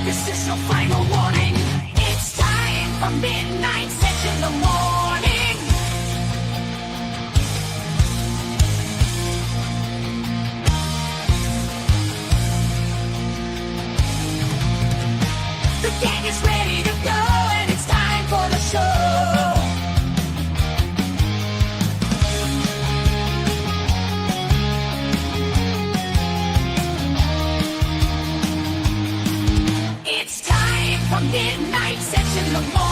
This is your final warning. It's time for midnight session in the morning. The gang is ready to go, and it's time for the show. It's time for midnight session in the morning.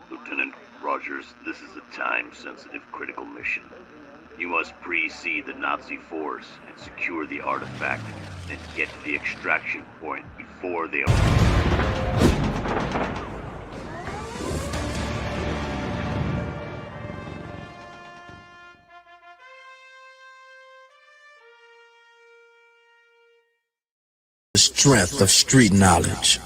Lieutenant Rogers, this is a time-sensitive critical mission. You must precede the Nazi force and secure the artifact, then get to the extraction point before they... The strength of street knowledge.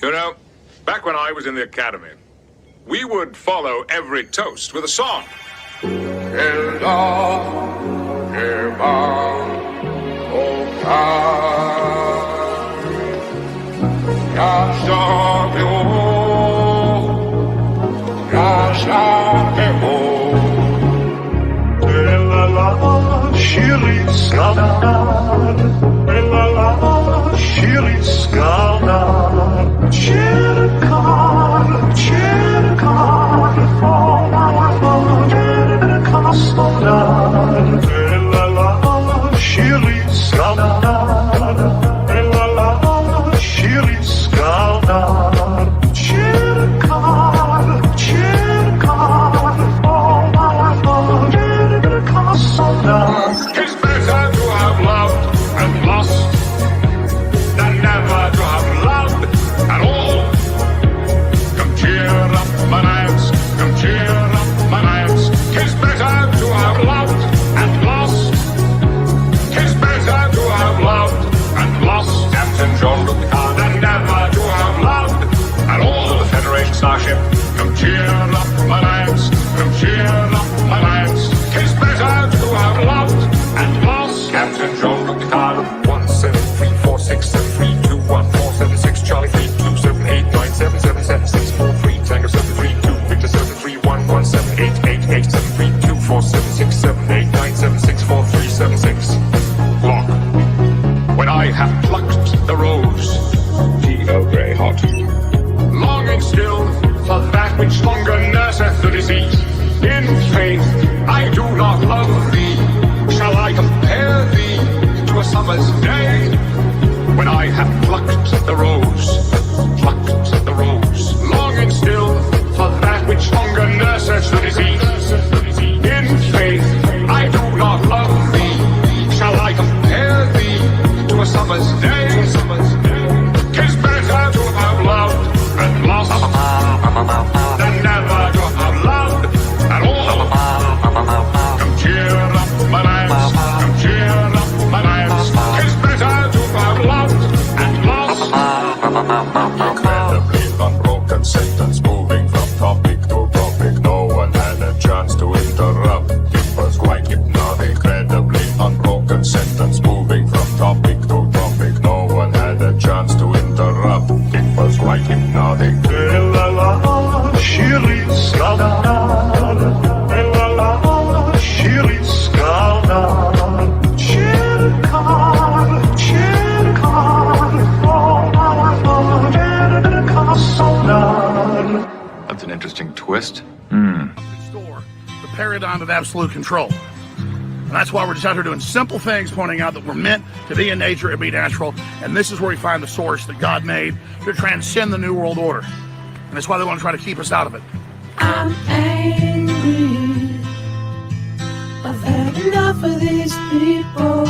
You know, back when I was in the academy, we would follow every toast with a song. It's better to have loved and lost than never to have loved at all. Come cheer up my nights, come cheer up my nights. It's better to have loved and lost. It's better to have loved and lost. Captain John Picard than never to have loved at all. The Federation starship, come cheer up my nights, come cheer up my nights. It's better to have loved and lost. Captain John Picard. 17346732147 Charlie 32789777643 Tango 732 Victor 731178873247678976436 Lock. When I have plucked the rose, Eagle Grey Hot, longing still for that which longer nurseth the disease. In faith, I do not love thee. Shall I compare thee to a summer's day? When I have plucked the rose, longing still for that which longer nurses the disease. In faith, I do not love thee. Shall I compare thee to a summer's day? 'Tis better to have loved Incredibly unbroken sentence, moving from topic to topic. No one had a chance to interrupt. It was quite hypnotic. Incredibly unbroken sentence, moving from topic to topic. No one had a chance to interrupt. It was quite hypnotic. That's an interesting twist. Restore the paradigm of absolute control. And that's why we're just out here doing simple things, pointing out that we're meant to be in nature and be natural. And this is where we find the source that God made to transcend the New World Order. And that's why they want to try to keep us out of it. I'm angry. I've had enough of these people.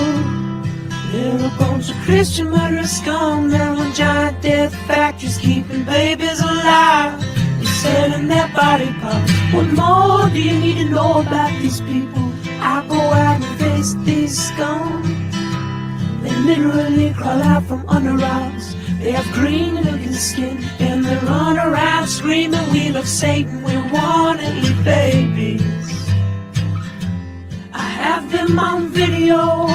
They're a bunch of Christian murderous scum. They're on giant death factories keeping babies alive. They're selling their body parts. What more do you need to know about these people? I go out and face these scum. They literally crawl out from under rocks. They have green looking skin and they run around screaming, we love Satan, we wanna eat babies. I have them on video.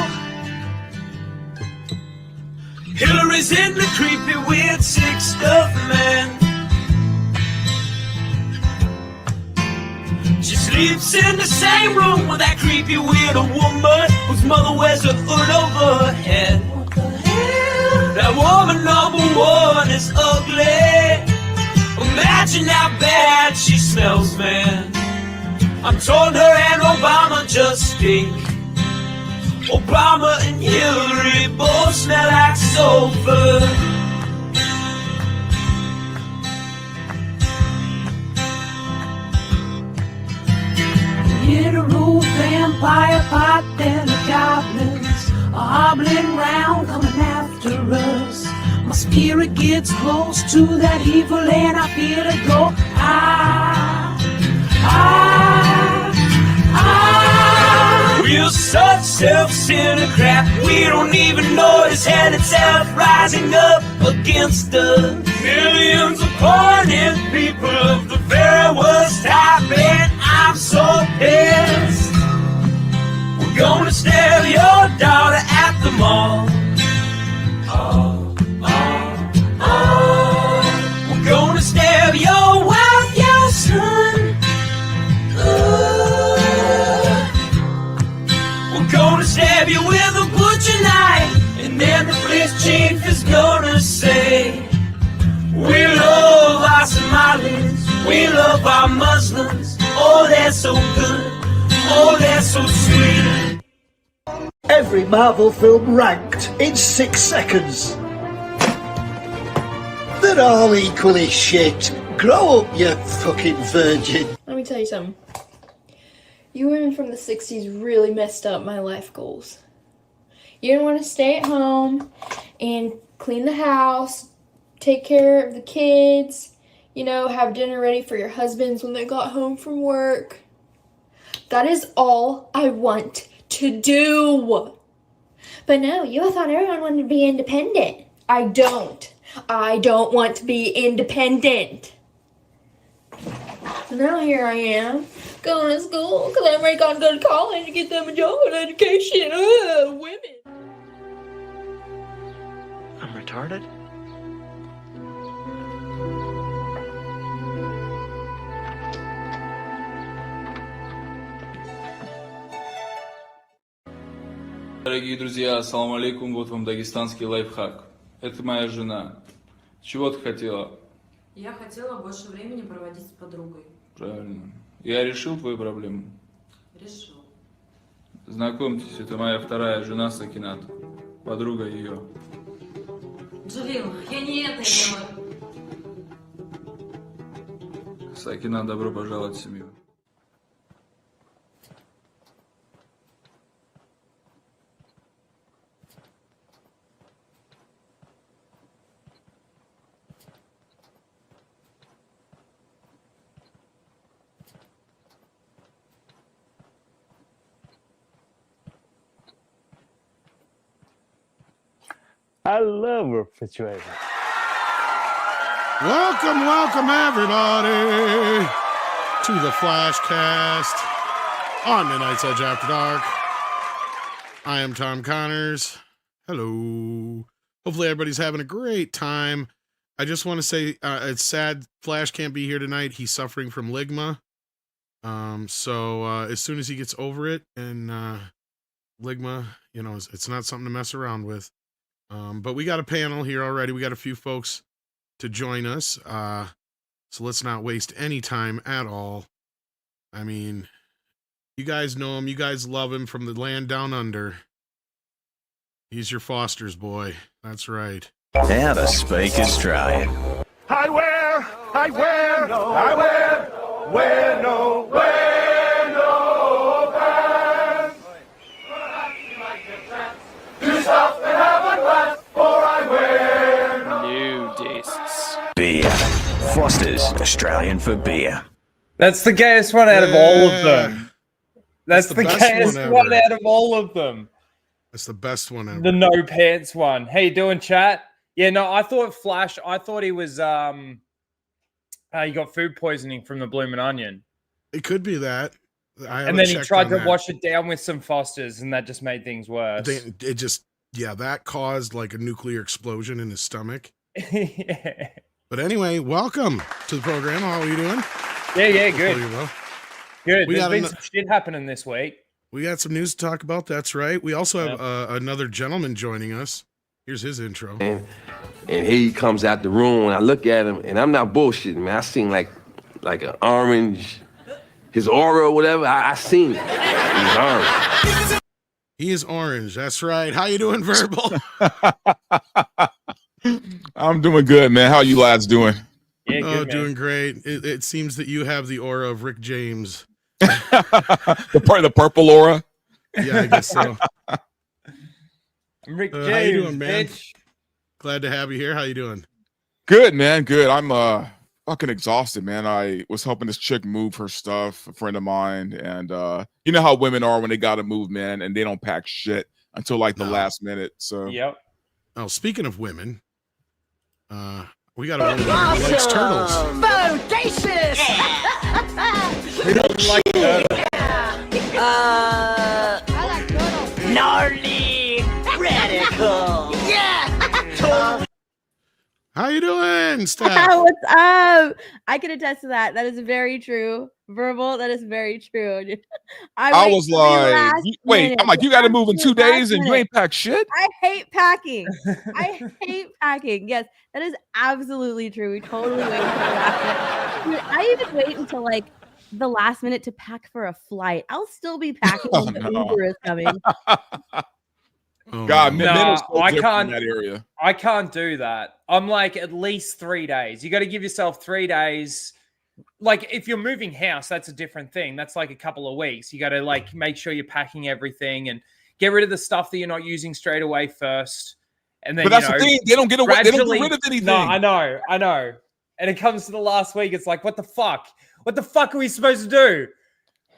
Hillary's in the creepy weird sick stuff, man. She sleeps in the same room with that creepy weirdo woman whose mother wears a hood over her head. What the hell? That woman number one is ugly. Imagine how bad she smells, man. I'm told her and Obama just stink. Obama and Hillary both smell like sulfur. Hit a roof, vampire pot, then the goblins are hobbling round, coming after us. My spirit gets close to that evil and I feel it go. We're such self-centered crap, we don't even notice hell itself rising up against us. Millions of pointed people of the very worst type, and I'm so pissed. We're gonna stab your daughter at the mall. We're gonna stab your wife, your son. We're gonna stab you with a butcher knife, and then the police chief is gonna say, we love our Somalis, we love our Muslims. Oh, they're so good, oh, they're so sweet. Every Marvel film ranked in 6 seconds. They're all equally shit. Grow up, you fucking virgin. Let me tell you something. You women from the 60s really messed up my life goals. You didn't want to stay at home and clean the house, take care of the kids, you know, have dinner ready for your husbands when they got home from work. That is all I want to do. But no, you thought everyone wanted to be independent. I don't. I don't want to be independent. So now here I am, going to school, because I'm ready to go to college to get them a job and education. Women. I'm retarded? Дорогие друзья, ассаламу алейкум, вот вам дагестанский лайфхак. Это моя жена. Чего ты хотела? Я хотела больше времени проводить с подругой. Правильно. Я решил твою проблему? Решил. Знакомьтесь, это моя вторая жена Сакинат. Подруга ее. Джалил, я не это имела. Сакинат, добро пожаловать в семью. I love refrigerator. Welcome, everybody, to the FLASHCAST on Midnight's Edge After Dark. I am Tom Connors. Hello. Hopefully everybody's having a great time. I just want to say it's sad Flash can't be here tonight. He's suffering from ligma. So as soon as he gets over it, and ligma, you know, it's not something to mess around with. But we got a panel here already. We got a few folks to join us. So let's not waste any time at all. I mean, you guys know him. You guys love him from the land down under. He's your Foster's boy. That's right. How to speak Australian. I wear no pants. Do stuff and have a glass, for I wear Nudists. Beer. Foster's Australian for beer. That's the gayest one out of all of them. That's the gayest one out of all of them. That's the best one ever. The no pants one. How you doing, chat? Yeah, no, I thought Flash, I thought he was, he got food poisoning from the Bloomin' Onion. It could be that. And then he tried to wash it down with some Fosters, and that just made things worse. It just, yeah, that caused like a nuclear explosion in his stomach. Yeah. But anyway, welcome to the program. How are you doing? Yeah, good. Well. Good. There's been some shit happening this week. We got some news to talk about. That's right. We also have another gentleman joining us. Here's his intro. And he comes out the room, and I look at him, and I'm not bullshitting, man. I seen like an orange, his aura or whatever. I seen it. He's orange. He is orange. That's right. How you doing, Verbal? I'm doing good, man. How you lads doing? Yeah, good, doing great. It seems that you have the aura of Rick James. the purple aura. Yeah, I guess so. Rick James, how you doing, man? Bitch. Glad to have you here. How you doing? Good, man. Good. I'm fucking exhausted, man. I was helping this chick move her stuff, a friend of mine, and you know how women are when they gotta move, man, and they don't pack shit until like the last minute. So yep. Oh, speaking of women, we got a woman who likes turtles. Bodacious! Who doesn't like turtles? I like turtles. Gnarly! Radical! Yeah! How you doing, Steph? What's up? I can attest to that. That is very true. Verbal, that is very true. I was like, wait, I'm like, you got to move in 2 days and you ain't packed shit? I hate packing. I hate packing. Yes, that is absolutely true. We totally wait until the last minute. Dude, I even wait until like the last minute to pack for a flight. I'll still be packing when the Uber is coming. God, I can't. In that area. I can't do that. I'm like at least 3 days. You got to give yourself 3 days. Like if you're moving house, that's a different thing. That's like a couple of weeks. You got to like make sure you're packing everything and get rid of the stuff that you're not using straight away first. And then, but that's the thing. They don't get away. They don't get rid of anything. No, I know. And it comes to the last week. It's like, what the fuck? What the fuck are we supposed to do?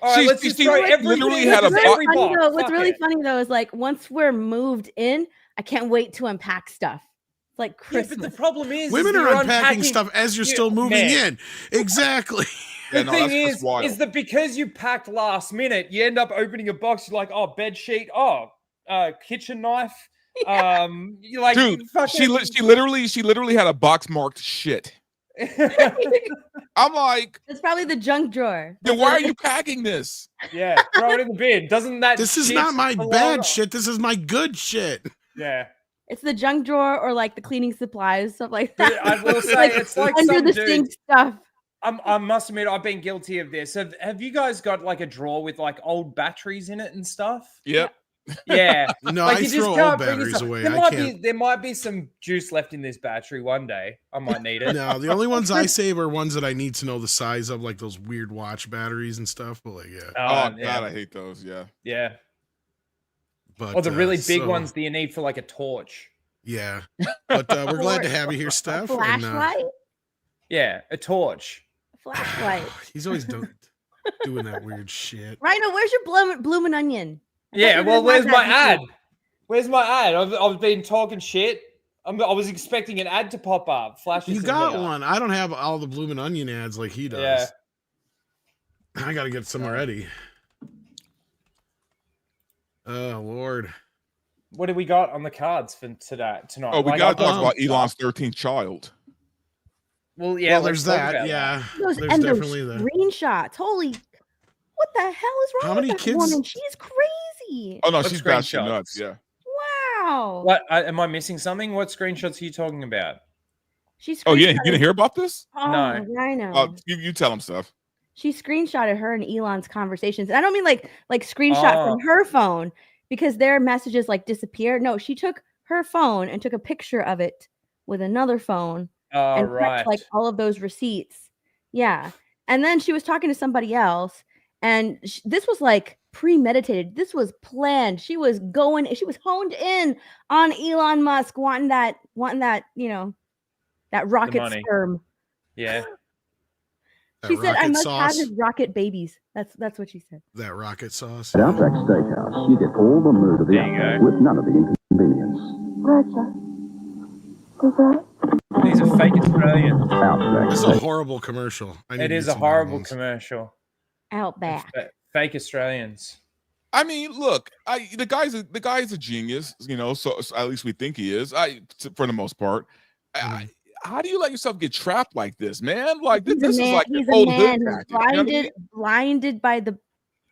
All right, let's just throw everything. What's really funny though is like once we're moved in, I can't wait to unpack stuff. It's like Christmas. Yeah, but the problem is women are unpacking stuff as you're still moving in. Exactly. The thing is that because you packed last minute, you end up opening a box. You're like, oh, bed sheet, kitchen knife. You're like, dude, she literally had a box marked shit. I'm like, it's probably the junk drawer. Then why are you packing this? Yeah, throw it in the bin. Doesn't that? This is not my bad shit. This is my good shit. Yeah, it's the junk drawer or like the cleaning supplies, stuff like that. I will say it's like under the sink stuff. I must admit, I've been guilty of this. Have you guys got like a drawer with like old batteries in it and stuff? Yep. Yeah. No, like I throw old batteries away. There might be some juice left in this battery one day. I might need it. No, the only ones I save are ones that I need to know the size of, like those weird watch batteries and stuff. But like, yeah. Oh God, I hate those. Yeah. Yeah. But or the really big ones that you need for like a torch. Yeah. But we're glad to have you here, Steph. A flashlight? Yeah, a torch. A flashlight. He's always doing that weird shit. Rhino, where's your bloomin' onion? Yeah, well, where's my ad? Where's my ad? I've been talking shit. I was expecting an ad to pop up. Flash. You got one. I don't have all the Bloomin' Onion ads like he does. Yeah. I got to get some already. Oh, Lord. What do we got on the cards for tonight? Oh, we got to talk about Elon's 13th child. Well, yeah. Well, there's that. Yeah. Those, There's and definitely those that. screenshots. Holy, what the hell is wrong How with many that kids- woman? She's crazy. Oh, no, What she's batshit nuts. Yeah. Wow. What? Am I missing something? What screenshots are you talking about? She's. Oh, yeah. You didn't hear about this? Oh, No. I know. You tell him stuff. She screenshotted her and Elon's conversations. And I don't mean like screenshot from her phone because their messages like disappeared. No, she took her phone and took a picture of it with another phone and kept like all of those receipts. Yeah. And then she was talking to somebody else and this was like premeditated. This was planned. She was honed in on Elon Musk wanting that, you know, that rocket sperm. Yeah. She said, "I must sauce. have his rocket babies." That's what she said. That rocket sauce. At Outback Steakhouse, you get all the mood of the outback with none of the inconvenience. Roger. Who's that? These are fake Australians. Outback This is a horrible commercial. It is a horrible commercial. Outback. Fake Australians. I mean, look, the guy's a genius, you know. So at least we think he is. For the most part. How do you let yourself get trapped like this, man? Like this is like he's an a old man hood who's tactic. You know what I mean? blinded by the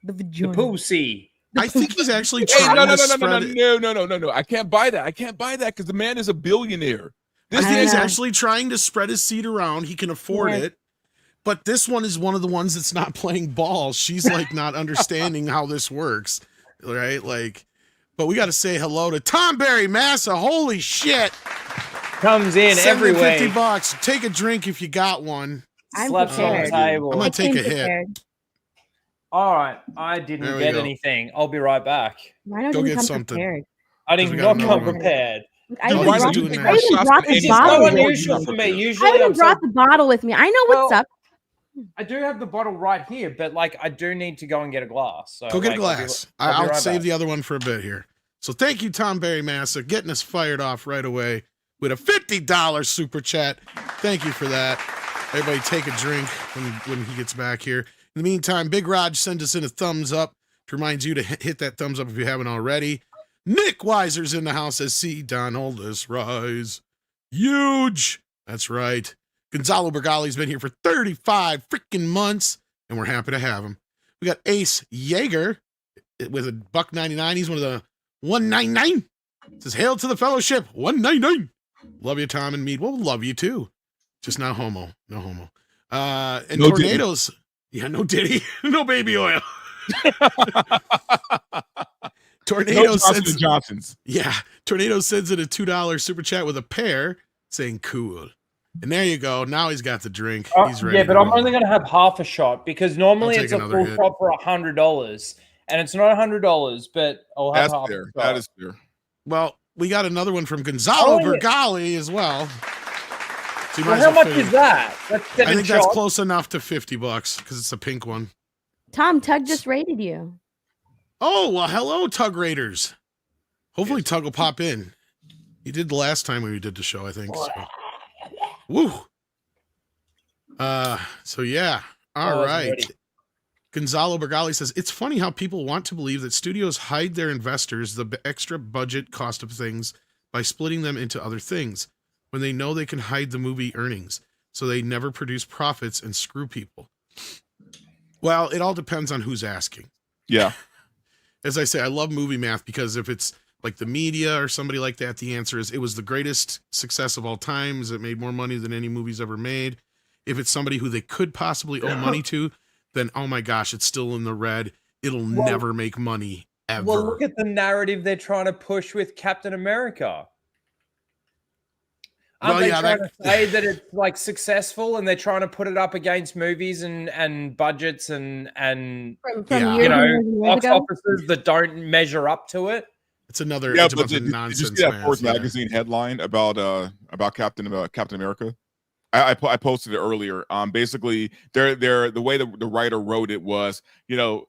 vagina. The pussy. I think he's actually Hey, trying no, to spread it. No. I can't buy that. I can't buy that because the man is a billionaire. This guy's actually trying to spread his seed around. He can afford Yeah. it. But this one is one of the ones that's not playing ball. She's like not understanding how this works. Right? Like, but we got to say hello to Tom Barry Massa. Holy shit. Comes in every way. $50. Take a drink if you got one. I'm Slaps on the prepared. table. I'm gonna take a hit. Prepared. All right. I didn't There we get go. anything. I'll be right back. Why don't Go you get come something. prepared? I did we got not another come one. prepared. I No, even he's brought, doing the, that. I even brought This the is bottle. so with unusual me. for me. I Usually even I'm brought the bottle with me. I know what's Well, up. I do have the bottle right here, but like I do need to go and get a glass. So Go get a like, glass. I'll be I'll right save back. the other one for a bit here. So thank you, Tom Barry Massa, getting us fired off right away with a $50 super chat. Thank you for that. Everybody take a drink when he gets back here. In the meantime, Big Raj sends us in a thumbs up to remind you to hit that thumbs up if you haven't already. Nick Weiser's in the house as see Donald is rise. Huge. That's right. Gonzalo Bergali's been here for 35 freaking months, and we're happy to have him. We got Ace Yeager with a $1.99. He's one of the 199. Says, hail to the fellowship, 199. Love you, Tom and Mead. We'll love you too. Just not homo. No homo. And No tornadoes. Yeah, no Diddy. No baby oil. Tornado sends Johnsons. Yeah. Tornado sends in a $2 super chat with a pair saying cool. And there you go. Now he's got the drink. He's ready. Yeah, but to I'm roll. only going to have half a shot because normally I'll it's take a another full hit. shot for $100, and it's not $100, but I'll have That's half fair. a shot. That is fair. Well, we got another one from Gonzalo Oh, yeah. Bergali as well. So you Well, might as how well much figure- is that? That's I 7 think shots. that's close enough to $50 because it's a pink one. Tom, Tug just rated you. Oh, well, hello, Tug Raiders. Hopefully Tug will pop in. He did the last time when we did the show, I think. So. Woo. So yeah. All right. ready. Gonzalo Bergali says, it's funny how people want to believe that studios hide their investors the extra budget cost of things by splitting them into other things when they know they can hide the movie earnings. So they never produce profits and screw people. Well, it all depends on who's asking. Yeah. As I say, I love movie math because if it's like the media or somebody like that, the answer is it was the greatest success of all times. It made more money than any movies ever made. If it's somebody who they could possibly owe money to, then, oh my gosh, it's still in the red. It'll never make money ever. Well, look at the narrative they're trying to push with Captain America. Aren't they trying to say that it's like successful and they're trying to put it up against movies and budgets and From you know, years box ago? offices that don't measure up to it? It's another Yeah, it's a but bunch of did you nonsense. see that math, Forbes yeah. magazine headline about Captain America? I posted it earlier. Basically, the way the writer wrote it was, you know,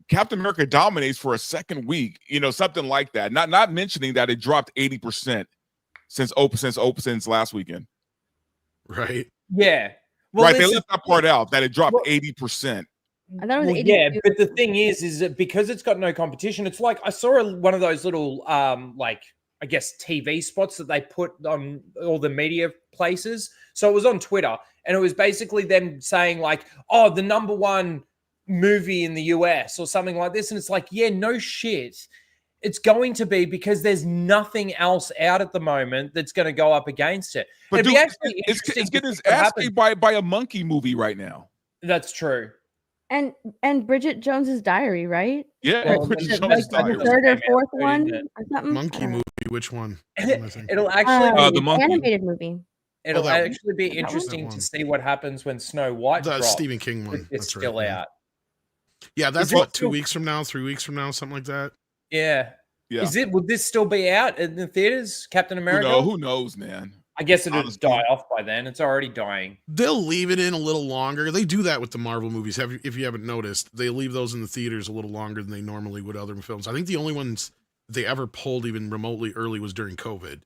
Captain America dominates for a second week, you know, something like that. Not mentioning that it dropped 80%. since last weekend. Right. Yeah. Well, Right. They left that part out that it dropped 80%. I thought it was 82. yeah, but the thing is that because it's got no competition, it's like I saw one of those little like I guess TV spots that they put on all the media places. So it was on Twitter, and it was basically them saying like, "Oh, the number one movie in the US" or something like this, and it's like, yeah, no shit. It's going to be because there's nothing else out at the moment that's going to go up against it. But It'd dude, be actually it's interesting getting to its see what ass happens. kicked by a monkey movie right now. That's true. And Bridget Jones's Diary, right? Yeah, Well, Bridget The, Jones's like, the Diary. third or Came out fourth soon, one isn't it? or something. Monkey movie. Which one? It'll actually the monkey. animated movie. It'll that- actually be that interesting one. to see what happens when Snow White The drops. Stephen King one. It's That's right, still yeah. out. Yeah, that's Is it what, 2 still- weeks from now, 3 weeks from now, something like that. Yeah. Yeah. Would this still be out in the theaters? Captain America? Who knows, man? I guess it'll Honestly. die off by then. It's already dying. They'll leave it in a little longer. They do that with the Marvel movies. If you haven't noticed, they leave those in the theaters a little longer than they normally would other films. I think the only ones they ever pulled even remotely early was during COVID.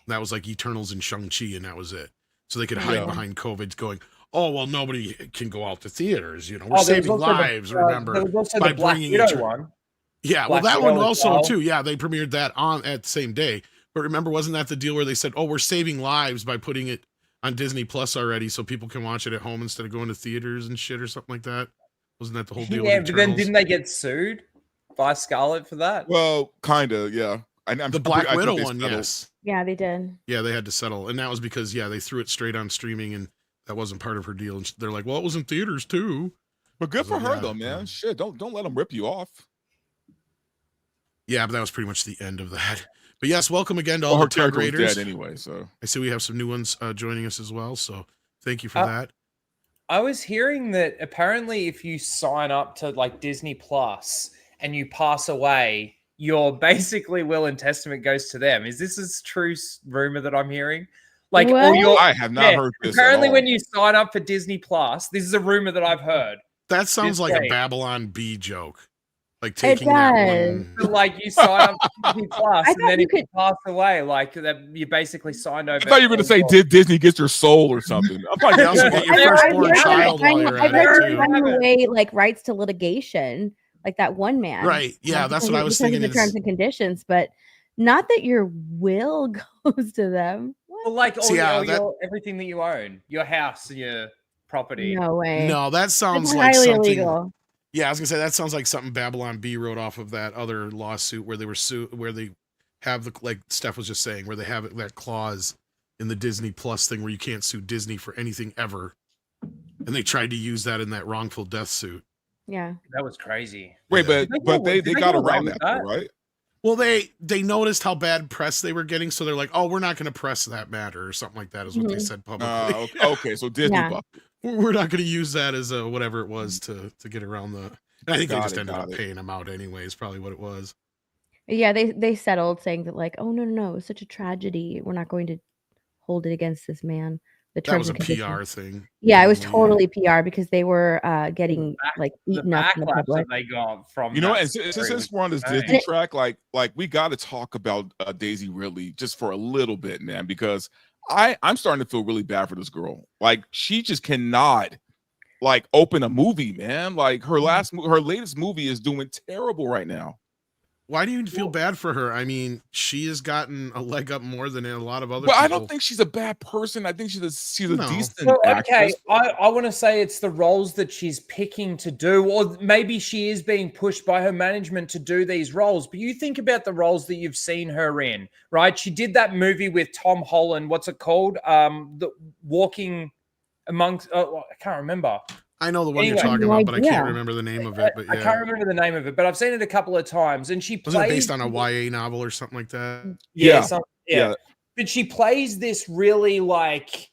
That was like Eternals and Shang-Chi, and that was it. So they could hide behind COVID, going, "Oh well, nobody can go out to theaters. You know, we're Oh, there was saving also the- lives. there Remember, was also by the Black bringing Widow it." one. Yeah, well, Black that Widow one as also well. too. Yeah, they premiered that at the same day. But remember, wasn't that the deal where they said, "Oh, we're saving lives by putting it on Disney Plus already, so people can watch it at home instead of going to theaters and shit or something like that"? Wasn't that the whole deal? Yeah, with but then Eternals? didn't they get sued by Scarlett for that? Well, kind of, yeah. The Black Widow one, yes. Yeah, they did. Yeah, they had to settle, and that was because they threw it straight on streaming, and that wasn't part of her deal. And they're like, "Well, it was in theaters too." But good for So, her yeah. though, man. Shit, don't let them rip you off. Yeah, but that was pretty much the end of that. But yes, welcome again to all Well, her the Tug character was Raiders. dead anyway, so I see we have some new ones joining us as well. So thank you for Uh, that. I was hearing that apparently if you sign up to like Disney Plus and you pass away, your basically will and testament goes to them. Is this a true rumor that I'm hearing? Like, What? all your I have not heard this. apparently at all. when you sign up for Disney Plus, this is a rumor that I've heard. That sounds This like a way. Babylon Bee joke. Like It taking that does. one. So, like you sign up for Disney Plus, I and thought then you if you could- pass away, like that, you basically signed over. I thought you were going to say Disney gets your soul or something. I'm like, You also get your I've firstborn heard child while you're I've at heard it them too. signing away like rights to litigation, like that one man. Right. Yeah, Like, that's because what I of- was because of thinking. The terms and conditions, but not that your will goes to them. Well, like all, See, yeah, everything that you own, your house, your property. No way. No, that sounds That's like highly something. illegal. Yeah, I was gonna say that sounds like something Babylon B wrote off of that other lawsuit where they were where they have the, like Steph was just saying, where they have that clause in the Disney Plus thing where you can't sue Disney for anything ever, and they tried to use that in that wrongful death suit. Yeah. That was crazy. wait, Yeah. but they Did they got get away around with that, that? though, right? Well, they noticed how bad press they were getting, so they're like, "Oh, we're not going to press that matter," or something like that is what they Mhm. said publicly. Okay, so Disney. Yeah. We're not going to use that as a whatever it was to get around the. And I think they Got just it, ended got up it. paying him out anyway. Is probably what it was. Yeah, they settled saying that like, oh no, it's such a tragedy. We're not going to hold it against this man. The That terms was a and conditions. PR thing. Yeah, it was mainly. totally PR because they were getting like The eaten up in the backlash public. that they got from You know, that and since story was we're on this insane. Disney track, like we got to talk about Daisy Ridley just for a little bit, man, because I'm starting to feel really bad for this girl. Like she just cannot like open a movie, man. Like her latest movie is doing terrible right now. Why do you feel bad for her? I mean, she has gotten a leg up more than a lot of other But people. I don't think she's a bad person. I think she's a No. decent Well, okay, actress. I want to say it's the roles that she's picking to do, or maybe she is being pushed by her management to do these roles. But you think about the roles that you've seen her in, right? She did that movie with Tom Holland. What's it called? The Walking Amongst. I can't remember. I know the one Anyway. you're talking No about, but I idea. can't remember the name of it. But yeah, I can't remember the name of it, but I've seen it a couple of times, and she wasn't it plays based on a YA novel or something like that? Yeah. yeah. But she plays this really like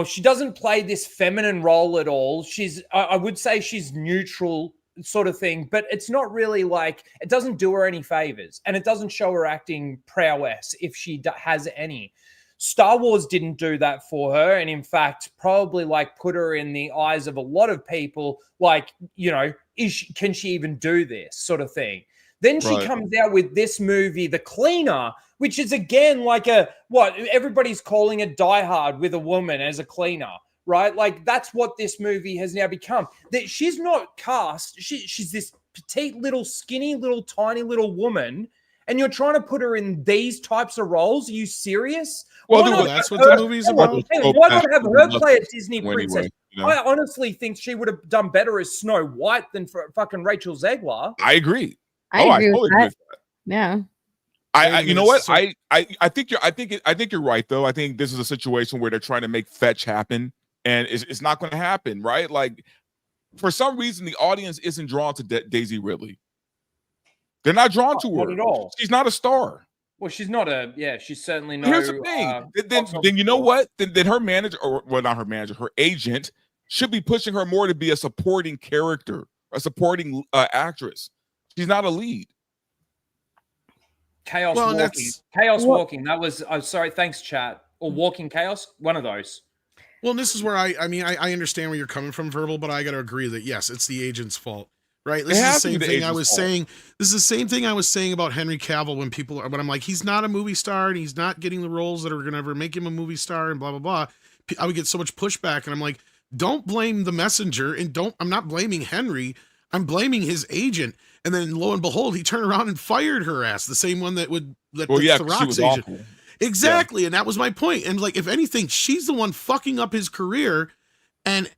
she doesn't play this feminine role at all. I would say she's neutral sort of thing, but it's not really like, it doesn't do her any favors, and it doesn't show her acting prowess if she has any. Star Wars didn't do that for her, and in fact probably like put her in the eyes of a lot of people like, can she even do this sort of thing? Then she Right. comes out with this movie, The Cleaner, which is again like what everybody's calling a Die Hard with a woman as a cleaner, right? Like that's what this movie has now become. That she's not cast. She's this petite little skinny little tiny little woman, and you're trying to put her in these types of roles. Are you serious? Well, Why not that's have what the her- movie's hang on, about. hang on, why not have her play a Anyway, Disney princess? you know? I honestly think she would have done better as Snow White than for fucking Rachel Zegler. I agree. I agree with totally that. agree with that. Yeah. I you know what? So- I think you're right though. I think this is a situation where they're trying to make fetch happen, and it's not going to happen, right? Like for some reason, the audience isn't drawn to Daisy Ridley. They're not drawn to her Not at all. She's not a star. Well, she's not a. Yeah, she's certainly no. Here's the thing. Then you know what? Then her manager, or well, not her manager, her agent should be pushing her more to be a supporting character, a supporting actress. She's not a lead. Chaos Well, Walking. Chaos Walking. That was. I'm sorry. Thanks, chat. Or Walking Chaos. One of those. Well, this is where I mean, I understand where you're coming from, Verbal, but I got to agree that yes, it's the agent's fault, right? This is the same thing I was saying. This is the same thing I was saying about Henry Cavill when I'm like, he's not a movie star and he's not getting the roles that are going to ever make him a movie star and blah blah blah. I would get so much pushback, and I'm like, don't blame the messenger, and I'm not blaming Henry. I'm blaming his agent. And then lo and behold, he turned around and fired her ass, the same one that that's the Rock's agent. Awful. Exactly. Yeah. And that was my point. And like, if anything, she's the one fucking up his career. And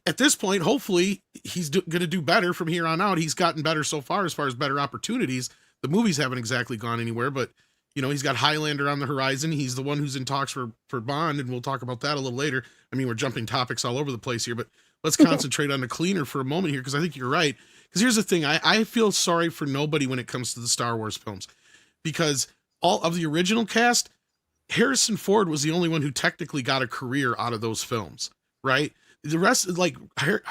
at this point, hopefully he's going to do better from here on out. He's gotten better so far as better opportunities. The movies haven't exactly gone anywhere, but you know, he's got Highlander on the horizon. He's the one who's in talks for Bond. And we'll talk about that a little later. I mean, we're jumping topics all over the place here, but let's concentrate on The Cleaner for a moment here. Cause I think you're right. Because here's the thing. I feel sorry for nobody when it comes to the Star Wars films, because all of the original cast, Harrison Ford was the only one who technically got a career out of those films, right? The rest, like,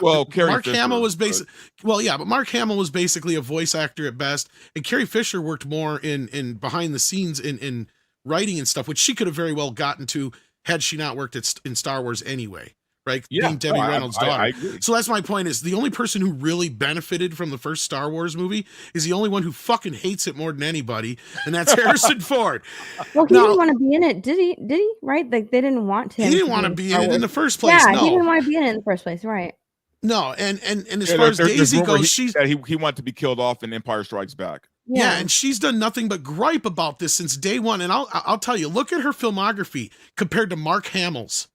Mark Hamill was basically, but Mark Hamill was basically a voice actor at best, and Carrie Fisher worked more in behind the scenes in writing and stuff, which she could have very well gotten to had she not worked in Star Wars anyway. Right, being Debbie Reynolds' daughter. I agree. So that's my point, is the only person who really benefited from the first Star Wars movie is the only one who fucking hates it more than anybody, and that's Harrison Ford. Well, he didn't want to be in it, did he? Did he? Right? Like they didn't want him. He didn't want to be in it in the first place. Yeah, no. he didn't want to be in it in the first place. Right. No, and as far as Daisy goes, he wanted to be killed off in Empire Strikes Back. Yeah, and she's done nothing but gripe about this since day one. And I'll tell you, look at her filmography compared to Mark Hamill's.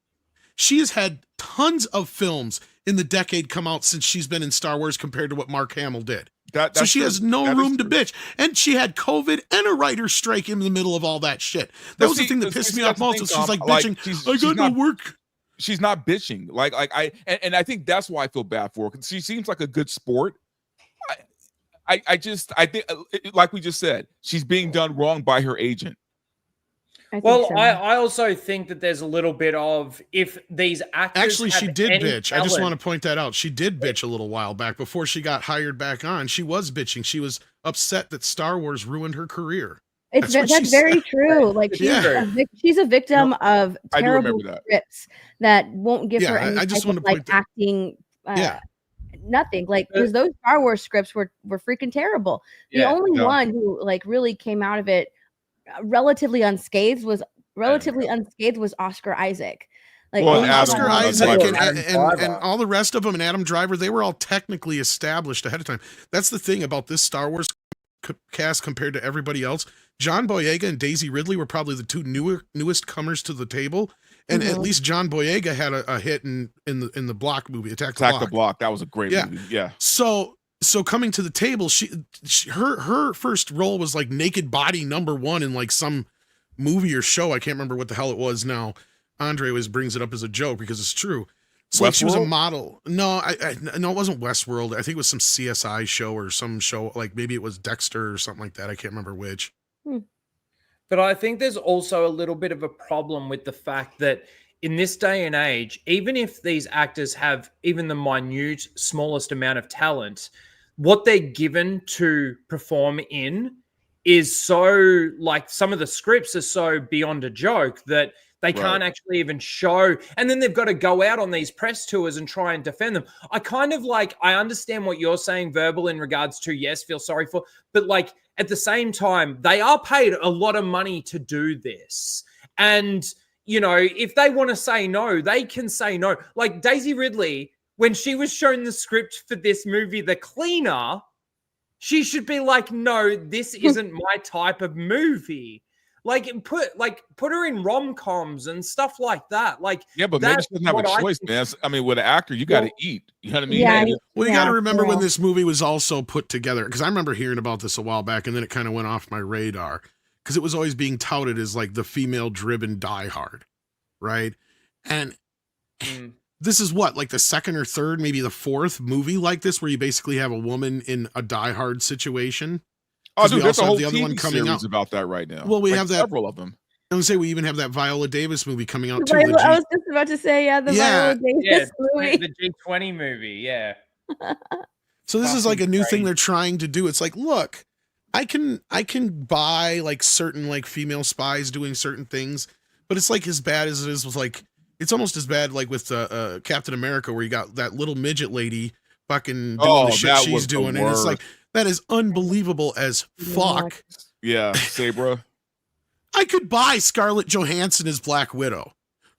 She has had tons of films in the decade come out since she's been in Star Wars compared to what Mark Hamill did. So she has no room to bitch. And she had COVID and a writer's strike in the middle of all that shit. That was the thing that pissed me off most. She's like bitching, I got no work. She's not bitching. And I think that's why I feel bad for her, because she seems like a good sport. I think, like we just said, she's being done wrong by her agent. I also think that there's a little bit of, if these actors actually, she did bitch. Talent, I just want to point that out. She did bitch a little while back before she got hired back on. She was bitching. She was upset that Star Wars ruined her career. That's very true. Like she's a victim of terrible scripts that won't give her any type of like acting. Nothing, like, because those Star Wars scripts were freaking terrible. The only one who like really came out of it relatively unscathed was Oscar Isaac. Like Oscar Isaac and all the rest of them, and Adam Driver, they were all technically established ahead of time. That's the thing about this Star Wars cast compared to everybody else. John Boyega and Daisy Ridley were probably the two newest comers to the table. And at least John Boyega had a hit in the Block movie, Attack the Block. That was a great movie. Yeah. So coming to the table, her first role was like naked body #1 in like some movie or show. I can't remember what the hell it was now. Andre always brings it up as a joke because it's true. So like, she was a model. No, no, it wasn't Westworld. I think it was some CSI show or some show, like maybe it was Dexter or something like that. I can't remember which. But I think there's also a little bit of a problem with the fact that in this day and age, even if these actors have even the minute, smallest amount of talent, what they're given to perform in is so, like, some of the scripts are so beyond a joke that They can't actually even show. And then they've got to go out on these press tours and try and defend them. I kind of like, I understand what you're saying, Verbal, in regards to, yes, feel sorry for, but like at the same time, they are paid a lot of money to do this. And, you know, if they want to say no, they can say no. Like Daisy Ridley, when she was shown the script for this movie, The Cleaner, she should be like, no, this isn't my type of movie. Like put her in rom-coms and stuff like that. Like, yeah, but maybe she doesn't have a choice, man. I mean, with an actor, you got to eat. You know what I mean? Yeah, well, you got to remember when this movie was also put together, because I remember hearing about this a while back, and then it kind of went off my radar because it was always being touted as like the female-driven Die Hard, right? And this is what, like the second or third, maybe the fourth movie like this, where you basically have a woman in a Die Hard situation. Oh, dude, there's a whole the other TV one coming series out about that right now. Well, we Like have that several of them. I was say we even have that Viola Davis movie coming out too. I was just about to say, the Viola Davis movie. The G20 movie, yeah. So this is like a new thing they're trying to do. It's like, look, I can buy like certain like female spies doing certain things, but it's like as bad as it is with like, it's almost as bad like with Captain America, where you got that little midget lady fucking doing the shit she's doing, and it's like, that is unbelievable as fuck. Yeah, Sabra. I could buy Scarlett Johansson as Black Widow,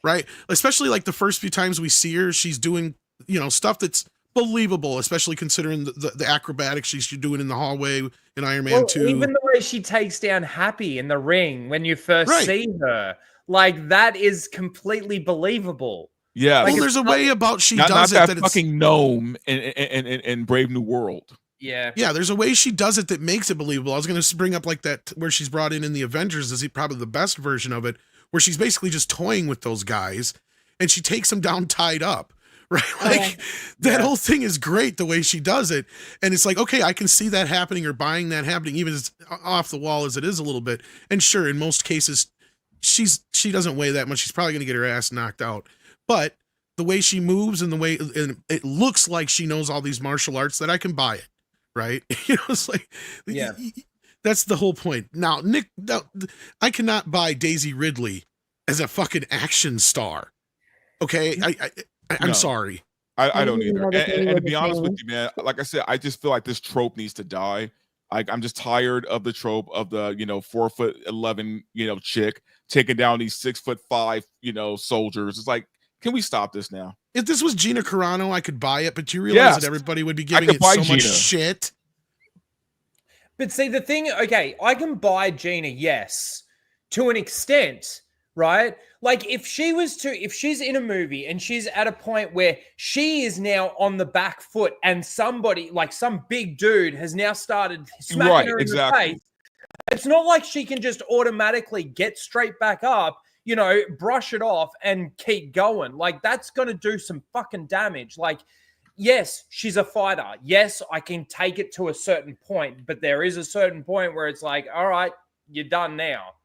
right? Especially like the first few times we see her, she's doing, you know, stuff that's believable, especially considering the acrobatics she's doing in the hallway in Iron Man 2. Even the way she takes down Happy in the ring when you first see her, like that is completely believable. Yeah. Well, there's a way about she not does that it that fucking gnome in Brave New World. Yeah, there's a way she does it that makes it believable. I was going to bring up like that where she's brought in the Avengers is probably the best version of it, where she's basically just toying with those guys and she takes them down tied up, right? Like that whole thing is great the way she does it, and it's like, okay, I can see that happening or buying that happening, even as off the wall as it is a little bit. And sure, in most cases, she doesn't weigh that much. She's probably going to get her ass knocked out, but the way she moves and the way it looks like she knows all these martial arts, that I can buy it. Right? You know, it's like, that's the whole point. Now, Nick, I cannot buy Daisy Ridley as a fucking action star. Okay? I'm sorry. I don't either. And to be honest with you, man, like I said, I just feel like this trope needs to die. Like, I'm just tired of the trope of the, 4'11", chick taking down these 6'5", soldiers. It's like, can we stop this now? If this was Gina Carano, I could buy it, but you realize that everybody would be giving it so much shit. But see, the thing, okay, I can buy Gina, yes, to an extent, right? Like if she's in a movie and she's at a point where she is now on the back foot and somebody, like some big dude has now started smacking her in the face, it's not like she can just automatically get straight back up, brush it off and keep going. Like that's going to do some fucking damage. Like, yes, she's a fighter. Yes, I can take it to a certain point, but there is a certain point where it's like, all right, you're done now.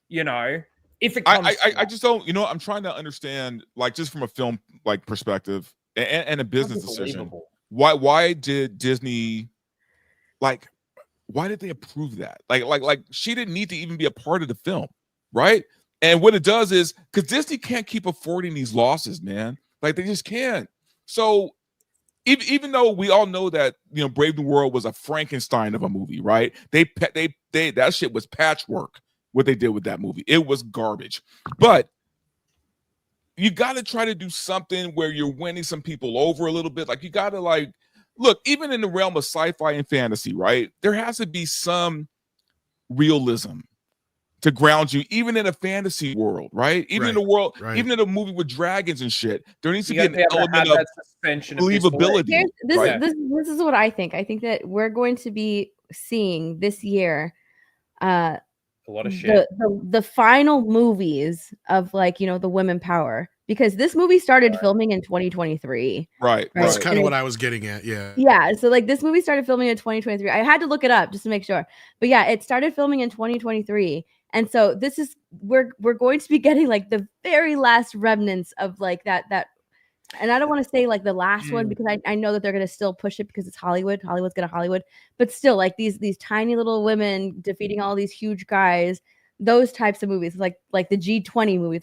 If it comes I just don't, I'm trying to understand, like, just from a film like perspective and a business decision. Why did Disney, like, why did they approve that? Like she didn't need to even be a part of the film, right? And what it does is, because Disney can't keep affording these losses, man. Like they just can't. So even though we all know that Brave New World was a Frankenstein of a movie, right? They that shit was patchwork. What they did with that movie, it was garbage. But you got to try to do something where you're winning some people over a little bit. Like you got to look, even in the realm of sci-fi and fantasy, right? There has to be some realism to ground you, even in a fantasy world, right? Even in a world, even in a movie with dragons and shit, there needs to be an element of believability. This is what I think. I think that we're going to be seeing this year a lot of shit. The final movies of the women power, because this movie started filming in 2023. Right. That's kind of what I was getting at. Yeah. Yeah. So this movie started filming in 2023. I had to look it up just to make sure. But yeah, it started filming in 2023. And so this is we're going to be getting the very last remnants of that. And I don't want to say the last one, because I know that they're going to still push it because it's Hollywood. Hollywood's going to Hollywood. But still, these tiny little women defeating all these huge guys. those types of movies, like the G20 movie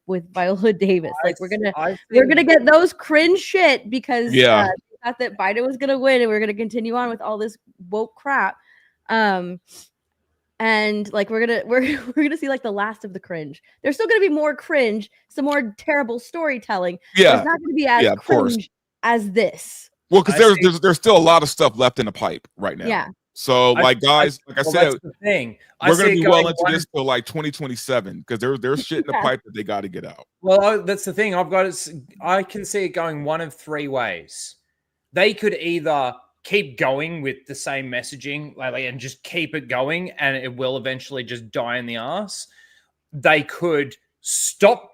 with Viola Davis. Like we're gonna get those cringe shit because we thought that Biden was gonna win, and we're gonna continue on with all this woke crap. And like we're gonna see like the last of the cringe. There's still gonna be more cringe, some more terrible storytelling. Yeah, it's not gonna be as cringe as this. Well, because there's still a lot of stuff left in the pipe right now. Yeah. So like guys, like I said, that's the thing. We're gonna be well into this till like 2027 because there's shit in the pipe that they got to get out. Well, that's the thing. I can see it going one of three ways. They could either keep going with the same messaging, and just keep it going, and it will eventually just die in the ass. They could stop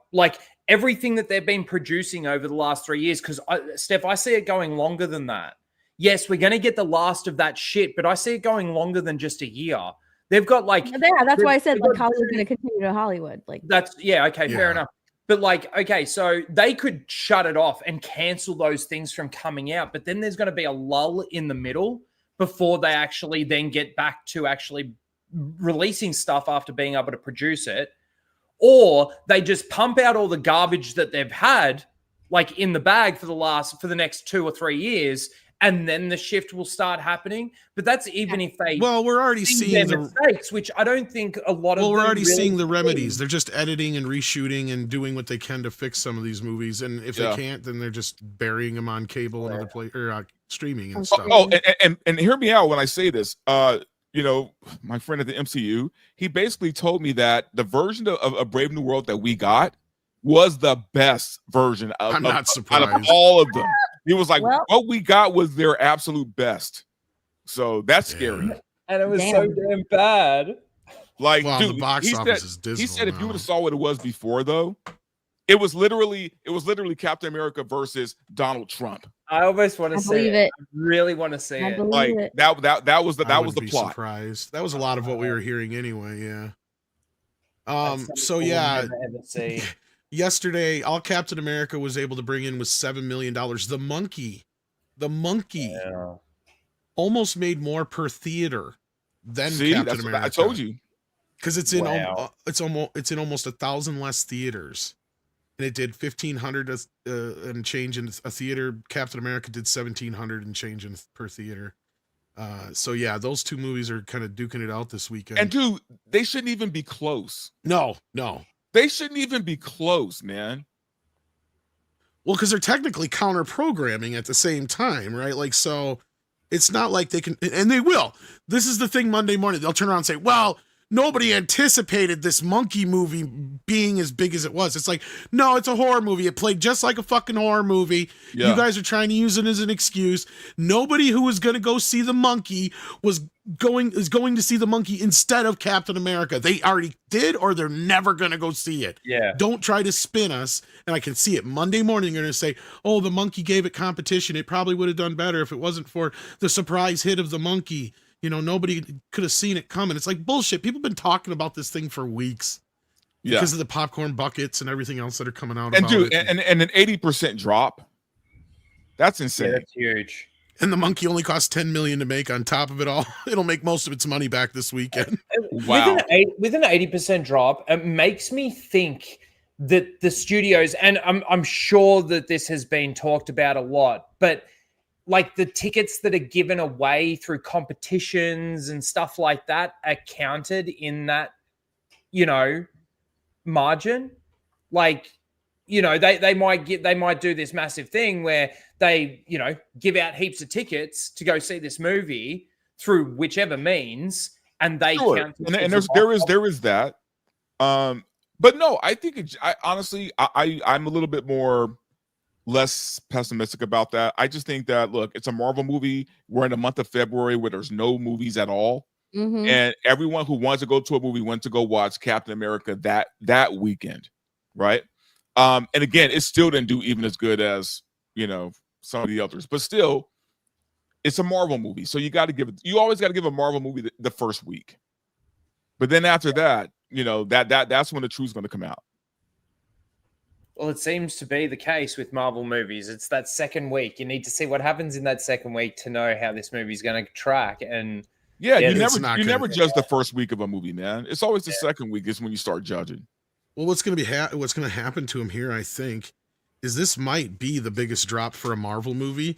everything that they've been producing over the last 3 years. Because Steph, I see it going longer than that. Yes, we're going to get the last of that shit, but I see it going longer than just a year. They've got that's why I said Hollywood's going to continue to Hollywood. Fair enough. But so they could shut it off and cancel those things from coming out, but then there's going to be a lull in the middle before they actually then get back to actually releasing stuff after being able to produce it. Or they just pump out all the garbage that they've had in the bag for the next 2 or 3 years, and then the shift will start happening. But that's even if they we're already seeing the mistakes, which I don't think a lot of we're already seeing the remedies. They're just editing and reshooting and doing what they can to fix some of these movies, and if they can't, then they're just burying them on cable and other place or streaming and stuff. And hear me out when I say this. My friend at the MCU, he basically told me that the version of Brave New World that we got was the best version of, I'm not surprised. out of all of them. He was like, what we got was their absolute best. So that's scary. And it was so damn bad. The box office is dismal. He said if you would have saw what it was before, though, it was literally Captain America versus Donald Trump. I almost want to see it. I really want to see it. That was the plot. Surprised. That was a lot of what we were hearing anyway. Yeah. Yesterday, all Captain America was able to bring in was $7 million. The monkey almost made more per theater than Captain America. I told you, because it's in it's almost 1,000 less theaters, and it did 1,500 and change in a theater. Captain America did 1,700 and change per theater. Those two movies are kind of duking it out this weekend. And dude, they shouldn't even be close. No. They shouldn't even be close, man. Well, because they're technically counter-programming at the same time, right? So it's not like they can, and they will. This is the thing Monday morning. They'll turn around and say, well, nobody anticipated this monkey movie being as big as it was. It's like, no, it's a horror movie. It played just like a fucking horror movie. Yeah. You guys are trying to use it as an excuse. Nobody who was going to go see the monkey is going to see the monkey instead of Captain America. They already did, or they're never going to go see it. Yeah. Don't try to spin us. And I can see it Monday morning. You're going to say, oh, the monkey gave it competition. It probably would have done better if it wasn't for the surprise hit of the monkey. Nobody could have seen it coming. It's like bullshit. People have been talking about this thing for weeks because of the popcorn buckets and everything else that are coming out. And dude, and an 80% drop. That's insane. Yeah, that's huge. And the monkey only cost $10 million to make. On top of it all, it'll make most of its money back this weekend. Wow. With an 80% drop, it makes me think that the studios, and I'm sure that this has been talked about a lot, but the tickets that are given away through competitions and stuff like that are counted in that, margin. They might do this massive thing where they, give out heaps of tickets to go see this movie through whichever means, and they count. And there is that. But no, I think honestly, I'm a little bit less pessimistic about that. I just think that, look, it's a Marvel movie. We're in the month of February where there's no movies at all. Mm-hmm. And everyone who wants to go to a movie went to go watch Captain America that weekend, right? And again, it still didn't do even as good as, some of the others, but still, it's a Marvel movie. So you always got to give a Marvel movie the first week. But then after that, that's when the truth's going to come out. Well, it seems to be the case with Marvel movies. It's that second week. You need to see what happens in that second week to know how this movie is going to track. And Yeah, Yeah, you it's never not you gonna- never judge the first week of a movie, man. It's always the second week is when you start judging. Well, what's going to happen to him here, I think, is this might be the biggest drop for a Marvel movie,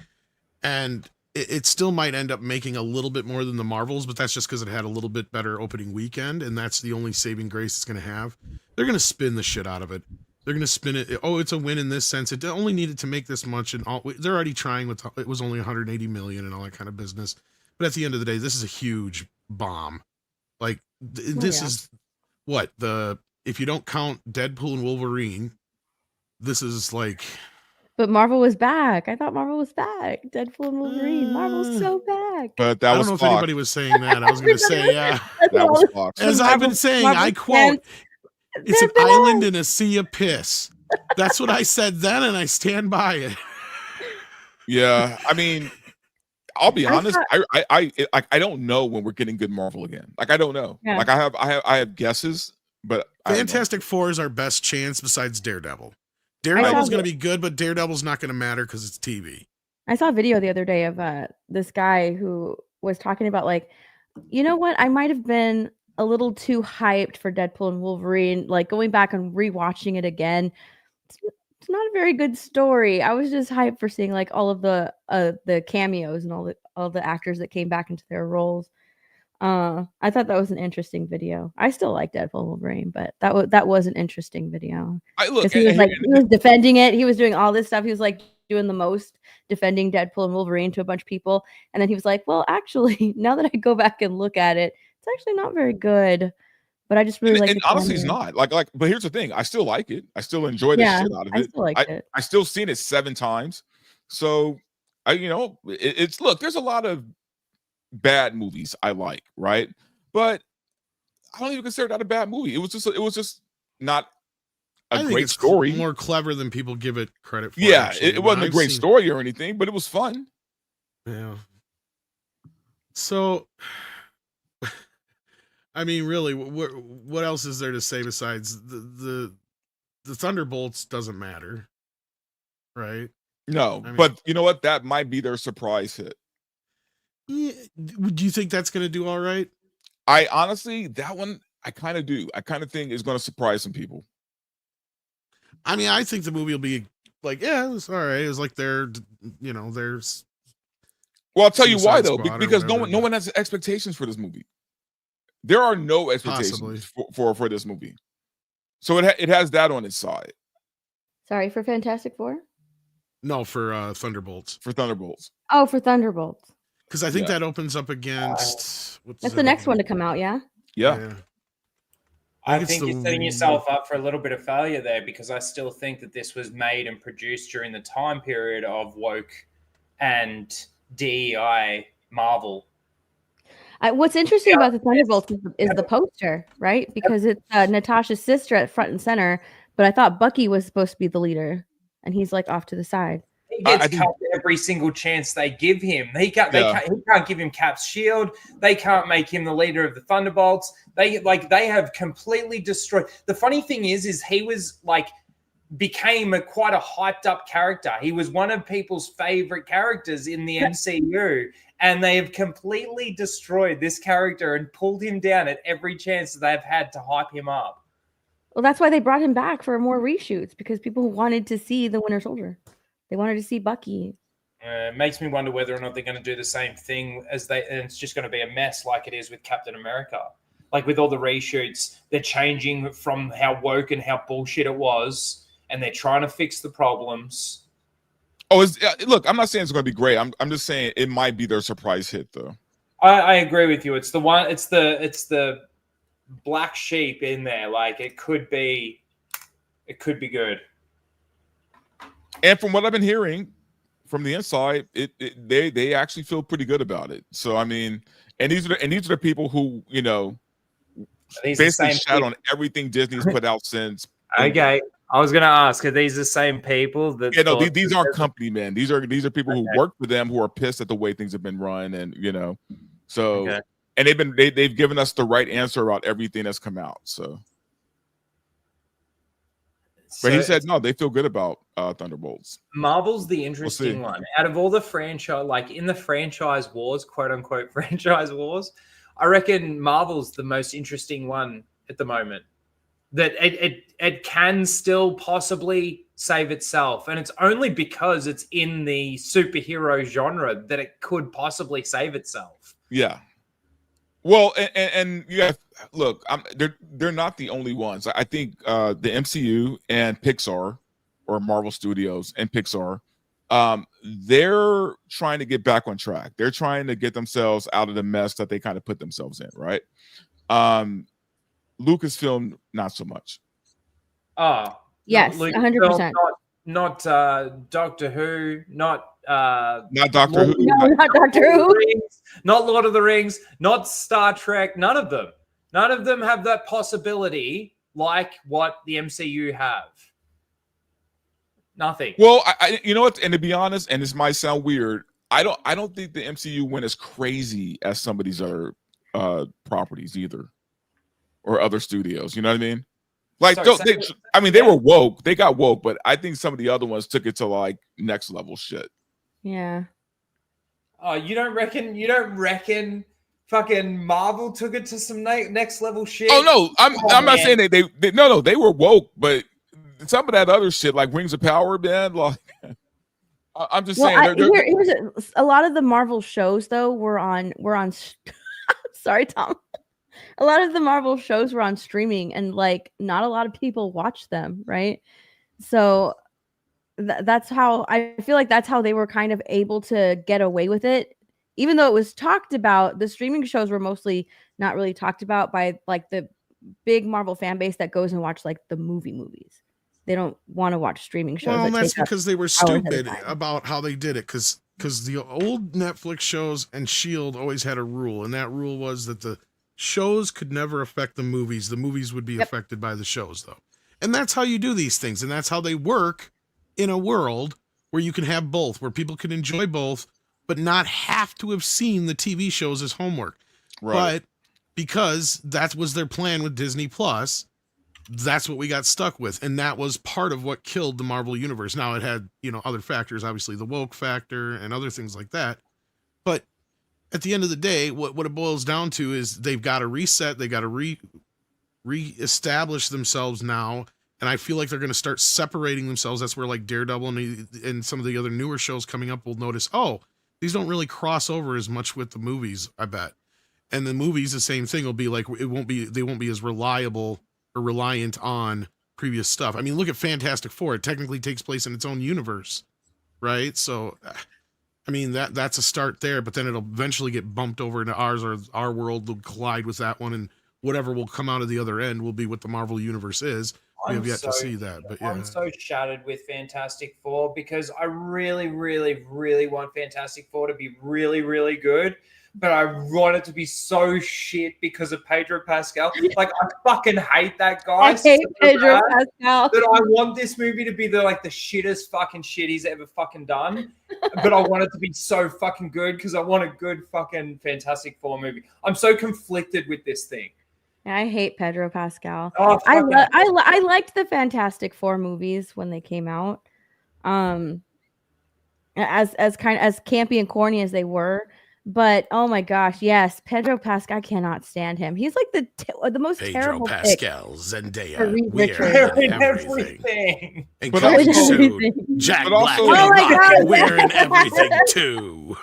and it still might end up making a little bit more than the Marvels, but that's just because it had a little bit better opening weekend, and that's the only saving grace it's going to have. They're going to spin the shit out of it. They're going to spin it. Oh, it's a win in this sense. It only needed to make this much, and they're already trying with. It was only 180 million and all that kind of business. But at the end of the day, this is a huge bomb. Like this is what if you don't count Deadpool and Wolverine, this is like. But Marvel was back. I thought Marvel was back. Deadpool and Wolverine. Marvel's so back. But that I was don't know Fox. if anybody was saying that. I was going to say, yeah. That was Fox. As I've been saying, I quote, it's an island in a sea of piss. That's what I said then, and I stand by it. Yeah, I mean, I'll be honest. I don't know when we're getting good Marvel again. Like I don't know. Yeah. Like I have guesses, but Fantastic Four is our best chance besides Daredevil. Daredevil's going to be good, but Daredevil's not going to matter because it's TV. I saw a video the other day of this guy who was talking about like, you know what? I might have been a little too hyped for Deadpool and Wolverine. Like going back and rewatching it again, it's not a very good story. I was just hyped for seeing like all of the cameos and all the actors that came back into their roles. I thought that was an interesting video. I still like Deadpool and Wolverine, but that was an interesting video. Look, he was he was defending it. He was doing all this stuff. He was like doing the most defending Deadpool and Wolverine to a bunch of people, and then he was like, "Well, actually, now that I go back and look at it, it's actually not very good." But I just really like. And honestly, it's not like. But here's the thing: I still like it. I still enjoy the shit out of it. I still like it. I still seen it 7 times. So it's look. There's a lot of bad movies I like, right? But I don't even consider that a bad movie. It was just not a great story. More clever than people give it credit for. Yeah, actually. it wasn't a great story or anything, but it was fun. Yeah. So, I mean, really, what else is there to say besides the Thunderbolts doesn't matter, right? No, I mean, but you know what? That might be their surprise hit. Yeah, do you think that's going to do all right? I honestly, that one, I kind of do. I kind of think is going to surprise some people. I mean, I think the movie will be like, yeah, it's all right. It's like there's. Well, I'll tell you why Suicide though, Squad or because no whatever. one has expectations for this movie. There are no expectations for this movie, so it has that on its side. Sorry, for Fantastic Four? No, for Thunderbolts. For Thunderbolts. Oh, for Thunderbolts. Because I think that opens up against. That's the next one to come out, yeah? Yeah. I think you're setting yourself up for a little bit of failure there, because I still think that this was made and produced during the time period of woke and DEI Marvel. What's interesting about the Thunderbolts is the poster, right? Because it's Natasha's sister at front and center, but I thought Bucky was supposed to be the leader, and he's like off to the side. He gets cut every single chance they give him. He can't give him Cap's shield. They can't make him the leader of the Thunderbolts. They have completely destroyed. The funny thing is he was became quite a hyped up character. He was one of people's favorite characters in the MCU, and they have completely destroyed this character and pulled him down at every chance that they've had to hype him up. Well, that's why they brought him back for more reshoots, because people wanted to see the Winter Soldier. They wanted to see Bucky. It makes me wonder whether or not they're going to do the same thing and it's just going to be a mess like it is with Captain America. Like with all the reshoots, they're changing from how woke and how bullshit it was, and they're trying to fix the problems. Oh, look, I'm not saying it's going to be great. I'm just saying it might be their surprise hit, though. I agree with you. It's the black sheep in there. Like it could be good. And from what I've been hearing from the inside, they actually feel pretty good about it. So I mean, and these are the people who basically shout on everything Disney's put out since. Okay, I was going to ask, are these the same people that? Yeah, no, these aren't company men. These are people who work for them, who are pissed at the way things have been run, and so and they've given us the right answer about everything that's come out. So. But he said no, they feel good about Thunderbolts. Marvel's the interesting one. Out of all the franchise, in the franchise wars, quote unquote franchise wars, I reckon Marvel's the most interesting one at the moment. That it can still possibly save itself, and it's only because it's in the superhero genre that it could possibly save itself. Yeah. Well, and you have look. They're not the only ones. I think the MCU and Pixar, or Marvel Studios and Pixar, they're trying to get back on track. They're trying to get themselves out of the mess that they kind of put themselves in, right? Lucasfilm, not so much. Yes, 100%. Not Doctor Who, not Doctor Who. No, not Doctor Who. Not Lord of the Rings, not Star Trek. None of them. None of them have that possibility like what the MCU have. Nothing. Well, I you know what? And to be honest, and this might sound weird, I don't think the MCU went as crazy as some of these other properties either, or other studios. You know what I mean? Like, they were woke. They got woke, but I think some of the other ones took it to like next level shit. Yeah. Oh, you don't reckon fucking Marvel took it to some next level shit? Oh no, I'm not saying they were woke, but some of that other shit like Rings of Power, man. Like, I'm just saying. Here's a lot of the Marvel shows though were on. Sorry, Tom. A lot of the Marvel shows were on streaming, and like not a lot of people watch them, right? So that's how I feel like that's how they were kind of able to get away with it, even though it was talked about. The streaming shows were mostly not really talked about by like the big Marvel fan base that goes and watch like the movies. They don't want to watch streaming shows. Well, that's because they were stupid about how they did it. Because the old Netflix shows and S.H.I.E.L.D. always had a rule, and that rule was that the shows could never affect the movies. The movies would be affected by the shows, though. And that's how you do these things, and that's how they work in a world where you can have both, where people can enjoy both, but not have to have seen the TV shows as homework. Right. But because that was their plan with Disney Plus, that's what we got stuck with, and that was part of what killed the Marvel universe. Now it had, other factors, obviously the woke factor and other things like that. But at the end of the day, what it boils down to is they've got to reset, they got to reestablish themselves now, and I feel like they're going to start separating themselves. That's where like Daredevil and some of the other newer shows coming up will notice, these don't really cross over as much with the movies, I bet. And the movies, the same thing will be like, they won't be as reliable or reliant on previous stuff. I mean, look at Fantastic Four. It technically takes place in its own universe, right? So, I mean, that's a start there, but then it'll eventually get bumped over into ours, or our world will collide with that one, and whatever will come out of the other end will be what the Marvel universe is. We have yet to see that, but yeah. I'm so shattered with Fantastic Four because I really, really, really want Fantastic Four to be really, really good. But I want it to be so shit because of Pedro Pascal. Like, I fucking hate that guy. I hate Pedro Pascal. But I want this movie to be the shittest fucking shit he's ever fucking done. But I want it to be so fucking good because I want a good fucking Fantastic Four movie. I'm so conflicted with this thing. I hate Pedro Pascal. Oh, I liked the Fantastic Four movies when they came out. As campy and corny as they were. But oh my gosh, yes, Pedro Pascal, I cannot stand him. He's like the most terrible Pedro Pascal, Zendaya, we're in everything. And coming soon, Jack Black and wearing everything too.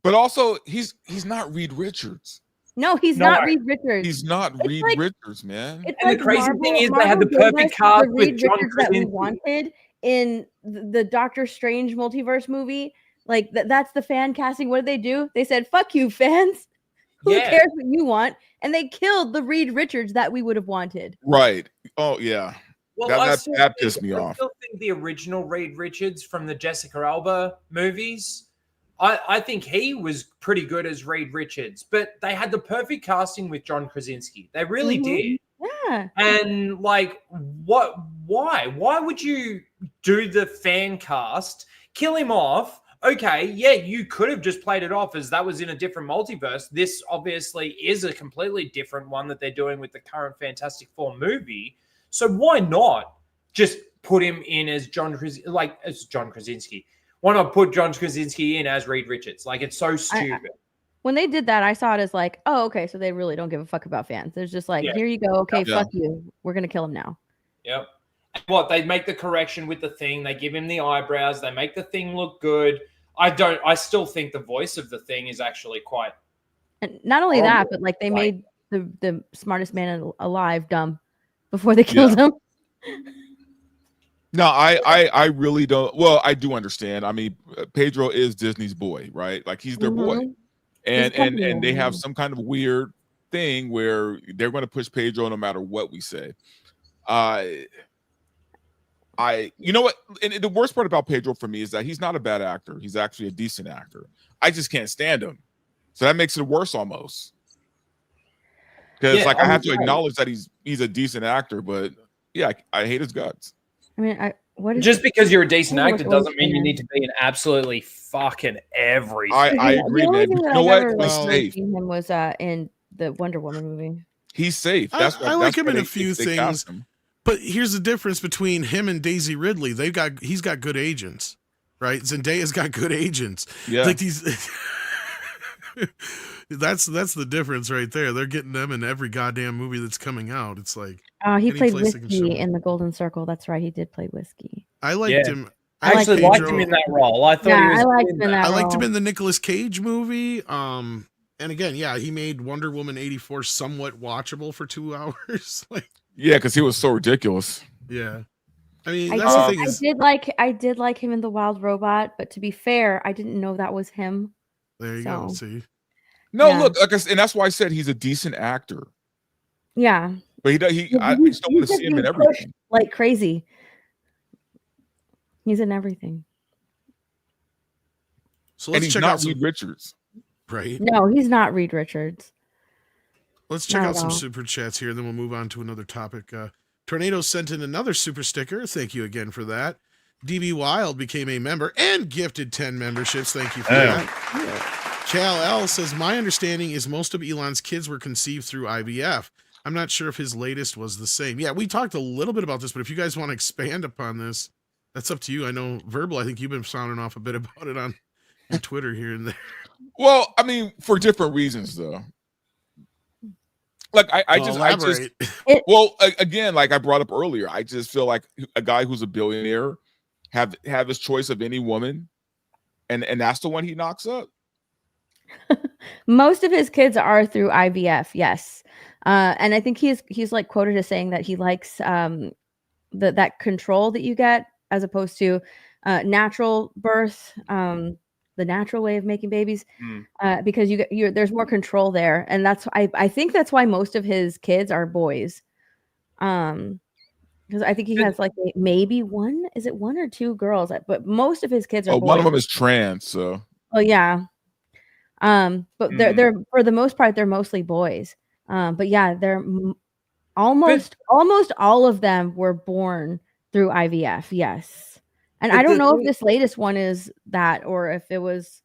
But also, he's not Reed Richards. No, he's not Reed Richards. He's not Reed Richards, man. It's and like the crazy thing is, they had the perfect cast with John Krasinski that we wanted in the Doctor Strange multiverse movie. Like that's the fan casting. What did they do? They said, "Fuck you, fans. Who cares what you want?" And they killed the Reed Richards that we would have wanted. Right. Oh yeah. Well, that pissed me off. I still think the original Reed Richards from the Jessica Alba movies, I think he was pretty good as Reed Richards, but they had the perfect casting with John Krasinski. They really did. Yeah. And like, why? Why would you do the fan cast, kill him off? Okay, yeah, you could have just played it off as that was in a different multiverse. This obviously is a completely different one that they're doing with the current Fantastic Four movie. So why not just put him in as John Krasinski? Why not put John Krasinski in as Reed Richards? Like, it's so stupid. when they did that, I saw it as like, oh, okay, so they really don't give a fuck about fans. There's just like, Yeah. here you go. Okay, Yeah. fuck you. We're gonna kill him now. Yep. And what, they make the correction with the thing, they give him the eyebrows, they make the thing look good. I still think the voice of the thing is actually quite. And not only that, but like they made the smartest man alive dumb before they killed him. No, I really don't. Well, I do understand. I mean, Pedro is Disney's boy, right? Like he's their boy, and they have some kind of weird thing where they're going to push Pedro no matter what we say. You know what? And the worst part about Pedro for me is that he's not a bad actor. He's actually a decent actor. I just can't stand him, so that makes it worse almost. Because I have to acknowledge that he's a decent actor, but yeah, I hate his guts. I mean, what is Just because you're a decent I don't know actor what doesn't mean you need to be in absolutely fucking everything. I agree, man. You know what? He's safe. Him was in the Wonder Woman movie. He's safe. That's I like him in a few they things. cast him. But here's the difference between him and Daisy Ridley. He's got good agents, right? Zendaya's got good agents. Yeah. Like these that's the difference right there. They're getting them in every goddamn movie that's coming out. It's like He any played place they can show Whiskey him. in the Golden Circle. That's right, he did play Whiskey. I liked him. I actually liked him in that role. I thought he was. I liked him in that I liked him role. in the Nicolas Cage movie. And again, yeah, he made Wonder Woman 84 somewhat watchable for 2 hours. Like, Yeah, because he was so ridiculous. yeah. I mean, I that's the thing I did like him in The Wild Robot, but to be fair, I didn't know that was him. There you go. See, No, Yeah. look, like and that's why I said he's a decent actor. Yeah. But I just don't want to see him in everything. Like crazy. He's in everything. so And let's he's check not out some, Reed Richards. right. No, he's not Reed Richards. Let's check Not out at some all. super chats here, then we'll move on to another topic. Tornado sent in another super sticker. Thank you again for that. DB Wild became a member and gifted 10 memberships. Thank you for that. Cal L says, my understanding is most of Elon's kids were conceived through IVF. I'm not sure if his latest was the same. Yeah, we talked a little bit about this, but if you guys want to expand upon this, that's up to you. I know, Verbal, I think you've been sounding off a bit about it on your Twitter here and there. Well, I mean, for different reasons, though. Like Elaborate. Again, like I brought up earlier, I just feel like a guy who's a billionaire have his choice of any woman, and that's the one he knocks up. Most of his kids are through IVF, yes. And I think he's like quoted as saying that he likes that control that you get as opposed to natural birth, the natural way of making babies, because there's more control there, and that's I think that's why most of his kids are boys. Because I think he has like maybe one or two girls, but most of his kids are boys. One of them is trans, so. Oh yeah. But they're for the most part they're mostly boys. But yeah, they're almost all of them were born through IVF. Yes. And I don't know if this latest one is that or if it was.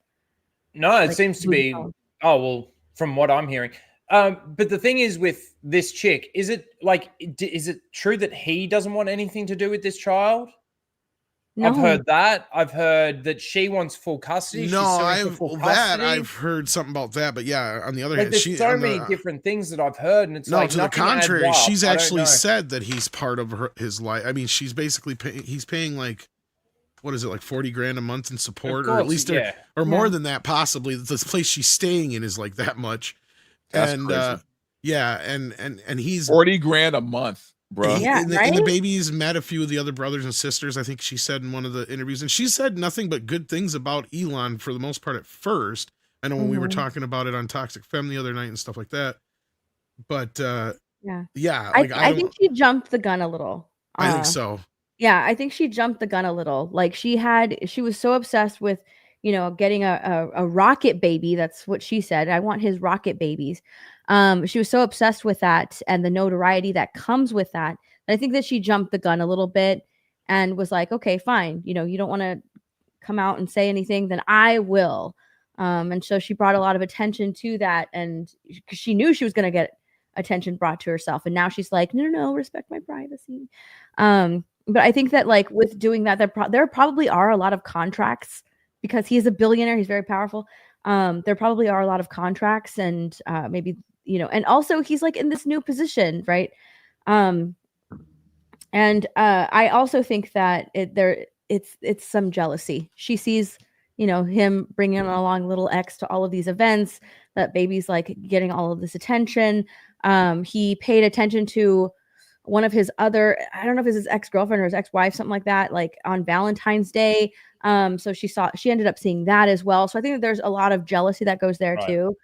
No, it seems to be. Oh, well, from what I'm hearing. But the thing is with this chick, is it true that he doesn't want anything to do with this child? No. I've heard that. I've heard that she wants full custody. No, She's suing for full custody. I've heard something about that, but yeah, on the other Like, hand, there's so many different things that I've heard, and it's no, like to the nothing adds contrary, up. she's I don't actually know. said that he's part of his life. I mean, she's basically he's paying like, what is it, like 40 grand a month in support, or at least or more than that, possibly. The place she's staying in is like that much. That's and crazy. yeah, and he's 40 grand a month, bro. And the baby's met a few of the other brothers and sisters, I think she said in one of the interviews, and she said nothing but good things about Elon for the most part at first. I know when we were talking about it on Toxic Femme the other night and stuff like that. But yeah, like, I think she jumped the gun a little. I think so. Yeah, I think she jumped the gun a little. Like she was so obsessed with, getting a rocket baby. That's what she said. I want his rocket babies. She was so obsessed with that and the notoriety that comes with that. I think that she jumped the gun a little bit and was like, okay, fine. You don't want to come out and say anything, then I will. And so she brought a lot of attention to that. And because she knew she was going to get attention brought to herself. And now she's like, no, respect my privacy. But I think that like with doing that, there probably are a lot of contracts because he is a billionaire. He's very powerful. There probably are a lot of contracts and maybe, and also he's like in this new position, right? And I also think that it's some jealousy. She sees, him bringing along little X to all of these events, that baby's like getting all of this attention. He paid attention to one of his other, I don't know if it's his ex-girlfriend or his ex-wife, something like that, like on Valentine's Day. So she ended up seeing that as well. So I think that there's a lot of jealousy that goes there too.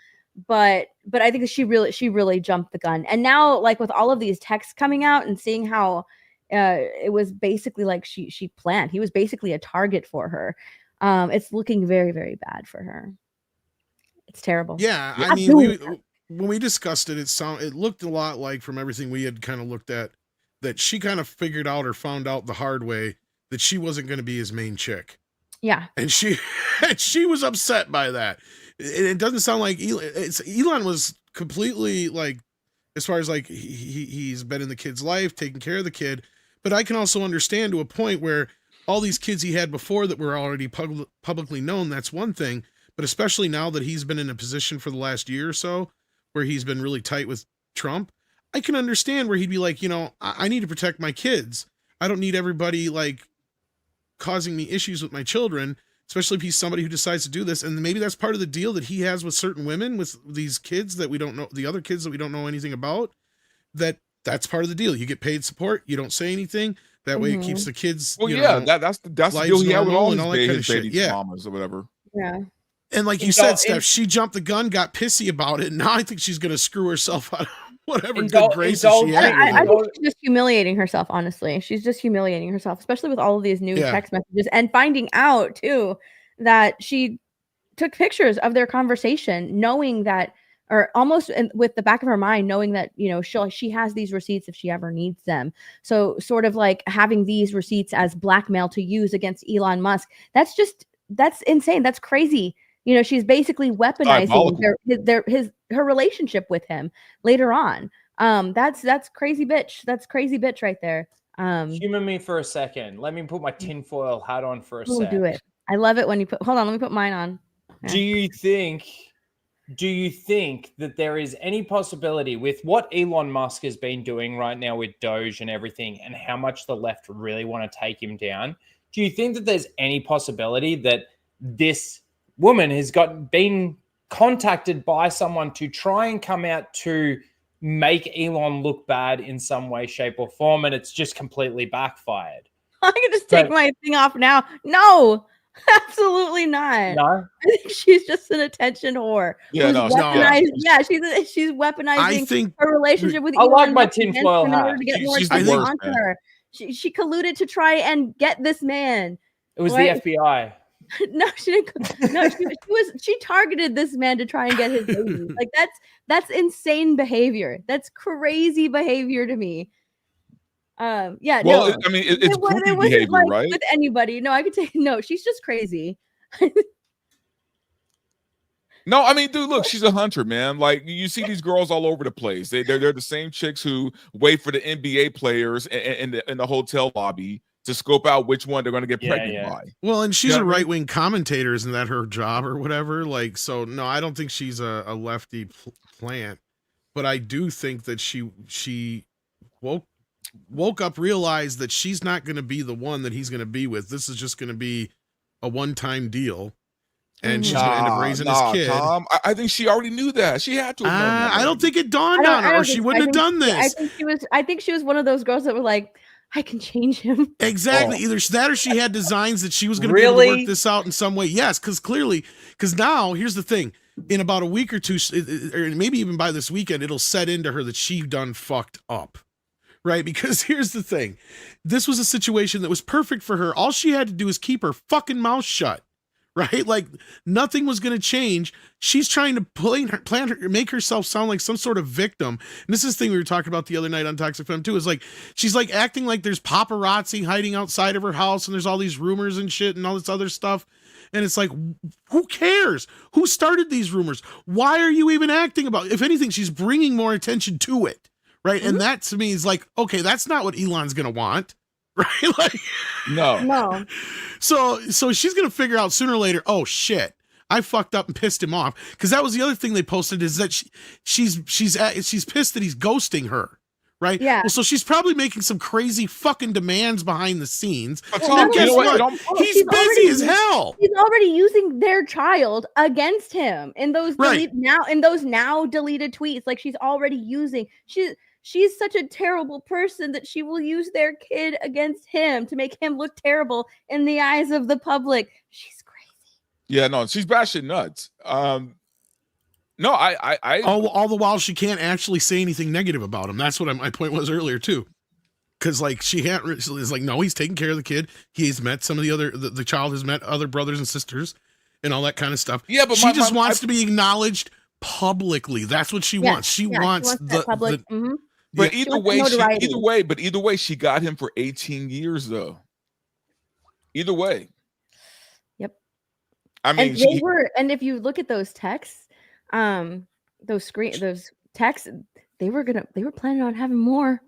But I think that she really jumped the gun. And now, like with all of these texts coming out and seeing how it was basically like she planned. He was basically a target for her. It's looking very, very bad for her. It's terrible. Yeah, I mean, when we discussed it, it looked a lot like, from everything we had kind of looked at, that she kind of figured out or found out the hard way that she wasn't going to be his main chick. Yeah. And she was upset by that. It doesn't sound like Elon was completely like, as far as like he's been in the kid's life, taking care of the kid. But I can also understand to a point where all these kids he had before that were already publicly known, that's one thing. But especially now that he's been in a position for the last year or so where he's been really tight with Trump, I can understand where he'd be like, I need to protect my kids. I don't need everybody like causing me issues with my children, especially if he's somebody who decides to do this. And maybe that's part of the deal that he has with certain women, with these kids that we don't know, the other kids that we don't know anything about, that's part of the deal. You get paid support. You don't say anything. That way it keeps the kids. Well, that's the deal he had with all his baby mamas or whatever. Yeah. And like you said, Steph, she jumped the gun, got pissy about it. And now I think she's going to screw herself out of whatever good graces she had. I think she's just humiliating herself, honestly. She's just humiliating herself, especially with all of these new text messages and finding out, too, that she took pictures of their conversation, knowing that, or almost with the back of her mind, knowing that, she has these receipts if she ever needs them. So sort of like having these receipts as blackmail to use against Elon Musk. That's insane. That's crazy. She's basically weaponizing her relationship with him later on. That's crazy bitch. That's crazy bitch right there. Humor me for a second. Let me put my tinfoil hat on for a second. Do it. I love it when you hold on, let me put mine on. Yeah. Do you think that there is any possibility with what Elon Musk has been doing right now with Doge and everything, and how much the left really want to take him down? Do you think that there's any possibility that this woman has been contacted by someone to try and come out to make Elon look bad in some way, shape, or form, and it's just completely backfired? I can just take my thing off now. No, absolutely not. No, I think she's just an attention whore. Yeah, no, yeah, she's weaponizing her relationship with I Elon like my Musk tinfoil hat. to get more She's the attention worst, onto man. her. She colluded to try and get this man. it was Right? the FBI. No, she didn't. No, she targeted this man to try and get his baby. Like that's insane behavior. That's crazy behavior to me. Well, no. I mean, it's groupie wasn't behavior, like right? with anybody. No, I could say no. She's just crazy. No, I mean, dude, look, she's a hunter, man. Like, you see these girls all over the place. They're the same chicks who wait for the NBA players in the hotel lobby to scope out which one they're going to get pregnant by. Well, and she's a right-wing commentator. Isn't that her job or whatever? Like, so no, I don't think she's a lefty plant, but I do think that she woke up, realized that she's not going to be the one that he's going to be with. This is just going to be a one-time deal. And she's going to end up raising his kid. Tom, I think she already knew that. She had to have known that. I don't think it dawned on her, or she wouldn't have done this. I think she was one of those girls that were like, I can change him. Exactly. Either that or she had designs that she was going to be able to work this out in some way. Yes, because now, here's the thing. In about a week or two, or maybe even by this weekend, it'll set into her that she done fucked up. Right? Because here's the thing. This was a situation that was perfect for her. All she had to do is keep her fucking mouth shut. Right? Like nothing was going to change. She's trying to make herself sound like some sort of victim. And this is the thing we were talking about the other night on Toxic Femme too, is like, she's like acting like there's paparazzi hiding outside of her house and there's all these rumors and shit and all this other stuff. And it's like, who cares? Who started these rumors? Why are you even acting about it? If anything, she's bringing more attention to it. Right. Mm-hmm. And that to me is like, okay, that's not what Elon's going to want. Right? Like, no. So she's going to figure out sooner or later, oh shit, I fucked up and pissed him off, because that was the other thing they posted, is that she's pissed that he's ghosting her, right? Yeah. Well, so she's probably making some crazy fucking demands behind the scenes. Well, And guess what? He's she's busy already as hell. He's already using their child against him in those now deleted tweets. Like, she's already using. She's such a terrible person that she will use their kid against him to make him look terrible in the eyes of the public. She's crazy. Yeah, no, she's batshit nuts. No, I all the while she can't actually say anything negative about him. That's what my point was earlier too. Because like she is like, no, he's taking care of the kid. He's met some of the child has met other brothers and sisters and all that kind of stuff. Yeah, but she just wants to be acknowledged publicly. That's what she wants. She wants the public. But either way, she got him for 18 years though. Either way. Yep. I mean, and if you look at those texts, those texts, they were planning on having more.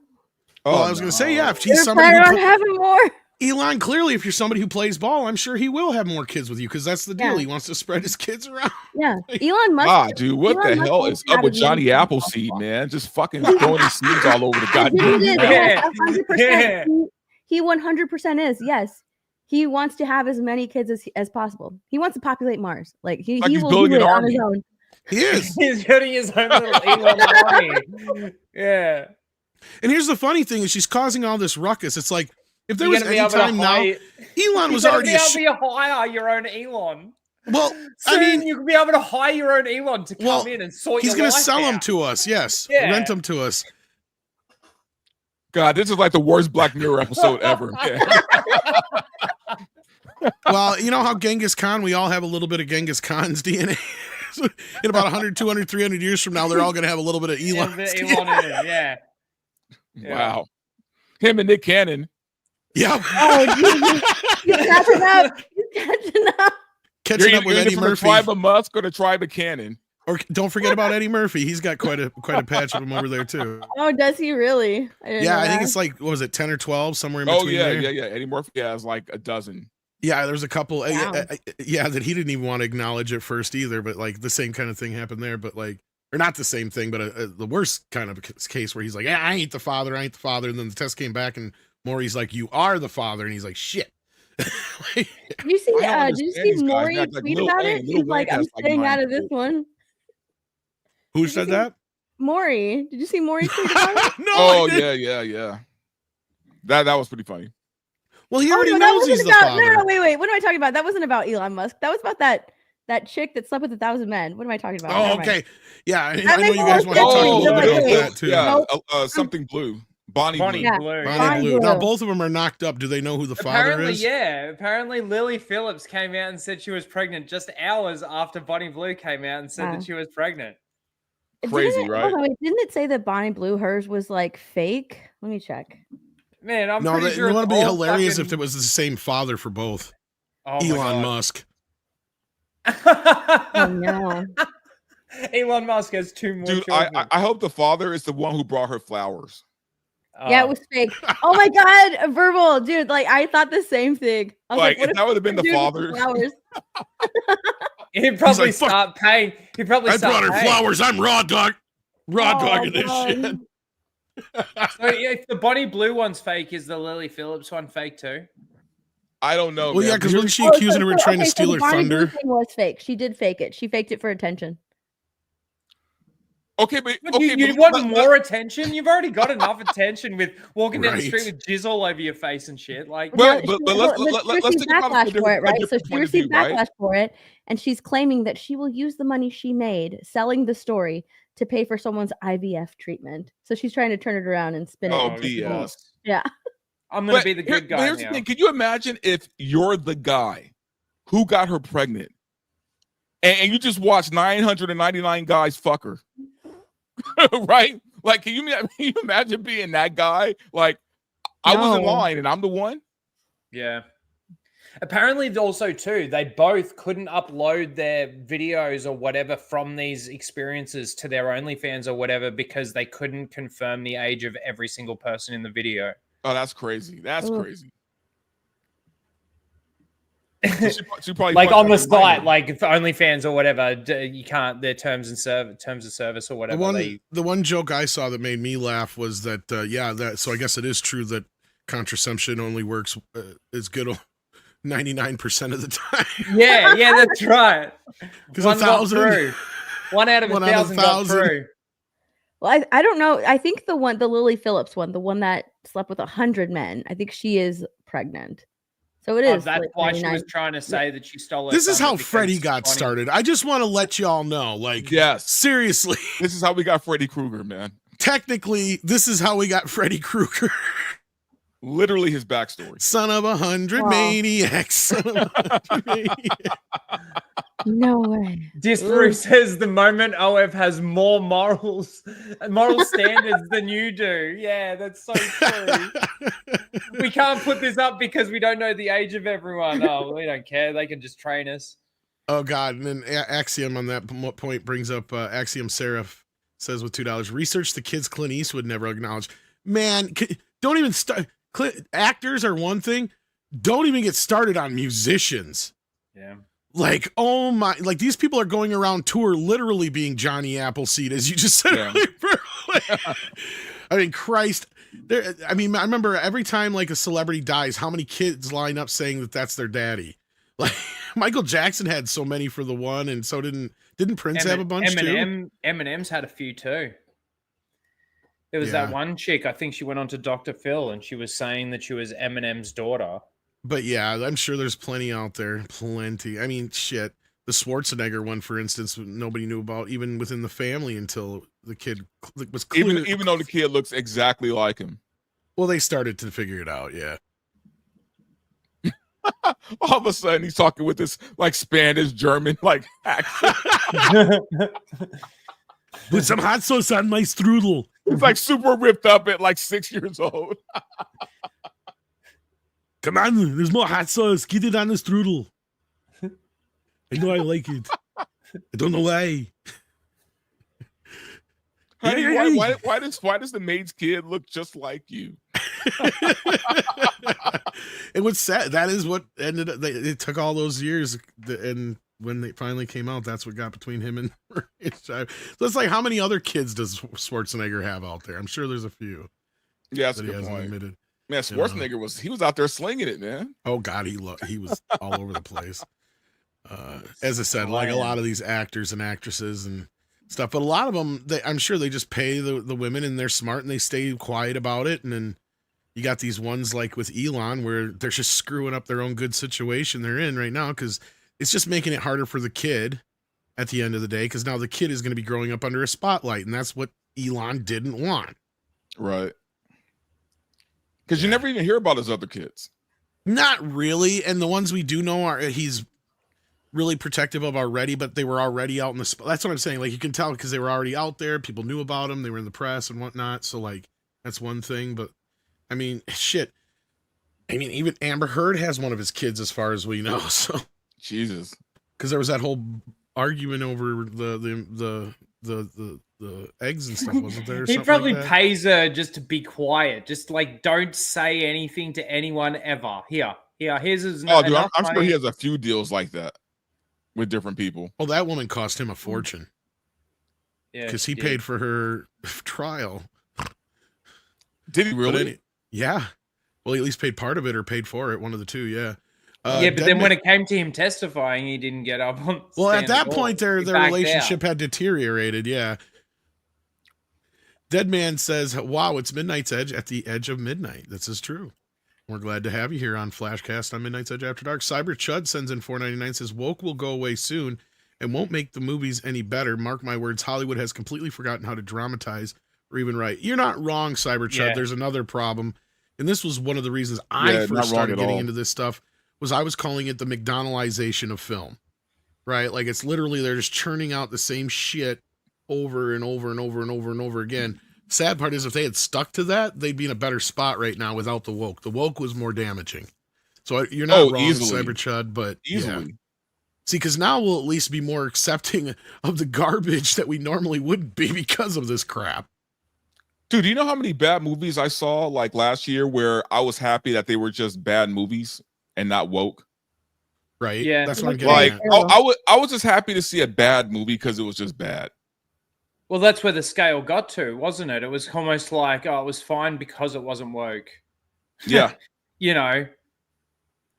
Oh, I was going to say, yeah, if she's somebody planning on having more. Elon, clearly, if you're somebody who plays ball, I'm sure he will have more kids with you, because that's the deal. Yeah. He wants to spread his kids around. Yeah, Elon Musk. Ah, dude, what the hell is up with Johnny Appleseed, man? Just fucking throwing his seeds all over the goddamn. Yeah. He 100% is. Yes, he wants to have as many kids as possible. He wants to populate Mars. Like he will do it on his own. He is. He's building his own little Elon army. Yeah. And here's the funny thing: is she's causing all this ruckus. It's like, if there was any time now, Elon was already able to hire your own Elon. Well, soon, I mean, you can be able to hire your own Elon to come in and sort your life out. He's going to sell them to us. Yes, rent them to us. God, this is like the worst Black Mirror episode ever. Well, you know how Genghis Khan, we all have a little bit of Genghis Khan's DNA. In about 100, 200, 300 years from now, they're all going to have a little bit of Elon. Elon in it, yeah. Wow. Him and Nick Cannon. Yeah. Oh, he's catching up. He's catching up. Catching up with Eddie Murphy. The tribe of Musk or the tribe of Cannon. Or don't forget about Eddie Murphy. He's got quite a patch of him over there too. Oh, does he really? I think it's like, what was it, 10 or 12, somewhere in between. Yeah. Eddie Murphy has like a dozen. Yeah, there's a couple. Wow. that he didn't even want to acknowledge at first either. But like the same kind of thing happened there. But like, or not the same thing, but the worst kind of case where he's like, I ain't the father. And then the test came back and Maury's like, you are the father. And he's like, shit. Did you see Maury tweet about it? He's like, I'm staying out of this one. Who said that? Maury. Did you see Maury tweet about it? No. Oh, yeah. That was pretty funny. Well, he already knows he's the father. No, wait. What am I talking about? That wasn't about Elon Musk. That was about that chick that slept with 1,000 men. What am I talking about? Oh, okay. Yeah, I know you guys want to talk a little bit about that too. Yeah, something blue. Bonnie Blue. Yeah. Bonnie Blue. Now both of them are knocked up. Do they know who the father is? Yeah. Apparently Lily Phillips came out and said she was pregnant just hours after Bonnie Blue came out and said that she was pregnant. Crazy, right? Didn't it say that Bonnie Blue, hers was like fake? Let me check. Man, I'm pretty sure it would be hilarious if it was the same father for both. Elon Musk. Oh no. Elon Musk has two more children. I hope the father is the one who brought her flowers. Yeah, it was fake. Oh my god, verbal, dude. Like I thought the same thing. I was like what if that would have been the father. He'd probably start paying. I brought her flowers. I'm raw dogging this shit. So if the Bonnie Blue one's fake, is the Lily Phillips one fake too? I don't know. Well, yeah, because wasn't she accusing her of trying to steal her thunder? The thing was fake. She did fake it. She faked it for attention. Okay, but you want more attention? You've already got enough attention with walking down the street with jizz all over your face and shit. Like, let's think about it for it, right? So she received backlash for it, and she's claiming that she will use the money she made selling the story to pay for someone's IVF treatment. So she's trying to turn it around and spin it. Oh, BS. Yeah. I'm going to be the good guy. Here's the thing. Can you imagine if you're the guy who got her pregnant and you just watch 999 guys fuck her? Right? Like, can you imagine being that guy? Like, I was in line and I'm the one? Yeah. Apparently, also, too, they both couldn't upload their videos or whatever from these experiences to their OnlyFans or whatever because they couldn't confirm the age of every single person in the video. Oh, that's crazy. That's crazy. She probably like fucked on the up the site, minor. like if OnlyFans or whatever, you can't. Their terms of service or whatever. The one joke I saw that made me laugh was that so I guess it is true that contraception only works as good 99% of the time. Yeah, that's right. Because One got through. 1 out of 1,000 got through. Well, I don't know. I think the Lily Phillips one, the one that slept with 100 men, I think she is pregnant. So it is. That's like why she 99. was trying to say that she stole. This is how Freddy got started. I just want to let y'all know, like, yes, seriously, this is how we got Freddy Krueger, man. Technically, this is how we got Freddy Krueger. Literally his backstory. Son of 100 maniacs. Son of 100 maniacs. No way. Disparu says the moment OF has more moral standards than you do. Yeah, that's so true. We can't put this up because we don't know the age of everyone. Oh, we don't care. They can just train us. Oh, God. And then Axiom on that point brings up Axiom Seraph says with $2, research the kids Clint Eastwood never acknowledged. Man, don't even start. Actors are one thing. Don't even get started on musicians. Yeah. Like, oh my, like these people are going around tour literally being Johnny Appleseed, as you just said. Yeah. I mean, Christ. I remember every time like a celebrity dies, how many kids line up saying that that's their daddy? Like Michael Jackson had so many for the one, and so didn't Prince have a bunch too? Eminem's had a few too. There was that one chick, I think she went on to Dr. Phil, and she was saying that she was Eminem's daughter. But yeah, I'm sure there's plenty out there. Plenty. I mean, shit. The Schwarzenegger one, for instance, nobody knew about even within the family until the kid was clear. Even though the kid looks exactly like him. Well, they started to figure it out, yeah. All of a sudden, he's talking with this like Spanish, German like accent. Put some hot sauce on my strudel. He's like super ripped up at like 6 years old. Come on, there's more hot sauce. Get it on the strudel. I know I like it. I don't know why. Honey, why does the maid's kid look just like you? And what's sad, that is what ended up. It took all those years, and when they finally came out, that's what got between him and so it's like, how many other kids does Schwarzenegger have out there? I'm sure there's a few. Yeah, that's that a good point. Admitted. Man, Schwarzenegger was out there slinging it, man. Oh God, he was all over the place. As I said, like a lot of these actors and actresses and stuff, but a lot of them, I'm sure they just pay the women, and they're smart and they stay quiet about it. And then you got these ones like with Elon where they're just screwing up their own good situation they're in right now, because it's just making it harder for the kid at the end of the day, because now the kid is going to be growing up under a spotlight, and that's what Elon didn't want. Right. Because you never even hear about his other kids. Not really. And the ones we do know he's really protective of already, but they were already out in the spot. That's what I'm saying. Like, you can tell because they were already out there. People knew about them. They were in the press and whatnot. So, like, that's one thing. But, I mean, shit. I mean, even Amber Heard has one of his kids as far as we know. So, Jesus. Because there was that whole argument over the eggs and stuff, wasn't there? He probably pays her just to be quiet. Just like, don't say anything to anyone ever. Here's his. Oh, dude, I'm sure he has a few deals like that with different people. Well, that woman cost him a fortune. Yeah, because he paid for her trial. Did he really? Yeah. Well, he at least paid part of it or paid for it. One of the two. Yeah. Yeah, but then when it came to him testifying, he didn't get up on. Well, at that point, their relationship had deteriorated. Yeah. Dead Man says, wow, it's Midnight's Edge at the edge of midnight. This is true. We're glad to have you here on Flashcast on Midnight's Edge After Dark. Cyber Chud sends in $4.99, says, woke will go away soon and won't make the movies any better. Mark my words, Hollywood has completely forgotten how to dramatize or even write. You're not wrong, Cyber Chud. Yeah. There's another problem. And this was one of the reasons I first started getting into this stuff, was I was calling it the McDonaldization of film, right? Like, it's literally, they're just churning out the same shit over and over and over and over and over again. Sad part is, if they had stuck to that, they'd be in a better spot right now without the woke. The woke was more damaging. So you're not wrong, easily. Cyber Chud, but Easily. yeah. See, because now we'll at least be more accepting of the garbage that we normally wouldn't be because of this crap. Dude, do you know how many bad movies I saw like last year where I was happy that they were just bad movies and not woke? right? Yeah. That's what I'm getting Like, at. I was just happy to see a bad movie because it was just bad. Well, that's where the scale got to, wasn't it? It was almost like, oh, it was fine because it wasn't woke. Yeah. You know,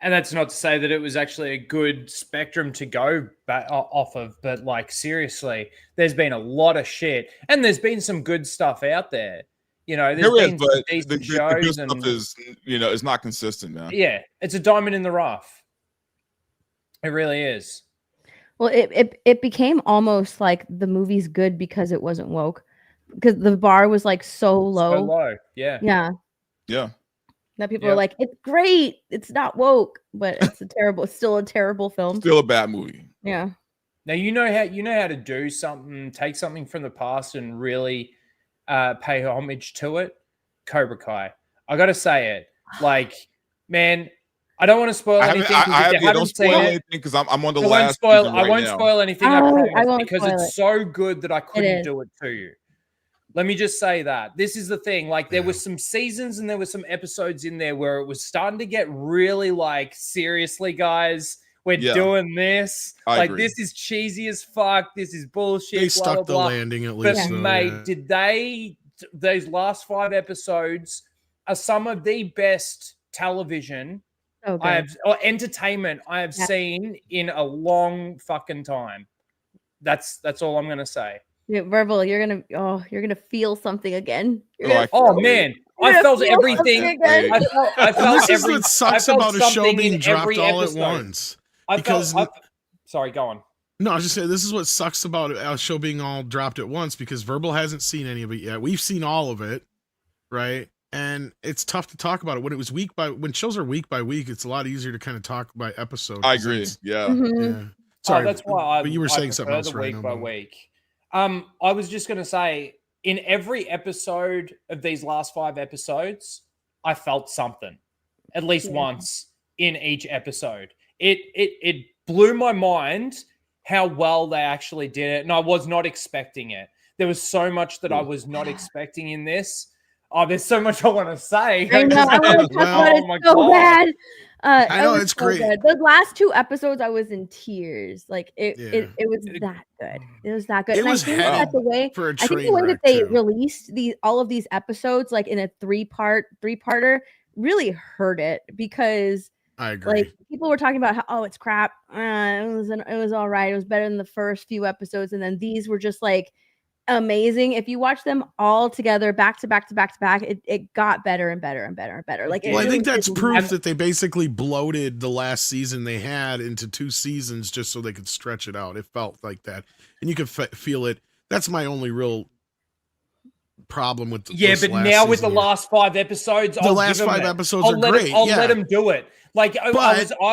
and that's not to say that it was actually a good spectrum to go off of, but like, seriously, there's been a lot of shit, and there's been some good stuff out there. You know, there's been some decent the shows, good and stuff is, it's not consistent, man. yeah, it's a diamond in the rough. It really is. Well, it became almost like the movie's good because it wasn't woke, because the bar was like so low. So low, yeah. Yeah. Yeah. That people are like, it's great. It's not woke, but it's still a terrible film. Still a bad movie. Yeah. Now you know how to do something, take something from the past and really pay homage to it. Cobra Kai. I gotta say it. Like, man, I don't want to spoil anything. Don't spoil anything because I'm on the last. I won't spoil anything. I promise, I won't because spoil it's it. so good that I couldn't do it to you. Let me just say that. This is the thing. Like, there were some seasons and there were some episodes in there where it was starting to get really like, seriously, guys, we're doing this. I like, agree. this is cheesy as fuck. This is bullshit. They blah, stuck blah, the blah. landing at least. But though, mate, yeah. did those last 5 episodes are some of the best television or entertainment I have seen in a long fucking time. That's all I'm gonna say. Yeah, Verbal, you're gonna feel something again. Man, I felt everything. I felt this is what sucks about a show being dropped all at once. Sorry, go on. No, I was just saying this is what sucks about a show being all dropped at once, because Verbal hasn't seen any of it yet. We've seen all of it, right? And it's tough to talk about it when shows are week by week. It's a lot easier to kind of talk by episode. I agree. Yeah. Yeah. Sorry, that's why but you were saying something else, right? Week by week. I was just going to say, in every episode of these last 5 episodes, I felt something, at least once in each episode. It blew my mind how well they actually did it, and I was not expecting it. There was so much that I was not expecting in this. Oh, there's so much I want to say. I know. I want to talk about it so bad. I know, it's so great. Good. The last 2 episodes, I was in tears. Like it was that good. It was that good. It and was I think that the way for a I think the train way that wreck, they too. released all of these episodes, like in a three-parter, really hurt it, because I agree. like people were talking about how it's crap. It was all right. It was better than the first few episodes, and then these were just like amazing. If you watch them all together back to back, it got better and better and better and better. Like, Well, I think that's proof that they basically bloated the last season they had into 2 seasons just so they could stretch it out. It felt like that, and you could feel it. That's my only real problem with but now with the last 5 episodes, the last 5 episodes are great. I'll let them do it. Like, I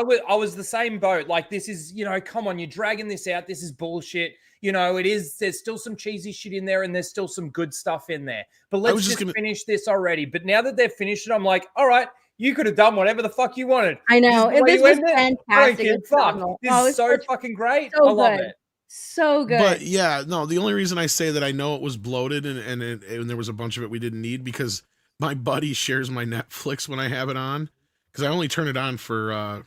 was the same boat. Like, this is, come on, you're dragging this out. This is bullshit. There's still some cheesy shit in there, and there's still some good stuff in there. But let's just finish this already. But now that they've finished it, I'm like, all right, you could have done whatever the fuck you wanted. I know. This was fantastic. I don't give a fuck. This is so fucking great. I love it. So good. But yeah, no, the only reason I say that I know it was bloated and there was a bunch of it we didn't need, because my buddy shares my Netflix when I have it on, because I only turn it on for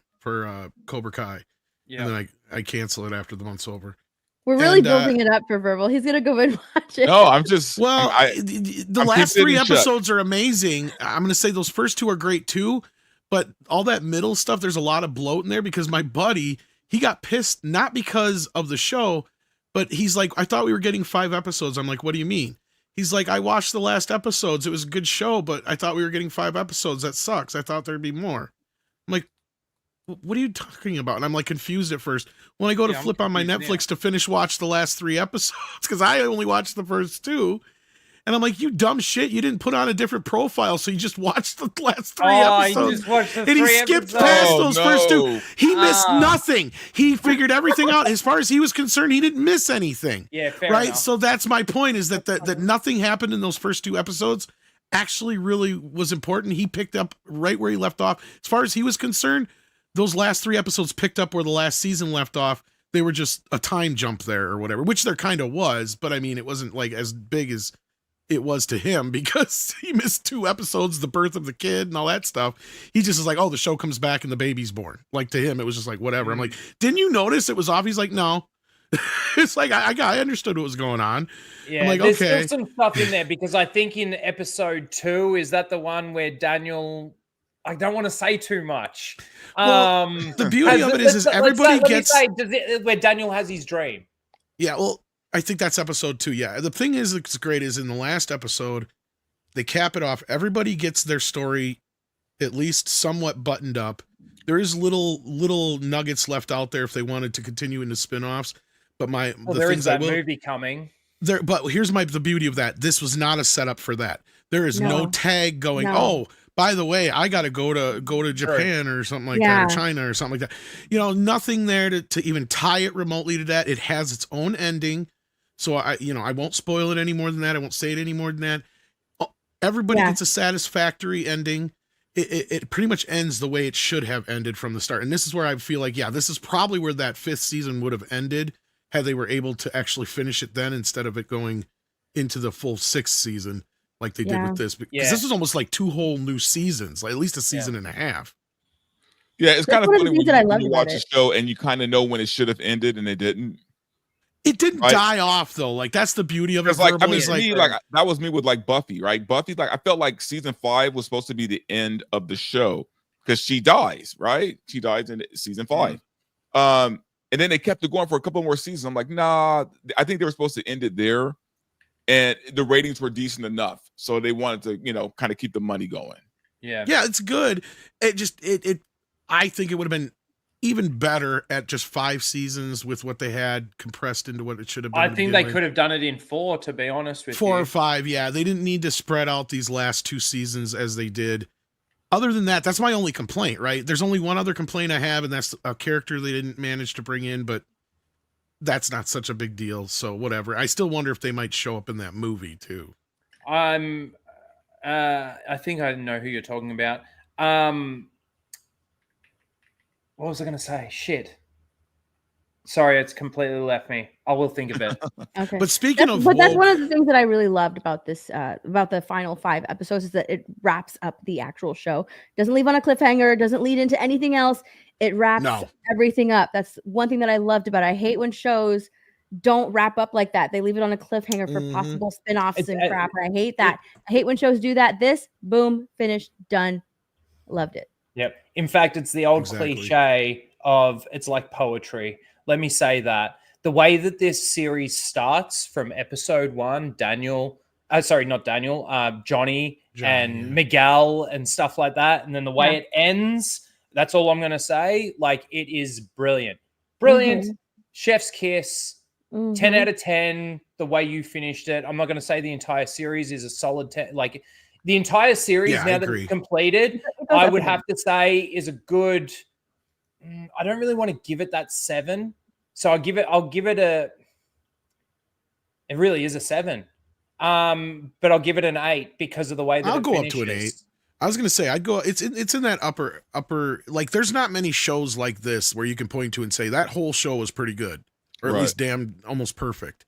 Cobra Kai. Yeah. And then I cancel it after the month's over. We're really building it up for Verbal. He's gonna go and watch it. No, I'm just the last 3 episodes are amazing. I'm gonna say those first 2 are great too, but all that middle stuff, there's a lot of bloat in there, because my buddy, he got pissed not because of the show, but he's like, I thought we were getting 5 episodes. I'm like, what do you mean? He's like, I watched the last episodes. It was a good show, but I thought we were getting 5 episodes. That sucks. I thought there'd be more. I'm like, what are you talking about? And I'm like confused at first. When I go to flip on my Netflix to finish watch the last 3 episodes, because I only watched the first 2. And I'm like, you dumb shit. You didn't put on a different profile, so you just watched the last 3 episodes. You just watched the and he 3 skipped episodes. past those first 2. He missed Ah. nothing. He figured everything out. As far as he was concerned, he didn't miss anything. Yeah, fair right? enough. So that's my point, is that nothing happened in those first 2 episodes actually really was important. He picked up right where he left off. As far as he was concerned, those last 3 episodes picked up where the last season left off. They were just a time jump there or whatever, which there kind of was, but I mean, it wasn't like as big as it was to him because he missed 2 episodes, the birth of the kid and all that stuff. He just is like, oh, the show comes back and the baby's born. Like to him, it was just like, whatever. I'm like, didn't you notice it was off? He's like, no. It's like, I understood what was going on. Yeah, I'm like, there's okay. still some stuff in there because I think in episode 2, is that the one where Daniel, I don't want to say too much. Well, the beauty of it is everybody gets where Daniel has his dream. Yeah, well, I think that's episode 2. Yeah. The thing is, it's great is in the last episode, they cap it off. Everybody gets their story at least somewhat buttoned up. There is little nuggets left out there if they wanted to continue into spin-offs. But there is that movie coming. But here's the beauty of that. This was not a setup for that. There is no tag going, oh, by the way, I got to go to Japan or something like that, or China or something like that. You know, nothing there to even tie it remotely to that. It has its own ending. So I won't spoil it any more than that. I won't say it any more than that. Everybody gets a satisfactory ending. It pretty much ends the way it should have ended from the start. And this is where I feel like, this is probably where that 5th season would have ended had they were able to actually finish it then instead of it going into the full 6th season like they did with this. Because this is almost like 2 whole new seasons, like at least a season and a half. Yeah, it's kind of funny when you watch a show and you kind of know when it should have ended and it didn't. It didn't die off though. Like that's the beauty of it. Like, I mean, that was me with like Buffy, right? Buffy, like I felt like season 5 was supposed to be the end of the show because she dies, right? She dies in season 5. And then they kept it going for a couple more seasons. I'm like, nah, I think they were supposed to end it there. And the ratings were decent enough. So they wanted to, kind of keep the money going. Yeah. Yeah, it's good. I think it would have been even better at just 5 seasons with what they had compressed into what it should have been. I think they could have done it in 4, to be honest with you. 4 or 5, yeah. They didn't need to spread out these last 2 seasons as they did. Other than that, that's my only complaint, right? There's only one other complaint I have, and that's a character they didn't manage to bring in, but that's not such a big deal, so whatever. I still wonder if they might show up in that movie, too. I think I know who you're talking about. What was I going to say? Shit. Sorry, it's completely left me. I will think of it. Okay. But speaking of that's one of the things that I really loved about this, about the final 5 episodes, is that it wraps up the actual show. Doesn't leave on a cliffhanger. Doesn't lead into anything else. It wraps everything up. That's one thing that I loved about it. I hate when shows don't wrap up like that. They leave it on a cliffhanger for possible spin-offs and crap. And I hate that. I hate when shows do that. This, boom, finished, done. Loved it. Yep. In fact, it's the old cliche of it's like poetry. Let me say that. The way that this series starts from episode 1, Johnny and Miguel and stuff like that. And then the way it ends, that's all I'm going to say. Like, it is brilliant. Brilliant. Chef's kiss. 10 out of 10, the way you finished it. I'm not going to say the entire series is a solid 10. Like, the entire series, now that it's completed, I would have to say is a good... I don't really want to give it that 7. So I'll give it a... It really is a 7. But I'll give it an 8 because of the way that I'll it go finishes. up to an 8. I was going to say, I'd go... It's in that upper... Like, there's not many shows like this where you can point to and say, that whole show was pretty good. Or at least almost perfect.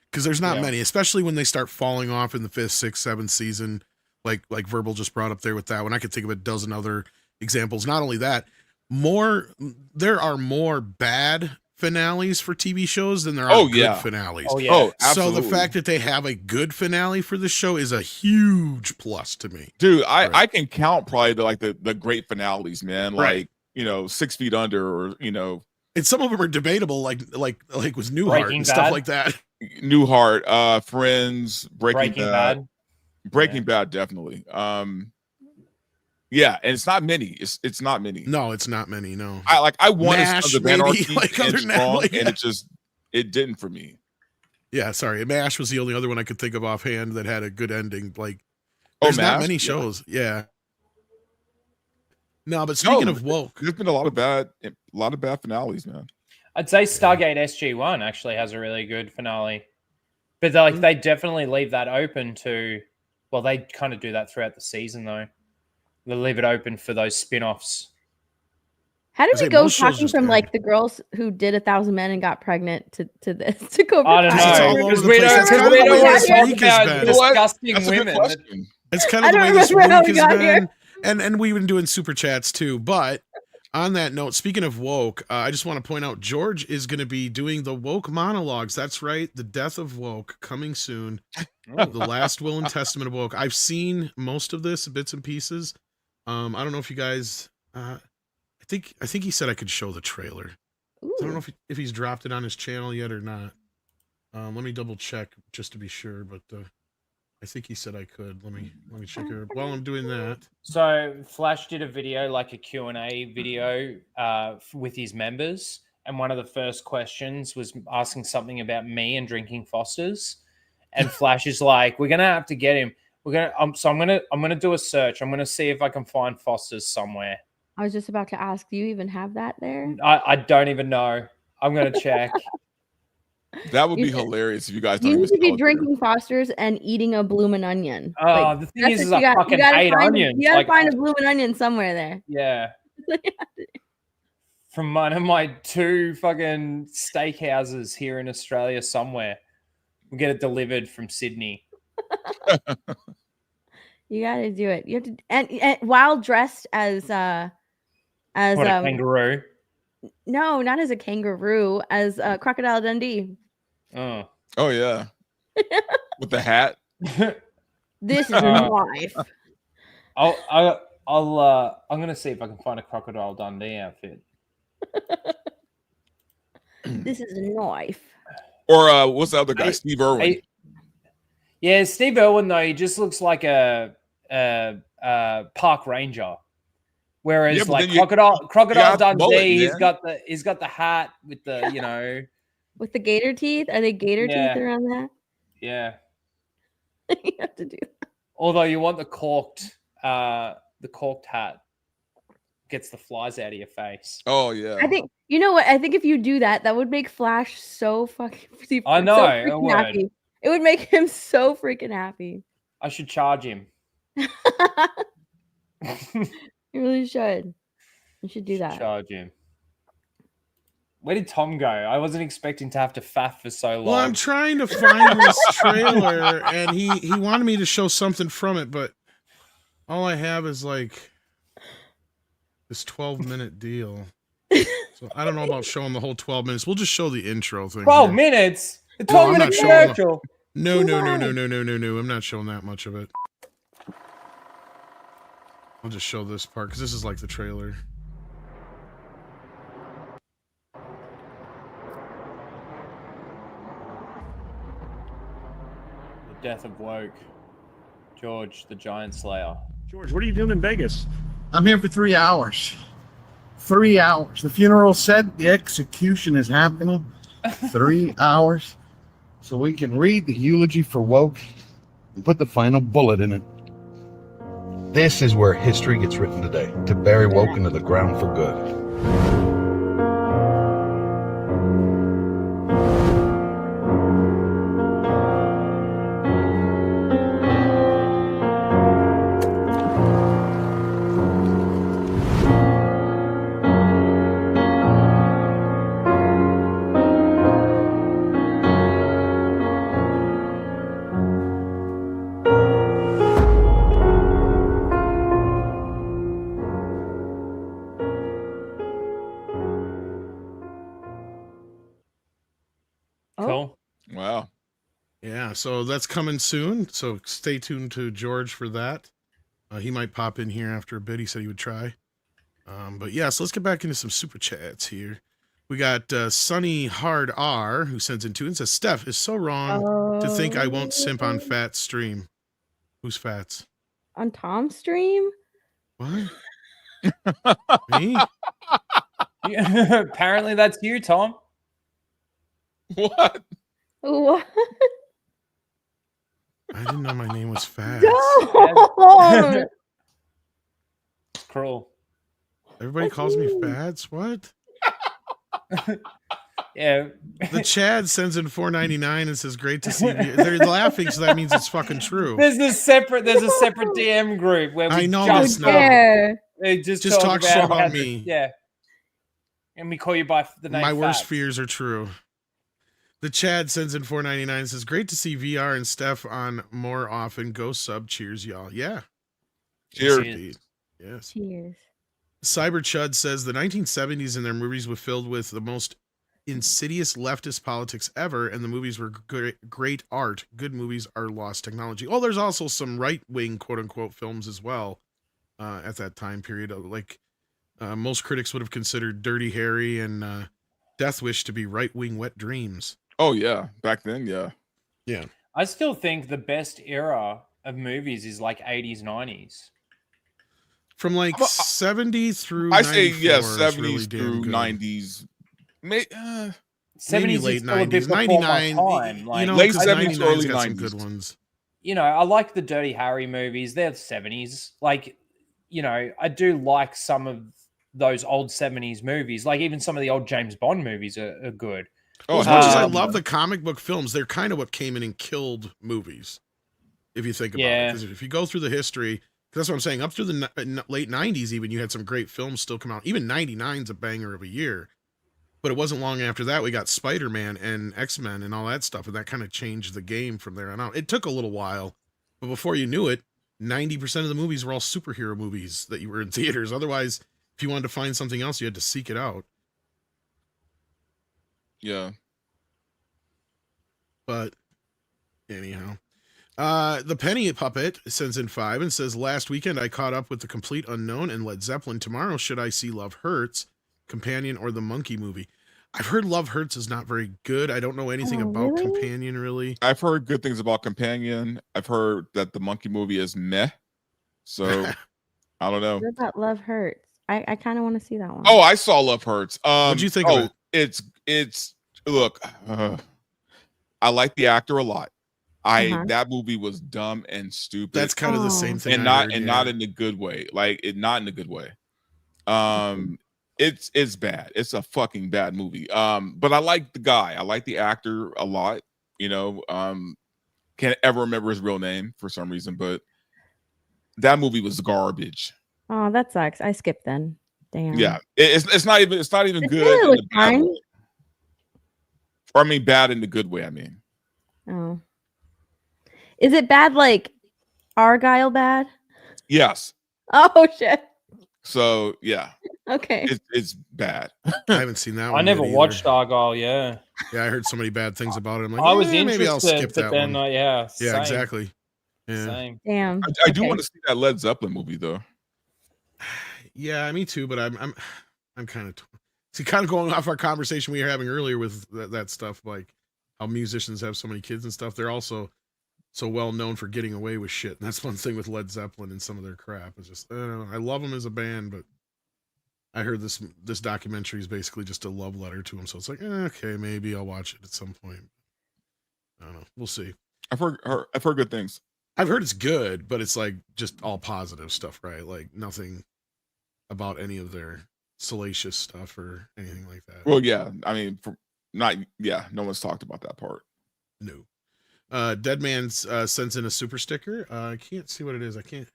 Because there's not many, especially when they start falling off in the 5th, 6th, 7th season. Like Verbal just brought up there with that one. I could think of a dozen other examples. Not only that, there are more bad finales for TV shows than there are good finales. Oh, yeah. Oh, absolutely. So the fact that they have a good finale for the show is a huge plus to me. Dude, I can count probably the great finales, man. Like, 6 Feet Under, or, And some of them are debatable, like with Newhart and stuff like that. Newhart, Friends, Breaking Bad. Breaking Bad, definitely. Yeah, and it's not many. It's not many. No, it's not many. No, I wanted Sons of Anarchy and strong, and it didn't for me. Yeah, sorry. MASH was the only other one I could think of offhand that had a good ending. Like, there's not many shows. Yeah. No, but speaking of woke, there's been a lot of bad finales, man. I'd say Stargate SG-1 actually has a really good finale, but they definitely leave that open to. Well, they kind of do that throughout the season, though. They leave it open for those spin-offs. How did I say we go most shows talking just from end. like the girls who did 1,000 Men and got pregnant to this to Cobra I don't Kai? It's all know over because the we place. don't That's kind of we the don't way want this to talk week has about been. disgusting That's a good women. question. It's kind I of the don't way this remember how week we has got here. been, and we've been doing super chats too. But on that note, speaking of woke, I just want to point out George is going to be doing the woke monologues. That's right, the death of woke coming soon. The last will and testament of woke. I've seen most of this, bits and pieces. I don't know if you guys. I think he said I could show the trailer. So I don't know if he's dropped it on his channel yet or not. Let me double check just to be sure, but I think he said I could. Let me check it while I'm doing that. So Flash did a video, like a Q&A video with his members. And one of the first questions was asking something about me and drinking Foster's. And Flash is like, we're going to have to get him. I'm going to do a search. I'm going to see if I can find Foster's somewhere. I was just about to ask, do you even have that there? I don't even know. I'm going to check. That would be You- hilarious if you guys don't You even need to be sell it there. drinking Foster's and eating a bloomin' onion. Oh, Like, the thing that's is what I fucking hate onions. You gotta Like, find a bloomin' onion somewhere there. yeah. From one of my 2 fucking steakhouses here in Australia somewhere. We get it delivered from Sydney. You gotta do it. You have to, and while dressed as What, a kangaroo? no, not as a kangaroo, as Crocodile Dundee. Oh. Oh yeah. With the hat. This is a knife. I'm gonna see if I can find a Crocodile Dundee outfit. This is a knife. Or what's the other guy? Steve Irwin. Yeah, Steve Irwin though, he just looks like a park ranger. Whereas Yeah, but like then you Crocodile got the mullet, Dundee, man. he's got the hat with the With the gator teeth? Are they gator Yeah. teeth around that? yeah. You have to do that. Although you want the corked hat gets the flies out of your face. Oh yeah. I think you know what? I think if you do that, that would make Flash so fucking I know, so it freaking would. happy. It would make him so freaking happy. I should charge him. You really should. You should do that. Charge him. Where did Tom go? I wasn't expecting to have to faff for so long. Well, I'm trying to find this trailer, and he wanted me to show something from it, but all I have is like this 12-minute deal. So I don't know about showing the whole 12 minutes. We'll just show the intro thing. 12 here. minutes? The No, I'm 12-minute not showing the- commercial? No. I'm not showing that much of it. I'll just show this part because this is like the trailer. The death of Woke. George, the Giant Slayer. George, what are you doing in Vegas? I'm here for 3 hours. 3 hours. The funeral said the execution is happening. 3 hours. So we can read the eulogy for Woke and put the final bullet in it. This is where history gets written today, to bury Woke into the ground for good. Cool. Wow. Yeah, so that's coming soon. So stay tuned to George for that. He might pop in here after a bit. He said he would try. But yeah, so let's get back into some super chats here. We got Sunny Hard R who sends in 2 and says, Steph is so wrong to think I won't simp on Fat's stream. Who's Fat's? On Tom's stream? What? Me? Yeah, apparently that's you, Tom. What? What? I didn't know my name was Fats. Don't! It's cruel. Everybody calls me Fats? What? Yeah. The Chad sends in $4.99 and says, great to see you. They're laughing, so that means it's fucking true. There's a separate DM group where we I know just this now. They just Just talk shit about on how me. Yeah. And we call you by the name My worst Fats. fears are true. The Chad sends in $4.99, says, great to see VR and Steph on more often. Go sub. Cheers, y'all. Yeah. Cheers. Indeed. Yes. Cheers. Cyber Chud says the 1970s and their movies were filled with the most insidious leftist politics ever, and the movies were great art. Good movies are lost technology. Oh, there's also some right-wing, quote-unquote, films as well at that time period. Like, most critics would have considered Dirty Harry and Death Wish to be right-wing wet dreams. Oh, yeah. Back then, yeah. Yeah. I still think the best era of movies is like 80s, 90s. From like 70 through I say, 94 yeah, is 70s really damn through good. 90s. Maybe 70s late is still a bit 90s. before 99, my time. Like, you know, late 'cause 70s, 99's early got some 90s. good ones. You know, I like the Dirty Harry movies. They're the 70s. Like, you know, I do like some of those old 70s movies. Like, even some of the old James Bond movies are good. Well, as much as I love the comic book films, they're kind of what came in and killed movies, if you think about it. Because if you go through the history, because that's what I'm saying, up through the late 90s even, you had some great films still come out. Even 99's a banger of a year. But it wasn't long after that we got Spider-Man and X-Men and all that stuff, and that kind of changed the game from there on out. It took a little while, but before you knew it, 90% of the movies were all superhero movies that you were in theaters. Otherwise, if you wanted to find something else, you had to seek it out. Yeah. But anyhow, the Penny Puppet sends in 5 and says, last weekend I caught up with The Complete Unknown and Led Zeppelin. Tomorrow, should I see Love Hurts, Companion, or the Monkey movie? I've heard Love Hurts is not very good. I don't know anything about Companion, really. I've heard good things about Companion. I've heard that the Monkey movie is meh. So, I don't know. What about Love Hurts? I kind of want to see that one. Oh, I saw Love Hurts. What'd you think of it? It's look, I like the actor a lot. That movie was dumb and stupid. That's kind of the same thing. And not in a good way. Like not in a good way. It's bad. It's a fucking bad movie. But I like the guy. I like the actor a lot. You know, can't ever remember his real name for some reason, but that movie was garbage. Oh, that sucks. I skipped then. Damn. Yeah, it's not even good. Really In a bad way. Or I mean, bad in the good way. I mean, oh, is it bad like Argyle bad? Yes. Oh shit. So yeah. Okay. It's bad. I haven't seen that one. I never yet watched Argyle. Yeah. Yeah, I heard so many bad things about it. I'm like, I was interested, maybe I'll skip that but then one. yeah, Yeah, same. exactly. Yeah. Same. Damn. I do want to see that Led Zeppelin movie though. Yeah, me too. But I'm kind of see, kind of going off our conversation we were having earlier with that stuff, like how musicians have so many kids and stuff. They're also so well known for getting away with shit. And that's one thing with Led Zeppelin and some of their crap. It's just I love them as a band, but I heard this documentary is basically just a love letter to them. So it's like, okay, maybe I'll watch it at some point. I don't know. We'll see. I've heard good things. I've heard it's good, but it's like just all positive stuff, right? Like nothing about any of their salacious stuff or anything like that. Well, yeah. I mean, no one's talked about that part. No. Dead Man sends in a super sticker. I can't see what it is. I can't.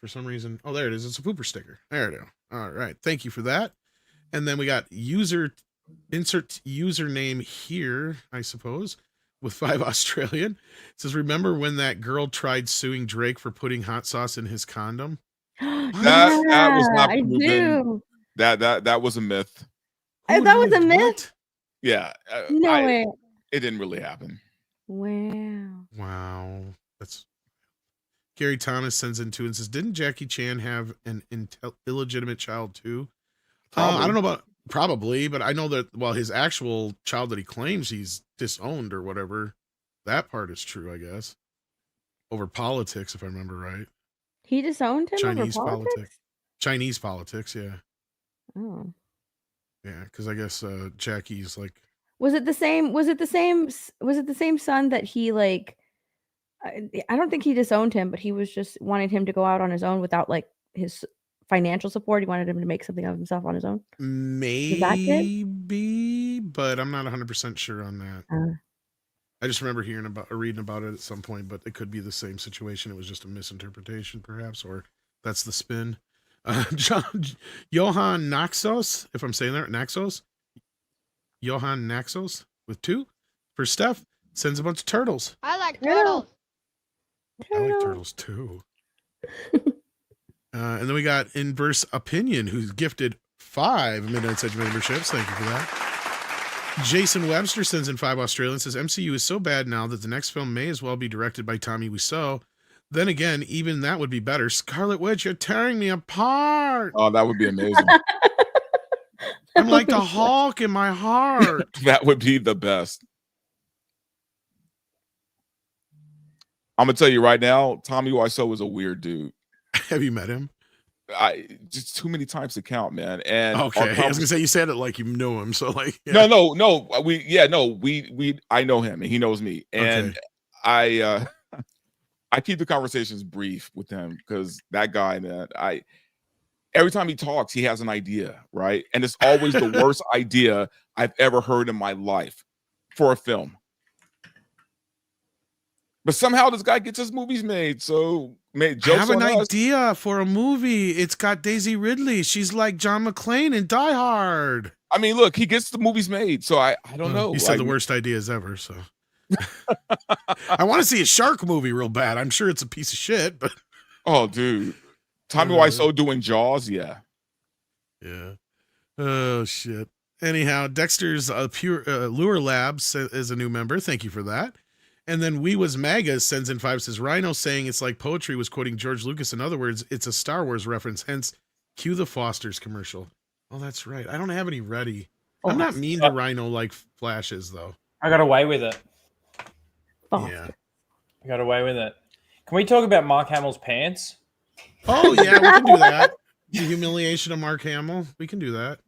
For some reason. Oh, there it is. It's a pooper sticker. There it is. All right. Thank you for that. And then we got insert username here, I suppose, with 5 Australian. It says, remember when that girl tried suing Drake for putting hot sauce in his condom? That was not proven. do. That was a myth. That was a myth? Yeah. No way. It didn't really happen. Wow. That's Gary Thomas sends in 2 and says, didn't Jackie Chan have an illegitimate child too? I don't know about probably, but I know that his actual child that he claims he's disowned or whatever, that part is true, I guess. Over politics, if I remember right. He disowned him Chinese over politics? Chinese politics, yeah. Oh. Yeah, because I guess Jackie's like. Was it the same son that he like? I don't think he disowned him, but he was just wanted him to go out on his own without like his financial support. He wanted him to make something of himself on his own. Maybe, but I'm not 100% sure on that. I just remember reading about it at some point, but it could be the same situation. It was just a misinterpretation, perhaps, or that's the spin. Johan Naxos, if I'm saying that, Naxos? Johan Naxos with 2 for Steph. Sends a bunch of turtles. I like turtles. I like turtles too. And then we got Inverse Opinion, who's gifted 5 Midnight Edge memberships. Thank you for that. Jason Webster sends in 5 Australian, says MCU is so bad now that the next film may as well be directed by Tommy Wiseau. Then again, even that would be better. Scarlet Witch, you're tearing me apart. Oh, that would be amazing. I'm like the Hulk in my heart. That would be the best. I'm gonna tell you right now, Tommy Wiseau is a weird dude. Have you met him? I just too many times to count, man. And okay, I was gonna say you said it like you know him, so like no. We I know him and he knows me, and okay. I keep the conversations brief with him because that guy, man, every time he talks, he has an idea, right? And it's always the worst idea I've ever heard in my life for a film. But somehow this guy gets his movies made. So I have an idea for a movie. It's got Daisy Ridley. She's like John McClane in Die Hard. I mean, look, he gets the movies made. So I don't know. You said the worst ideas ever. So I want to see a shark movie real bad. I'm sure it's a piece of shit, but oh, dude, Tommy Wiseau doing Jaws, yeah. Oh shit. Anyhow, Dexter's Pure Lure Labs is a new member. Thank you for that. And then We Was Magas sends in 5, says Rhino saying it's like poetry was quoting George Lucas. In other words, it's a Star Wars reference. Hence, cue the Fosters commercial. Oh, that's right. I don't have any ready. I'm not mean to Rhino like Flash is, though. I got away with it. Yeah. I got away with it. Can we talk about Mark Hamill's pants? Oh, yeah, we can do that. The humiliation of Mark Hamill. We can do that.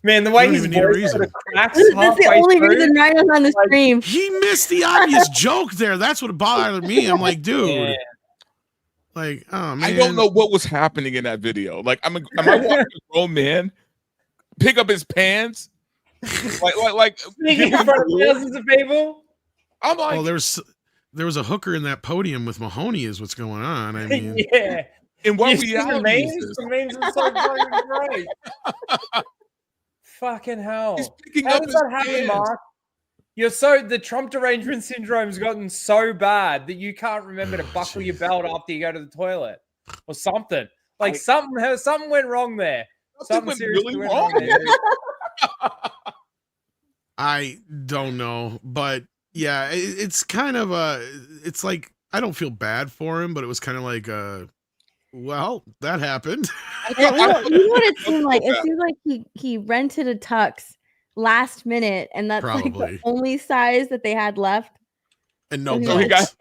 Man, the way his voice sort of cracks That's the only reason Ryan's on the stream. He missed the obvious joke there. That's what bothered me. I'm like, dude. Yeah. Like, oh, man. I don't know what was happening in that video. Like, am I watching a grown man pick up his pants? like in front of thousands of people? I'm like, well, there was a hooker in that podium with Mahoney is what's going on. I mean, yeah. And what reality is this? The memes are so fucking great. Fucking hell. He's picking How up does his that happen, pants. Mark? The Trump derangement syndrome's gotten so bad that you can't remember to buckle your belt after you go to the toilet or something. Like something went wrong there. Something seriously really went wrong there. I don't know, but yeah, it's kind of it's like, I don't feel bad for him, but it was kind of like, well, that happened. You know what it seemed like? It seemed like he rented a tux last minute, and that's like the only size that they had left. And no So he belts.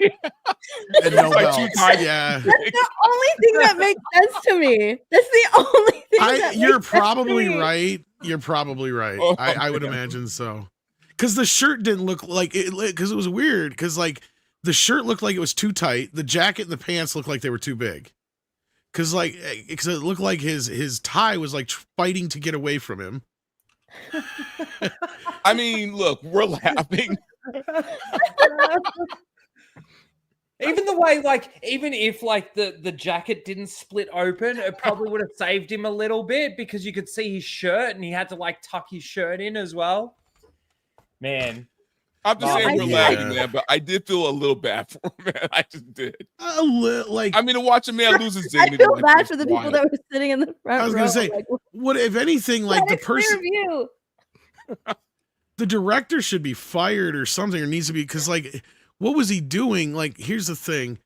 And no like belts. 2 times. Yeah. That's the only thing that makes sense to me. That's the only thing that You're makes sense probably to me. right. You're probably right. Oh, I would imagine so. Because the shirt didn't look like it, because it was weird. Because like the shirt looked like it was too tight. The jacket and the pants looked like they were too big. Because it looked like his tie was like fighting to get away from him. I mean, look, we're laughing. Even the way, even if the jacket didn't split open, it probably would have saved him a little bit because you could see his shirt and he had to tuck his shirt in as well. Man. I'm just saying we're laughing, man, but I did feel a little bad for him, man. I just did. A little, I mean, to watch a man lose his I dignity. feel bad for the people that were sitting in the front I was row. gonna say, what if anything, like the person, Review. the director should be fired or something, or needs to be, because what was he doing? Like, here's the thing,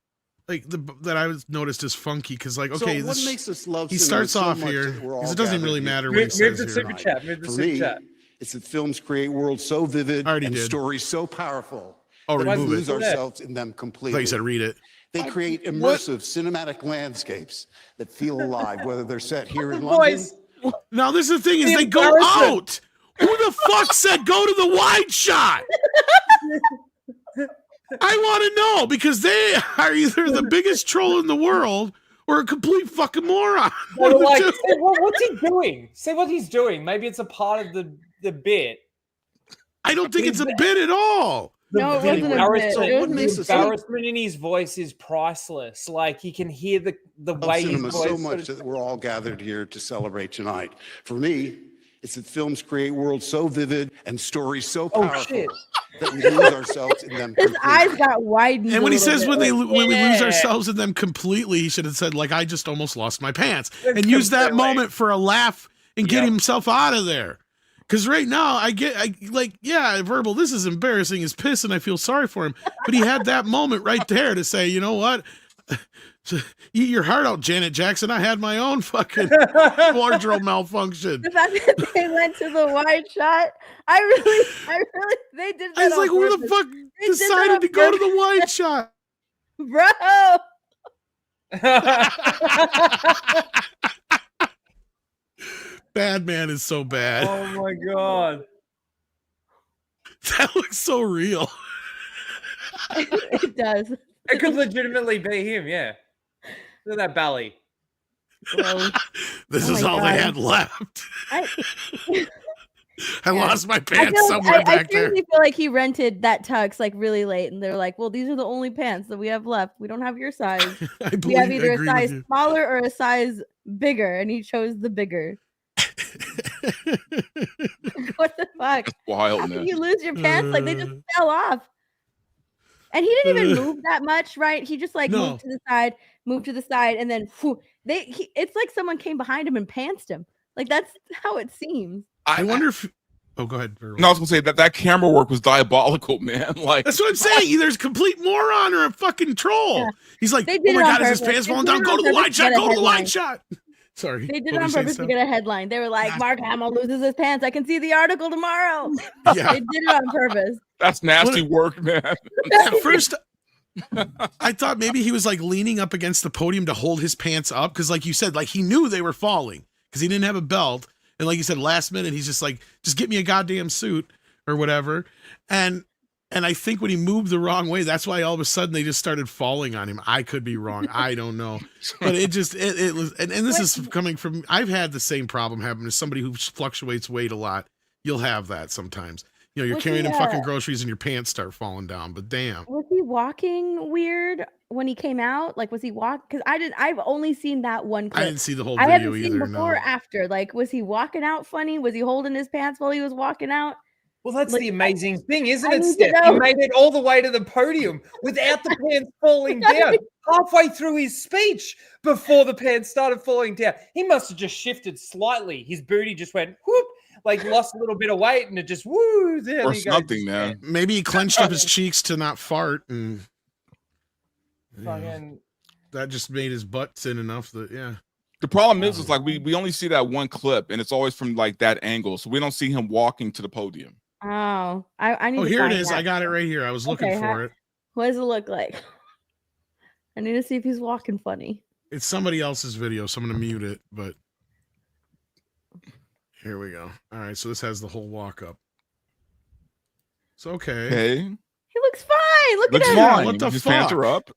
that I was noticed as funky, because okay, so what makes us love he cinema starts so off much here that we're all because it doesn't gathered really here? matter what he says here. Super chat. For me, it's that films create worlds so vivid and stories so powerful Oh, that we remove lose it. ourselves in them I thought completely. you said read it. They create immersive cinematic landscapes that feel alive, whether they're set here in London. Now, this is the thing: is they go out. Who the fuck said go to the wide shot? I want to know, because they are either the biggest troll in the world or a complete fucking moron. What's he doing? Say what he's doing. Maybe it's a part of the bit. I don't think it's a bit at all. No, it wasn't a bit. The embarrassment in his voice is priceless. Like you can hear the way his cinema voice so much that we're all gathered here to celebrate tonight. For me, it's that films create worlds so vivid and stories so powerful that we lose ourselves in them. His eyes got widened. And when he a little says bit. when we lose ourselves in them completely, he should have said like, I just almost lost my pants, and use that moment for a laugh and get himself out of there. Because right now, verbal, this is embarrassing as piss, and I feel sorry for him. But he had that moment right there to say, you know what? Eat your heart out, Janet Jackson. I had my own fucking wardrobe malfunction. The fact that they went to the wide shot, I really, they did that. I was like, who the fuck decided to go to the wide shot? Bro. Bad Man is so bad. Oh my god. That looks so real. It does. It could legitimately be him, yeah. Look at that belly. This is all they had left. I lost my I pants somewhere back there. I feel like he rented that tux like really late, and they're like, "Well, these are the only pants that we have left. We don't have your size. We have either a size smaller or a size bigger," and he chose the bigger. What the fuck? Wild, How man. can you lose your pants? Like they just fell off. And he didn't even move that much, right? He just like moved to the side, and then it's like someone came behind him and pantsed him. Like that's how it seems. I wonder if. Oh, go ahead. No, I was gonna say that camera work was diabolical, man. Like that's what I'm saying. Either a complete moron or a fucking troll. Yeah. He's like, oh my god, is his pants falling down? Go to the wide shot. Go to the wide shot. Sorry. They did it on purpose to get a headline. They were like, Mark Hamill loses his pants. I can see the article tomorrow. Yeah. They did it on purpose. That's nasty work, man. At first, I thought maybe he was like leaning up against the podium to hold his pants up. Because like you said, like he knew they were falling because he didn't have a belt. And like you said, last minute, he's just like, just get me a goddamn suit or whatever. And I think when he moved the wrong way, that's why all of a sudden they just started falling on him. I could be wrong. I don't know. But it just, it was, and this is coming from, I've had the same problem happen to somebody who fluctuates weight a lot. You'll have that sometimes. You know, you're carrying them fucking groceries and your pants start falling down, but damn. Was he walking weird when he came out? Like, was he Because I've only seen that one clip. I didn't see the whole video either. I haven't seen before or after. Like, was he walking out funny? Was he holding his pants while he was walking out? Well, that's the amazing thing, isn't it, Steph? He made it all the way to the podium without the pants falling down. Halfway through his speech before the pants started falling down. He must have just shifted slightly. His booty just went whoop, like lost a little bit of weight, and it just woo. There or he something, goes. man. Maybe he clenched up his cheeks to not fart, and that just made his butt thin enough that The problem is like we only see that one clip, and it's always from like that angle, so we don't see him walking to the podium. Oh, I need. Oh, to here it find is. that. I got it right here. I was looking for it. What does it look like? I need to see if he's walking funny. It's somebody else's video, so I'm gonna mute it. But here we go. All right, so this has the whole walk up. It's okay. Hey, he looks fine. Look looks at him. fine. What the His fuck? pants are up.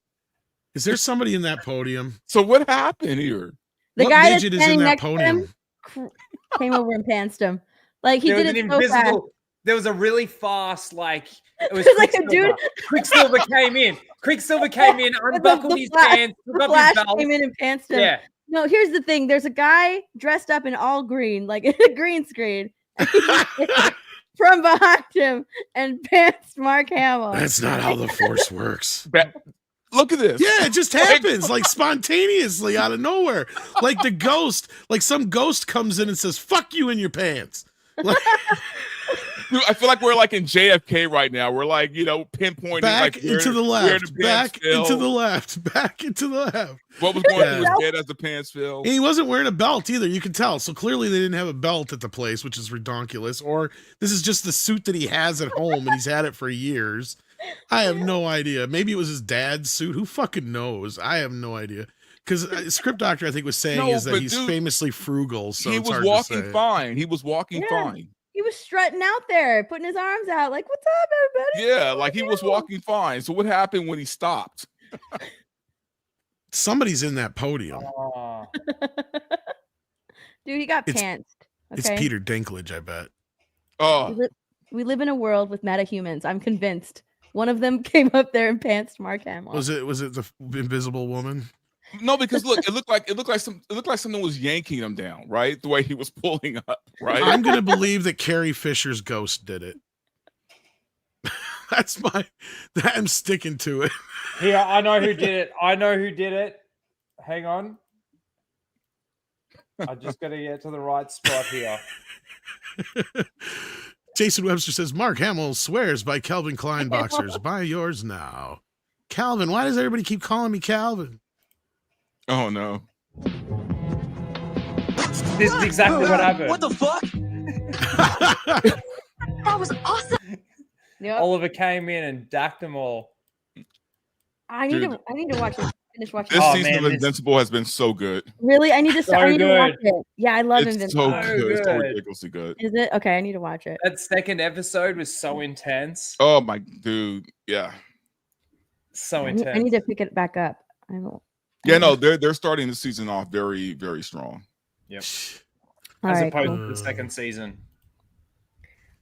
Is there somebody in that podium? So what happened here? The what guy that's midget is in standing that next podium? to him came over and pantsed him. Like he There did was it an so fast. There was a really fast, like it was like a dude. Quicksilver came in. Quicksilver came in, unbuckled his pants, The took off Flash his belt. came in and pantsed him. Yeah. No, here's the thing. There's a guy dressed up in all green, like in a green screen, from behind him and pants Mark Hamill. That's not how the Force works. Look at this. Yeah, it just happens like spontaneously out of nowhere. Like the ghost, like some ghost comes in and says, "Fuck you in your pants." Like, Dude, I feel like we're like in JFK right now. We're like, pinpointing back like into the left, back into the left, back into the left. What was going through his head as the pants fell? And he wasn't wearing a belt either. You can tell. So clearly they didn't have a belt at the place, which is redonkulous. Or this is just the suit that he has at home and he's had it for years. I have no idea. Maybe it was his dad's suit. Who fucking knows? I have no idea. Because Script Doctor, I think, was saying is that he's famously frugal. So he was walking fine. He was walking fine. He was strutting out there, putting his arms out, like, "What's up, everybody?" Yeah, like he was walking fine. So what happened when he stopped? Somebody's in that podium. Dude, he got pantsed. It's Peter Dinklage, I bet. Oh, we live in a world with metahumans. I'm convinced. One of them came up there and pantsed Mark Hamill. Was it the invisible woman? No, because look, it looked like someone was yanking him down, right? The way he was pulling up, right? I'm gonna believe that Carrie Fisher's ghost did it. I'm sticking to it. Here, I know who did it. Hang on. I just got to get to the right spot here. Jason Webster says, Mark Hamill swears by Calvin Klein boxers. Buy yours now. Calvin, why does everybody keep calling me Calvin? Oh, no. This is exactly what happened. What the fuck? That was awesome. Yep. Oliver came in and dacked them all. I need to watch it. Finish watching. This season of Invincible has been so good. Really? I need to start. I need to watch it. Yeah, I love It's Invincible. so good. It's so ridiculously good. Is it? Okay, I need to watch it. That second episode was so intense. Oh my dude, yeah. So I intense. need to pick it back up. I don't. Yeah, no, they're starting the season off very, very strong. Yep. All As right, opposed cool. to the second season.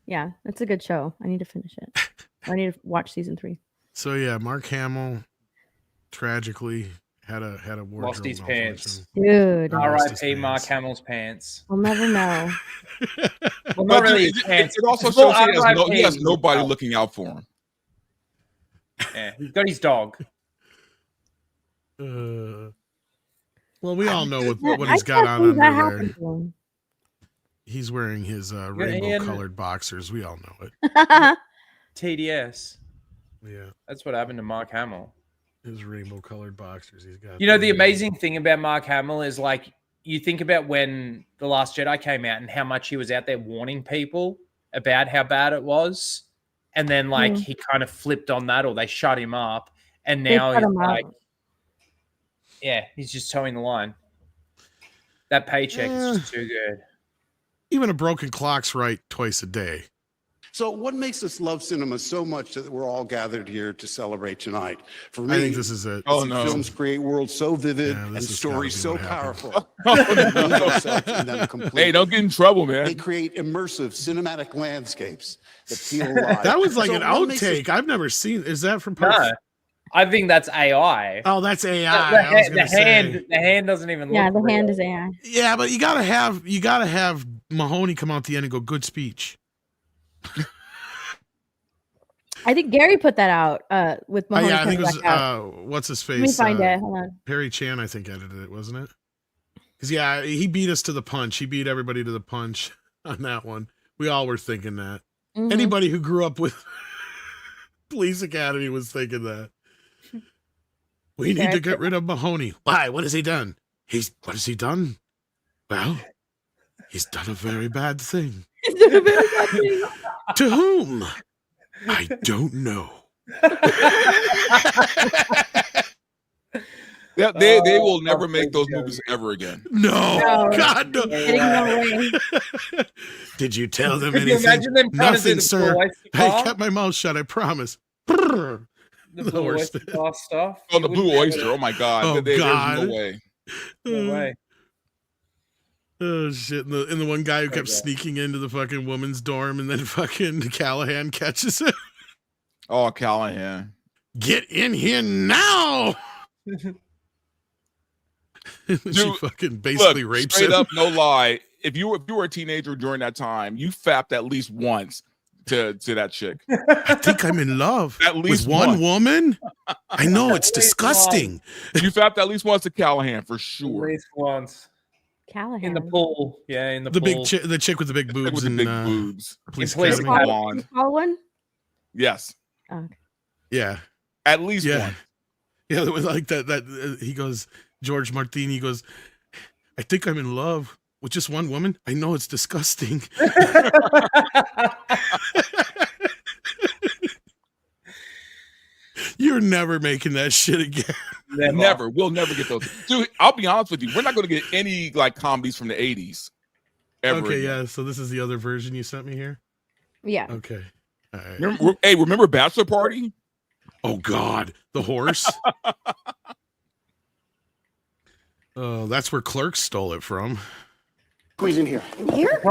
Yeah, it's a good show. I need to finish it. I need to watch season 3. So yeah, Mark Hamill tragically had a wardrobe Lost his pants. Dude. R.I.P. Mark Hamill's pants. I'll never know. Well, not really his It pants. also It's more shows he has R.I.P. nobody looking out for him. Yeah, he's got his dog. Well, we all know what he's got on under there. He's wearing his rainbow-colored boxers. We all know it. TDS. Yeah. That's what happened to Mark Hamill. His rainbow-colored boxers. He's got. You know, the amazing thing about Mark Hamill is, like, you think about when The Last Jedi came out and how much he was out there warning people about how bad it was. And then, like, he kind of flipped on that, or they shut him up. And now he's like, yeah, he's just towing the line. That paycheck is just too good. Even a broken clock's right twice a day. So what makes us love cinema so much that we're all gathered here to celebrate tonight? For me, I think this is it. Oh, no. Films create worlds so vivid and stories so powerful. Hey, don't get in trouble, man. They create immersive cinematic landscapes that feel alive. That was like So an what makes outtake. I've never seen. Is that from? No, I think that's AI. Oh, that's AI. The hand doesn't even look. Yeah, the real. hand is AI. Yeah, but you gotta have Mahoney come out the end and go, good speech. I think Gary put that out with Mahoney. Yeah, I think it coming was back out. what's his face? Let me find it. Hold on. Perry Chan, I think, edited it, wasn't it? Because yeah, he beat us to the punch. He beat everybody to the punch on that one. We all were thinking that. Mhm. Anybody who grew up with Police Academy was thinking that. We need to get rid of Mahoney. Why? What has he done? What has he done? Well, he's done a very bad thing. To whom? I don't know. Yeah, they will never make those movies ever again. No, God, no. Did you tell them anything? Imagine them trying to do Nothing, the sir. Blue Oyster I Cult? kept my mouth shut. I promise. The The Blue worst. Oyster Cult stuff. Oh, the Blue Oyster. Oh my God. Oh, There's God. no way. No way. Oh shit! And the one guy who kept sneaking into the fucking woman's dorm, and then fucking Callahan catches him. Oh, Callahan. Get in here now! She fucking basically rapes straight him. up, no lie. If you were a teenager during that time, you fapped at least once to that chick. I think I'm in love At least with one once. woman. I know it's disgusting. You fapped at least once to Callahan for sure. At least once. Callahan. In the pool. Yeah, in the The pool. big the chick with the big boobs With the and big boobs. Police Police Academy. Academy. Blonde. Small one? Yes. Oh, okay. Yeah, At least yeah, one. yeah. It was like that. He goes, George Martini goes, I think I'm in love with just one woman. I know it's disgusting. You're never making that shit again. Never. We'll never get those. Dude, I'll be honest with you. We're not going to get any like comedies from the 80s. Ever Okay, again. yeah. So this is the other version you sent me here. Yeah. Okay. All right. Remember Bachelor Party? Oh God, the horse. Oh, that's where Clerks stole it from. Squeeze in here. Here?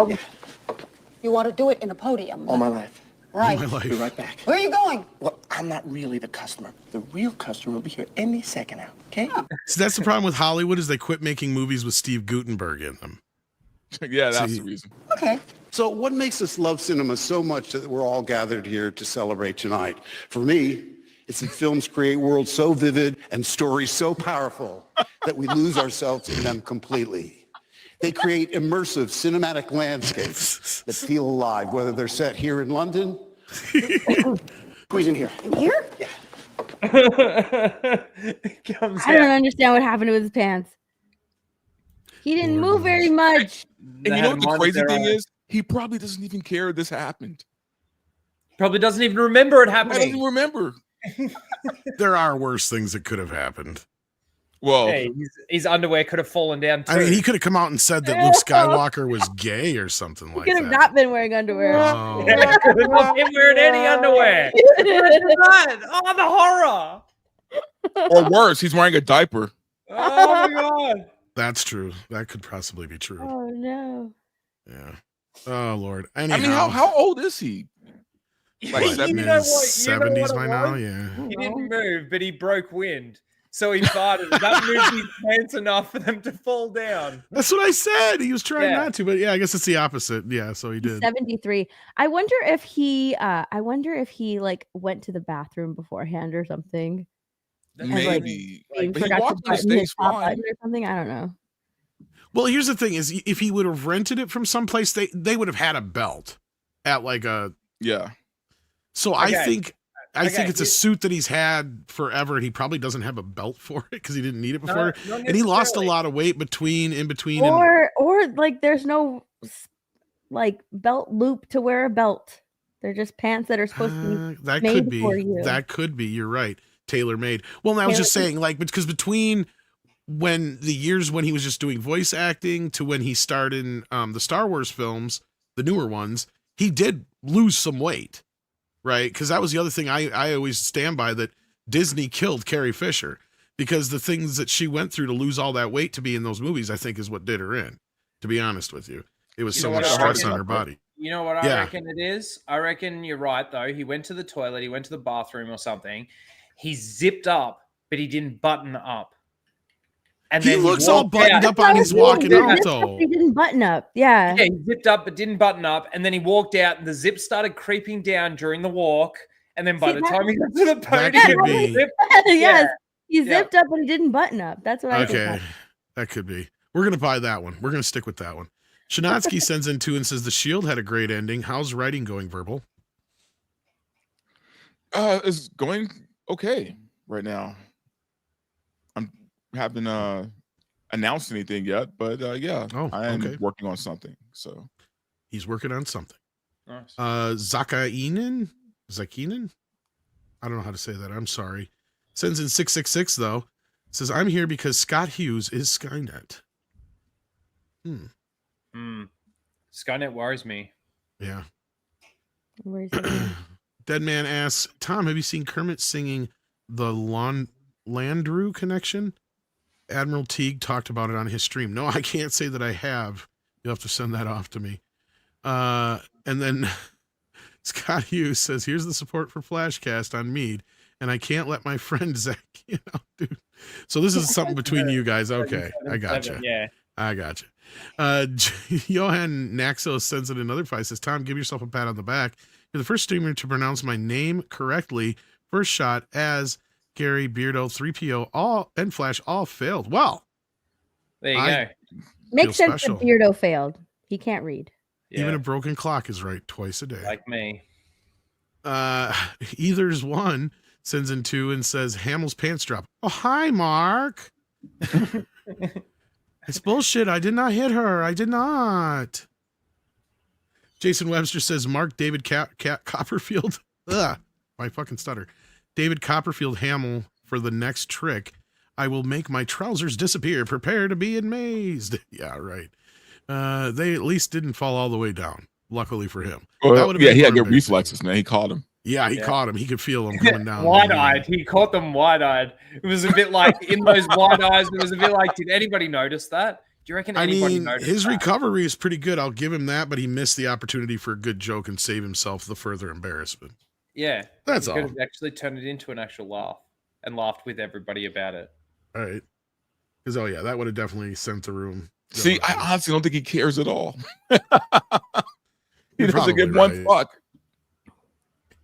You want to do it in a podium? All my life. Right. My life. Be right back. Where are you going? Well, I'm not really the customer. The real customer will be here any second now, okay? So that's the problem with Hollywood is they quit making movies with Steve Guttenberg in them. Yeah, that's the reason. Okay. So what makes us love cinema so much that we're all gathered here to celebrate tonight? For me, it's that films create worlds so vivid and stories so powerful that we lose ourselves in them completely. They create immersive cinematic landscapes that feel alive, whether they're set here in London. Who's in here? Here? Yeah. I don't understand what happened to his pants. He didn't move very much. And you know what the crazy thing is? He probably doesn't even care this happened. Probably doesn't even remember it I happening. don't even remember. There are worse things that could have happened. Well, hey, his underwear could have fallen down too. I mean, he could have come out and said that Luke Skywalker was gay or something like He could have that. not been wearing underwear. Oh. Yeah, could have not been wearing any underwear. Oh, the horror! or worse, he's wearing a diaper. Oh my god! That's true. That could possibly be true. Oh no. Yeah. Oh Lord. Anyhow, I mean, how old is he? Like You in know his what- you know 70s what by it now. was? Yeah. He didn't move, but he broke wind. So he farted. That moved his pants enough for them to fall down. That's what I said. He was trying Yeah. not to, but yeah, I guess it's the opposite. Yeah, so he did. 73. I wonder if he like went to the bathroom beforehand or something. And, like, Maybe. he But he forgot to walked in the button his States top fine. button or something. I don't know. Well, here's the thing: is if he would have rented it from someplace, they would have had a belt at like a yeah. So I Okay. think Okay, it's a suit that he's had forever, and he probably doesn't have a belt for it because he didn't need it No, before, not and he lost a necessarily. lot of weight in between. And, Or like there's no like belt loop to wear a belt. They're just pants that are supposed to be that made could be. for you. That could be. You're right. Tailor made. Well, and I was just saying, like, because between when the years when he was just doing voice acting to when he started in the Star Wars films, the newer ones, he did lose some weight, right? Because that was the other thing I always stand by, that Disney killed Carrie Fisher, because the things that she went through to lose all that weight to be in those movies, I think, is what did her in. To be honest with you, it was You so know much what I stress reckon? on her body. You know what I Yeah. reckon it is? I reckon you're right, though. He went to the toilet, he went to the bathroom or something. He zipped up, but he didn't button up. And He then looks all walked buttoned out. up on his walking out, though. He didn't button up. Yeah. Yeah, he zipped up but didn't button up, and then he walked out, and the zip started creeping down during the walk. And then by See, the that- time he got to the That podium, could be. the zip, Yes. He Yeah. zipped up, but he didn't button up. That's what I think. Okay, happened. that could be. We're gonna buy that one. We're gonna stick with that one. Shanatsky sends in 2 and says the Shield had a great ending. How's writing going, Verbal? It's going okay right now. I haven't announced anything yet, but yeah, I am okay. working on something. So He's working on something. Nice. Zakinen? I don't know how to say that. I'm sorry. Sends in 666 though. Says I'm here because Scott Hughes is Skynet. Skynet worries me. Yeah. Where's it? Dead Man asks, Tom, have you seen Kermit singing the Landru Connection? Admiral Teague talked about it on his stream. No, I can't say that I have. You'll have to send that off to me. And then Scott Hughes says, here's the support for FLASHCAST on MEAD, and I can't let my friend Zach, dude. So this is something between you guys. Okay, I gotcha. Yeah. I gotcha. Johan Naxos sends in another fight. Says, Tom, give yourself a pat on the back. You're the first streamer to pronounce my name correctly. First shot as Gary, Beardo, 3PO, all and Flash all failed. Well, There you go. Makes sense special. that Beardo failed. He can't read. Even a broken clock is right twice a day. Like me. Either's one sends in 2 and says Hamill's pants drop. Oh, hi, Mark. It's bullshit. I did not hit her. I did not. Jason Webster says Mark David Copperfield. Ugh, my fucking stutter. David Copperfield Hamill for the next trick. I will make my trousers disappear. Prepare to be amazed. Yeah, right. They at least didn't fall all the way down. Luckily for him. Well, would've yeah, been he had more good reflexes, man. He caught him. Yeah, he caught him. He could feel him coming down. Wide-eyed. He caught them wide-eyed. It was a bit like, in those wide eyes, it was a bit like, did anybody notice that? Do you reckon I anybody mean, noticed his that? recovery is pretty good. I'll give him that, but he missed the opportunity for a good joke and save himself the further embarrassment. Yeah, That's he all. could have actually turned it into an actual laugh and laughed with everybody about it. All right. Because, oh, yeah, that would have definitely sent the room. See, I honestly don't think he cares at all. He You're doesn't give probably one right. fuck.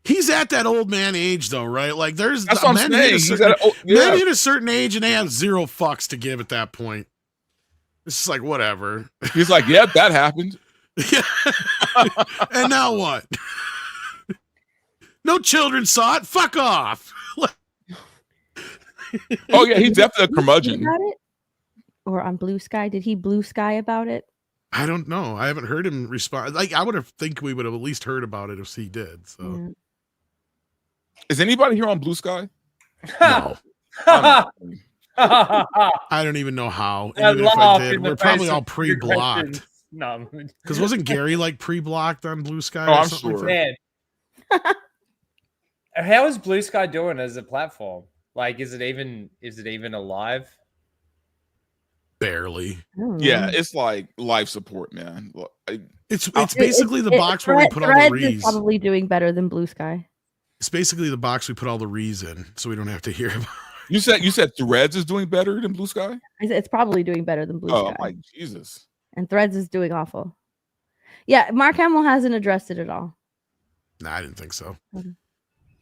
He's at that old man age, though, right? Like, there's That's what I'm men saying. hit a He's certain, at a- yeah. men hit a certain age and they have zero fucks to give at that point. It's just like, whatever. He's like, yep, that happened. Yeah. And now what? No children saw it. Fuck off. Oh, yeah, he's definitely a Did he curmudgeon. about it? Or on Blue Sky? Did he Blue Sky about it? I don't know. I haven't heard him respond. Like, I would have think we would have at least heard about it if he did. So, Yeah. Is anybody here on Blue Sky? no. I I don't even know how. And even if I laugh did, in the we're probably face all of your pre-blocked. questions. No, Because wasn't Gary like pre-blocked on Blue Sky? Oh, or I'm something sure. like that? man. How is Blue Sky doing as a platform? Like, is it even alive? Barely. Yeah, it's like life support, man. It's basically the box where we put all the Threads rees. is probably doing better than Blue Sky. It's basically the box we put all the rees in, so we don't have to hear about. You said Threads is doing better than Blue Sky? I said it's probably doing better than Blue Oh, Sky. I'm like, Jesus. And Threads is doing awful. Yeah, Mark Hamill hasn't addressed it at all. Nah, I didn't think so. Mhm.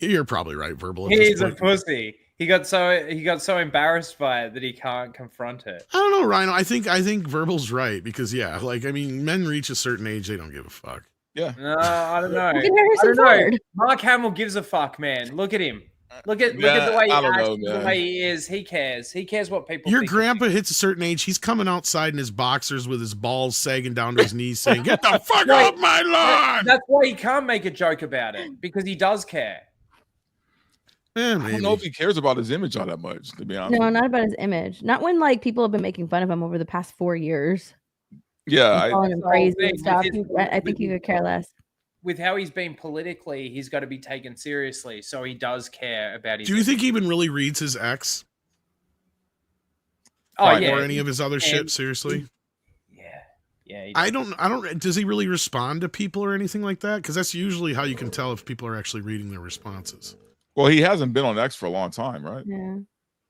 You're probably right, Verbal. at this He's a point. pussy. He got so embarrassed by it that he can't confront it. I don't know, Rhino. I think Verbal's right because I mean, men reach a certain age, they don't give a fuck. Yeah. No, I don't know. Look at Harrison I don't know. Ford. Mark Hamill gives a fuck, man. Look at him. Look at the way he I don't acts, know, the man. way he is. He cares. He cares what people Your think. grandpa hits a certain age, he's coming outside in his boxers with his balls sagging down to his knees saying, "Get the fuck off my lawn!" That's why he can't make a joke about it, because he does care. Yeah, I don't know if he cares about his image all that much, to be honest. No, not about his image. Not when like people have been making fun of him over the past 4 years. Yeah, And calling him crazy and stuff. With his- I think he could care less. With how he's been politically, he's got to be taken seriously. So he does care about his. Do you think he even really reads his ex? Oh, yeah. Or any of his other And- shit? Seriously? Yeah. He I don't. Does he really respond to people or anything like that? Because that's usually how you can tell if people are actually reading their responses. Well, he hasn't been on X for a long time, right? Yeah.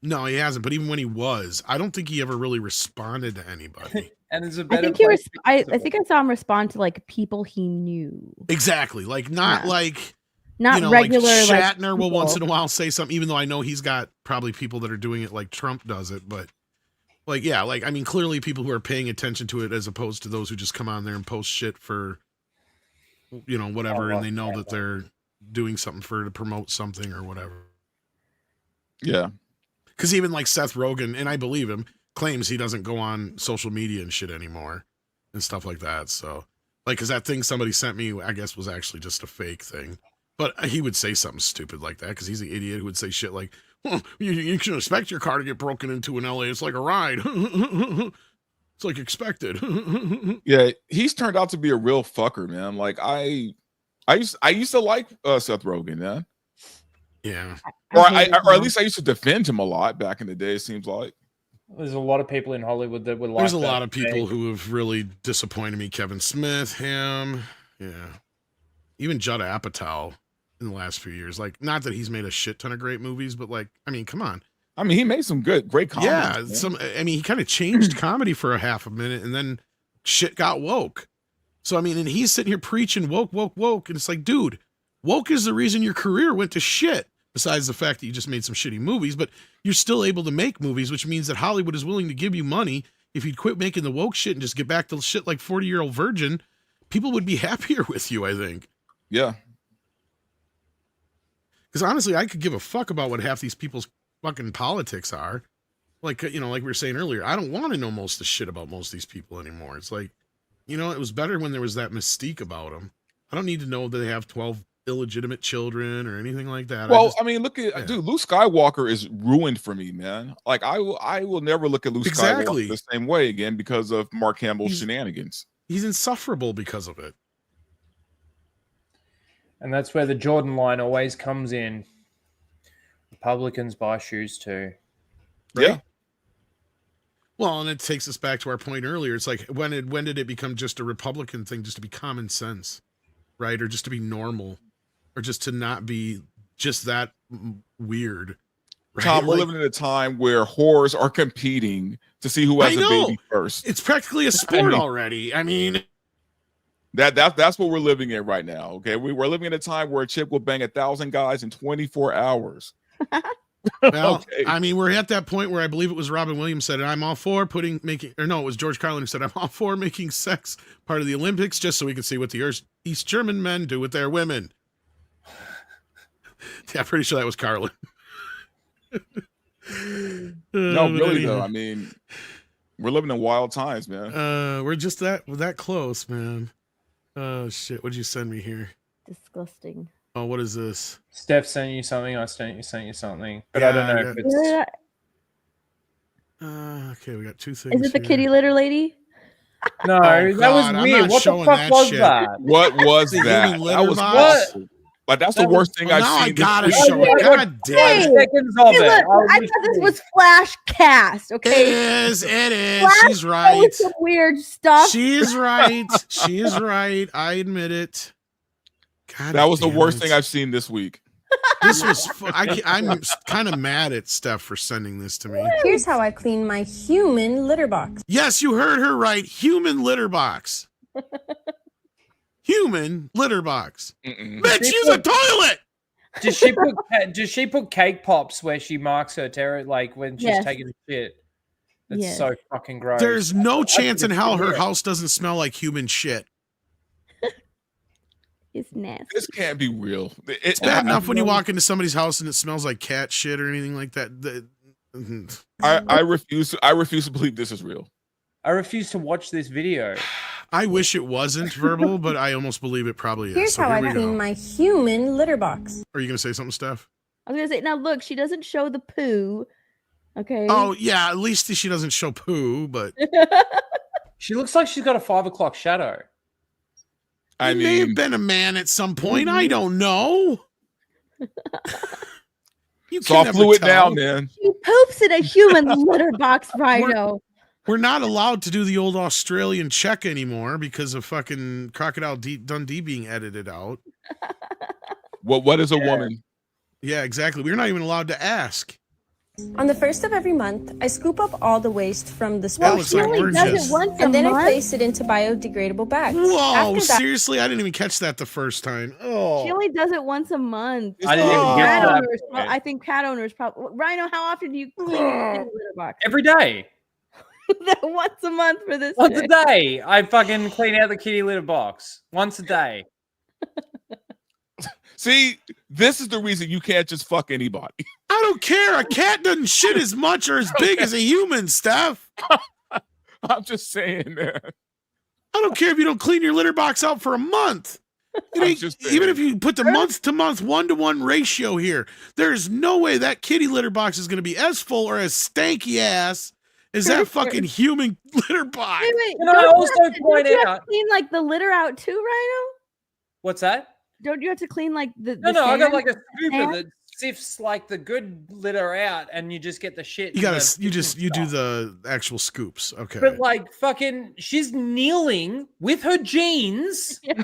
No, he hasn't. But even when he was, I don't think he ever really responded to anybody. And there's a I better. think he place I think I saw him respond to like people he knew. Exactly. Like not like Not regular, Like like, Shatner will once in a people. while say something, even though I know he's got probably people that are doing it like Trump does it, but like yeah, like I mean clearly people who are paying attention to it as opposed to those who just come on there and post shit for whatever, and they know that they're doing something to promote something or whatever. Yeah. Because even like Seth Rogen, and I believe him, claims he doesn't go on social media and shit anymore and stuff like that. So, like, because that thing somebody sent me, I guess, was actually just a fake thing. But he would say something stupid like that because he's the idiot who would say shit like, well, you should expect your car to get broken into in LA. It's like a ride. It's like expected. Yeah, he's turned out to be a real fucker, man. Like I used to like Seth Rogen, man. Yeah. Or at least I used to defend him a lot back in the day, it seems like. There's a lot of people in Hollywood that would like. There's a that lot of people take. who have really disappointed me. Kevin Smith, him. Yeah. Even Judd Apatow in the last few years. Like, not that he's made a shit ton of great movies, but like, I mean, come on. I mean, he made some great comedy. Yeah. He kind of changed comedy for a half a minute and then shit got woke. So, I mean, and he's sitting here preaching woke. And it's like, dude, woke is the reason your career went to shit. Besides the fact that you just made some shitty movies, but you're still able to make movies, which means that Hollywood is willing to give you money. If you'd quit making the woke shit and just get back to shit like 40-Year-Old Virgin, people would be happier with you, I think. Yeah. Because honestly, I could give a fuck about what half these people's fucking politics are. Like, like we were saying earlier, I don't want to know most of the shit about most of these people anymore. It's like, it was better when there was that mystique about them. I don't need to know that they have 12 illegitimate children or anything like that. Well, I mean, look at dude, Luke Skywalker is ruined for me, man. Like I will never look at Luke Skywalker the same way again because of Mark Hamill's shenanigans. He's insufferable because of it. And that's where the Jordan line always comes in. Republicans buy shoes too. Right? Yeah. Well, and it takes us back to our point earlier. It's like, when did it become just a Republican thing, just to be common sense, right? Or just to be normal? or just to not be just that weird. Right? Tom, we're living in a time where whores are competing to see who has a baby first. It's practically a sport already. I mean, that's what we're living in right now. Okay, we're living in a time where a chick will bang 1,000 guys in 24 hours. Well, Okay. I mean, we're at that point where I believe it was Robin Williams said, "I'm all for it was George Carlin who said, I'm all for making sex part of the Olympics just so we can see what the East German men do with their women." Yeah, I'm pretty sure that was Carlin. No, really though. I mean, we're living in wild times, man. We're just that close, man. Oh shit! What'd you send me here? Disgusting. Oh, what is this? Steph sent you something. I sent you something, but I don't know if it's. Okay, we got two things. Is it the here. kitty litter lady? No, Oh, that was God, I'm weird. not What the showing fuck that was shit. that? What was The that? human That litter was box? awful. Like that's the worst thing I've now seen. I gotta this week. show it. God damn. 5 seconds of Hey, it. look, I thought this was FLASHCAST. Okay, It is. Flash She's right. with some weird stuff. She is right. She is right. I admit it. God That was the damn worst it. thing I've seen this week. This was. I'm kind of mad at Steph for sending this to me. Here's how I clean my human litter box. Yes, you heard her right. Human litter box. Human litter box. Bitch, use a toilet. Does she put cake pops where she marks her terror, like when she's Yes. taking a shit? That's Yes. so fucking gross. There's no chance in hell her weird. house doesn't smell like human shit. It's nasty. This can't be real. It's bad enough when you walk into somebody's house and it smells like cat shit or anything like that. I refuse to believe this is real. I refuse to watch this video. I wish it wasn't verbal, but I almost believe it probably is. Here's So how here I we clean go. my human litter box. Are you gonna say something, Steph? I was gonna say, now look, she doesn't show the poo. Okay. Oh yeah, at least she doesn't show poo, but She looks like she's got a 5 o'clock shadow. I may have mean, been a man at some point. I don't know. You it's all can never fluid tell. now, man. She poops in a human litter box, Rhino. We're not allowed to do the old Australian check anymore because of fucking Crocodile Dundee being edited out. What is a woman? Yeah, exactly. We're not even allowed to ask. On the first of every month, I scoop up all the waste from the That splash looks like pad, oranges. and then I place it into biodegradable bags. Whoa, After that, seriously? I didn't even catch that the first time. Oh, She only does it once a month. I didn't even get Cat that owners, point. I think cat owners probably. Rhino, how often do you clean your litter box? Every day. Once a month for this. Once a chick. day. I fucking clean out the kitty litter box. Once a day. See, this is the reason you can't just fuck anybody. I don't care. A cat doesn't shit as much or as big as a human, Steph. I'm just saying, man. I don't care if you don't clean your litter box out for a month. I'm just saying. Even if you put the month-to-month 1-to-1 ratio here, there's no way that kitty litter box is going to be as full or as stanky ass as that fucking human litter box. Wait, Can I don't you also have to- point don't you have out- to clean like the litter out too, Rhino? What's that? Don't you have to clean like the? No, I got sand? like a scooper sand? that sifts like the good litter out, and you just get the shit. You and gotta, the you do stuff. the actual scoops. Okay. But like fucking, she's kneeling with her jeans In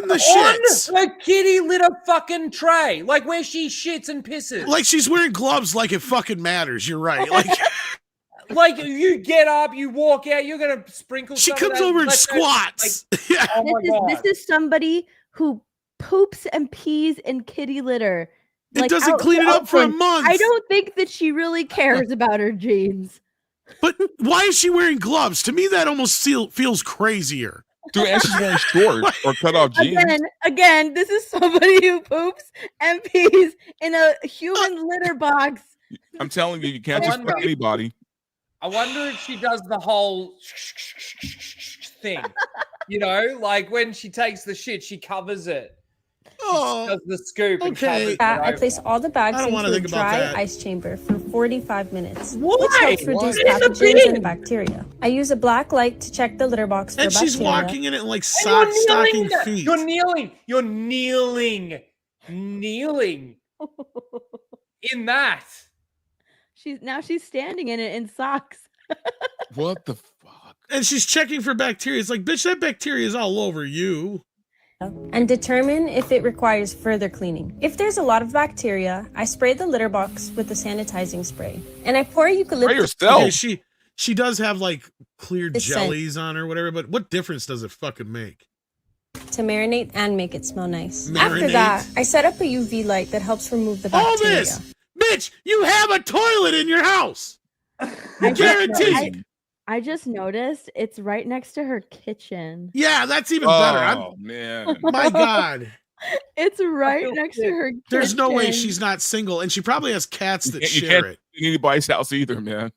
the on shits. the kitty litter fucking tray, like where she shits and pisses. Like she's wearing gloves like it fucking matters. You're right. Like Like you get up, you walk out, you're gonna sprinkle. she some of comes that over and leftover- squats. Yeah. Oh my god! This is somebody who poops and pees in kitty litter. It doesn't out clean in it the up for a open. month. I don't think that she really cares about her jeans. But why is she wearing gloves? To me, that almost feels crazier. Dude, and she's wearing shorts or cut off jeans. Again, this is somebody who poops and pees in a human litter box. I'm telling you, you can't just fuck anybody. I wonder if she does the whole thing. You know, like when she takes the shit, she covers it. Oh, does the scoop and okay. covers it I over. place all the bags I don't into wanna a think about dry that. ice chamber for 45 minutes, Why? which helps reduce Why? pathogens and bacteria. I use a black light to check the litter box for And she's bacteria. walking in it in like And stocking feet. You're kneeling in that. She's standing in it in socks. What the fuck? And she's checking for bacteria. It's like, bitch, that bacteria is all over you. and determine if it requires further cleaning. If there's a lot of bacteria, I spray the litter box with a sanitizing spray, and I pour eucalyptus. Okay, she does have like clear The scent. jellies on her, whatever. But what difference does it fucking make? To marinate and make it smell nice. Marinate? After that, I set up a UV light that helps remove the All bacteria. this, bitch. You have a toilet in your house. Guaranteed. I just noticed it's right next to her kitchen. Yeah, that's even better. Oh man, My God. It's right next to her kitchen. There's no way she's not single, and she probably has cats that you share can't it. in anybody's house either, man.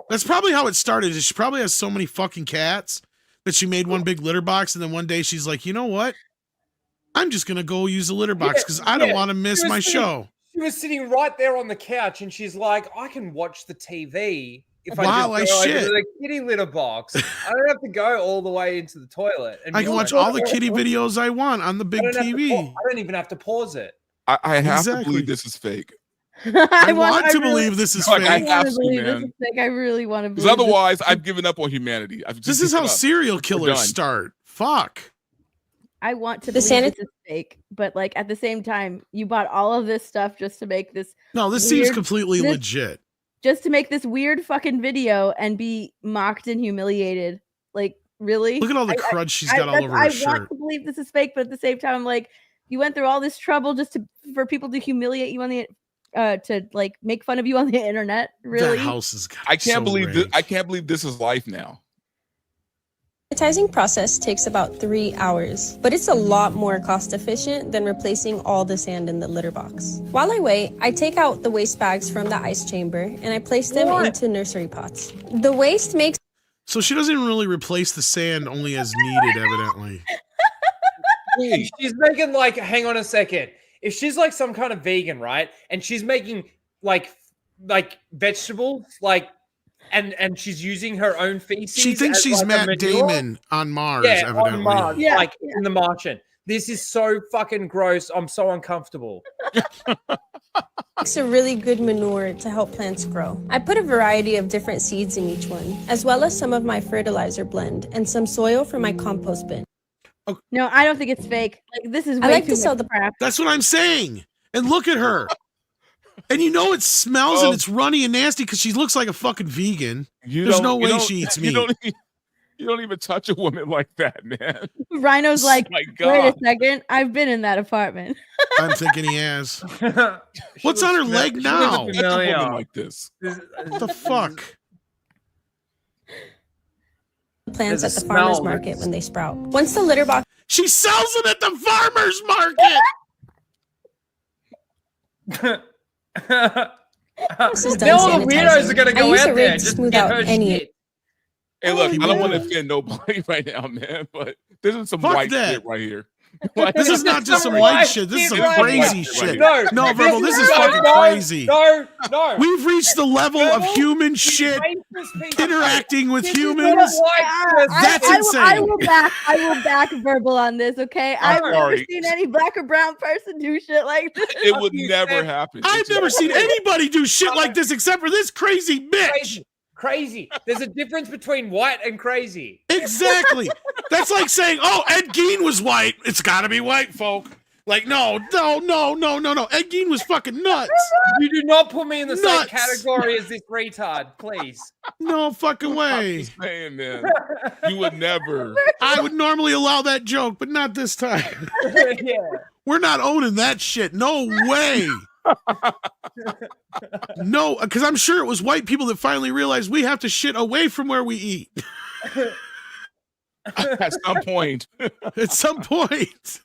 That's probably how it started. Is she probably has so many fucking cats that she made one big litter box, and then one day she's like, you know what? I'm just gonna go use a litter box because I don't want to miss my show. She was sitting right there on the couch, and she's like, "I can watch the TV if While I I just go shit. over to the kitty litter box. I don't have to go all the way into the toilet. And I can watch all the kitty videos I want on the big TV. I don't even have to pause it. I have to Exactly. believe this is fake. I want to believe this is Like, fake. I I want have to to, believe this man. is fake. I really want to believe Because this. otherwise, I've given up on humanity. This is how serial killers done. start. Fuck. I want to The believe this is fake, but like at the same time, you bought all of this stuff just to make this. No, this seems weird- completely this- legit. Just to make this weird fucking video and be mocked and humiliated. Like, really? Look at all the crud she's got all over her I shirt. want to believe this is fake, but at the same time, I'm like, you went through all this trouble just for people to humiliate you on the to like make fun of you on the internet. Really? That house is. I can't so believe rank. this. I can't believe this is life now. Sanitizing process takes about 3 hours, but it's a lot more cost efficient than replacing all the sand in the litter box. While I wait, I take out the waste bags from the ice chamber and I place them into nursery pots. The waste makes So she doesn't even really replace the sand, only as needed, evidently. She's making like, hang on a second. If she's like some kind of vegan, right? And she's making like vegetables, like and she's using her own feces. She thinks as, she's like, a Matt manure. Damon on Mars, Yeah, evidently. on Mars, like in The Martian. This is so fucking gross. I'm so uncomfortable. Makes a really good manure to help plants grow. I put a variety of different seeds in each one, as well as some of my fertilizer blend and some soil for my compost bin. No, I don't think it's fake. Like, this is way I like too to sell much the crap. That's what I'm saying. And look at her. And you know it smells and it's runny and nasty because she looks like a fucking vegan. There's no way she eats meat. You don't even touch a woman like that, man. Rhino's like, My wait a God. second, I've been in that apartment. I'm thinking he has. What's on her leg now? Touch a woman like this. What the fuck? Plants There's at a the farmer's smell market when they sprout. Once the litter box She sells them at the farmer's market. is done Now all the weirdos sanitizing, are gonna I go use out a there rig and to just smooth get out her any. shit. Hey, look, I don't want to man. offend nobody right now, man, but this is some Fuck white that. shit right here. This is not just some white shit. This is some right crazy here. shit. No, No, Verbal, this is fucking crazy. No. We've reached the level of Verbal, human you shit racist piece of interacting with shit. This is humans. not a white person. That's insane. I will back Verbal on this, okay? I've never sorry. seen any black or brown person do shit like this. It would never happen. I've never seen anybody do shit like this except for this crazy bitch. Crazy. There's a difference between white and crazy. Exactly. That's like saying, oh, Ed Gein was white. It's got to be white, folk. Like, no. Ed Gein was fucking nuts. You do not put me in the Nuts. same category as this retard, please. No fucking I'm way. just saying, man. You would never. I would normally allow that joke, but not this time. Yeah. We're not owning that shit. No way. No, because I'm sure it was white people that finally realized we have to shit away from where we eat. At some point. At some point.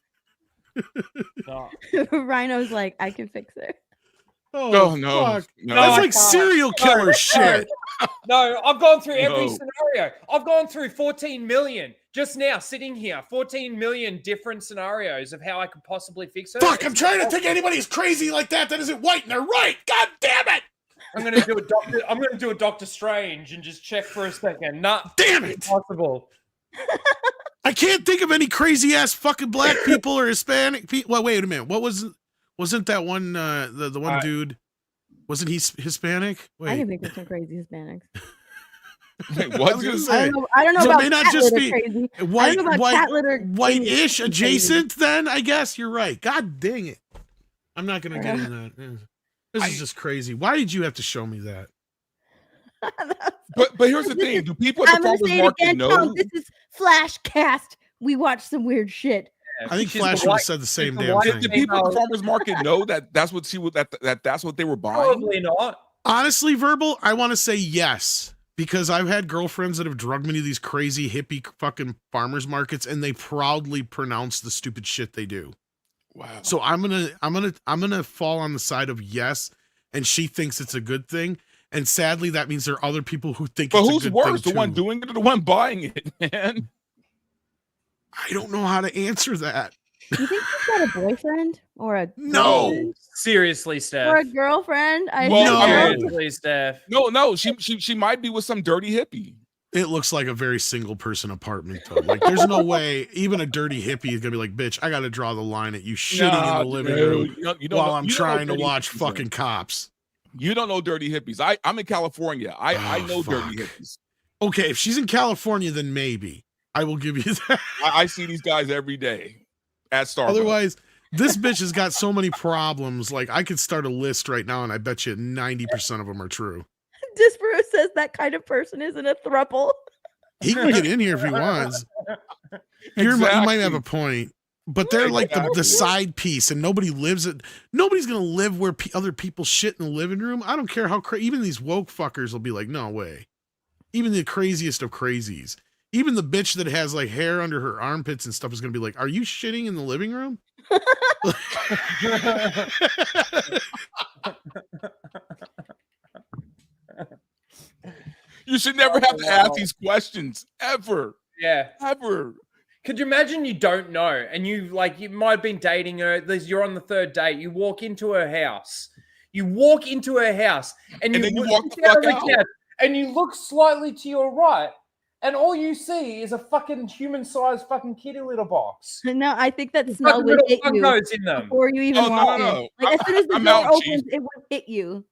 Rhino's like, I can fix it. Oh, no. fuck. No, That's I like can't. serial killer shit. No, I've gone through every No. scenario. I've gone through 14 million just now, sitting here. 14 million different scenarios of how I could possibly fix it. Fuck, I'm trying to think anybody who's crazy like that isn't white and they're right. God damn it. I'm gonna do a Doctor Strange and just check for a second. Nah, Damn it. impossible. I can't think of any crazy ass fucking black people or Hispanic people. Well, wait a minute. Wasn't that one the one dude? Wasn't he Hispanic? I Wait. can think of some crazy Hispanics. Wait, I what? was gonna dude? say, I don't know so about it may not cat just litter be crazy. I white, don't know about white, cat litter white-ish crazy. adjacent. Then I guess you're right. God dang it! I'm not gonna get Yeah. in that. This is just crazy. Why did you have to show me that? But here's the thing: do people at I'm the gonna farmers say it market again, know? Tom. This is FLASHCAST. We watch some weird shit. I think She's Flash the would have white- said the same she's the damn white thing. Did people at the female. farmers market know that that's what that's what they were buying? Probably not. Honestly, Verbal, I want to say yes. Because I've had girlfriends that have drugged me to these crazy hippie fucking farmers markets, and they proudly pronounce the stupid shit they do. Wow. So I'm gonna fall on the side of yes, and she thinks it's a good thing. And sadly, that means there are other people who think But it's who's a good worse, thing the one too. doing it or the one buying it, man? I don't know how to answer that. You think she's got a boyfriend or a No. girlfriend? Seriously, Steph. Or a girlfriend? I Well, think Seriously, Steph. No, she might be with some dirty hippie. It looks like a very single person apartment though. Like there's no way even a dirty hippie is gonna be like, bitch, I gotta draw the line at you shitting in the living room while I'm trying to watch fucking cops. You don't know dirty hippies. I'm in California. I know dirty hippies. Okay, if she's in California, then maybe I will give you that. I see these guys every day at Starbucks. Otherwise, this bitch has got so many problems. Like I could start a list right now, and I bet you 90% of them are true. Disparu says that kind of person isn't a throuple. He can get in here if he wants. You might have a point, but they're like the side piece, and nobody lives it. Nobody's gonna live where other people shit in the living room. I don't care how even these woke fuckers will be like, no way. Even the craziest of crazies, even the bitch that has like hair under her armpits and stuff is gonna be like, are you shitting in the living room? You should never have to ask these questions ever. Yeah. Ever. Could you imagine you don't know and you might have been dating her, you're on the third date, you walk into her house. And then you walk the fuck out. couch, and you look slightly to your right, and all you see is a fucking human-sized fucking kitty litter box. No, I think that smell would hit you goes in them. before you even walk in. Like as soon as the door opens, it would hit you.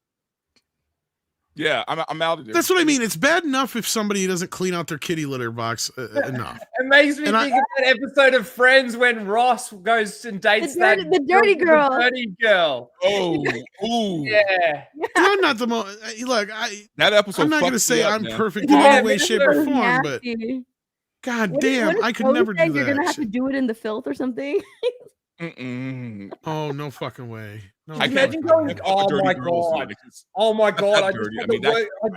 Yeah, I'm out of there. That's what I mean. It's bad enough if somebody doesn't clean out their kitty litter box enough. It makes me think of that episode of Friends when Ross goes and dates the dirty girl. The dirty girl. Oh, ooh. Yeah. I'm not the most. Look, that episode. I'm not going to fucked say me up, I'm man. perfect in any way, shape, or form, but God What damn, if I could Rose never said do You're gonna that. have to do it in the filth or something. Oh, no fucking way. No, I Imagine fucking going, way. oh my God. Oh my God.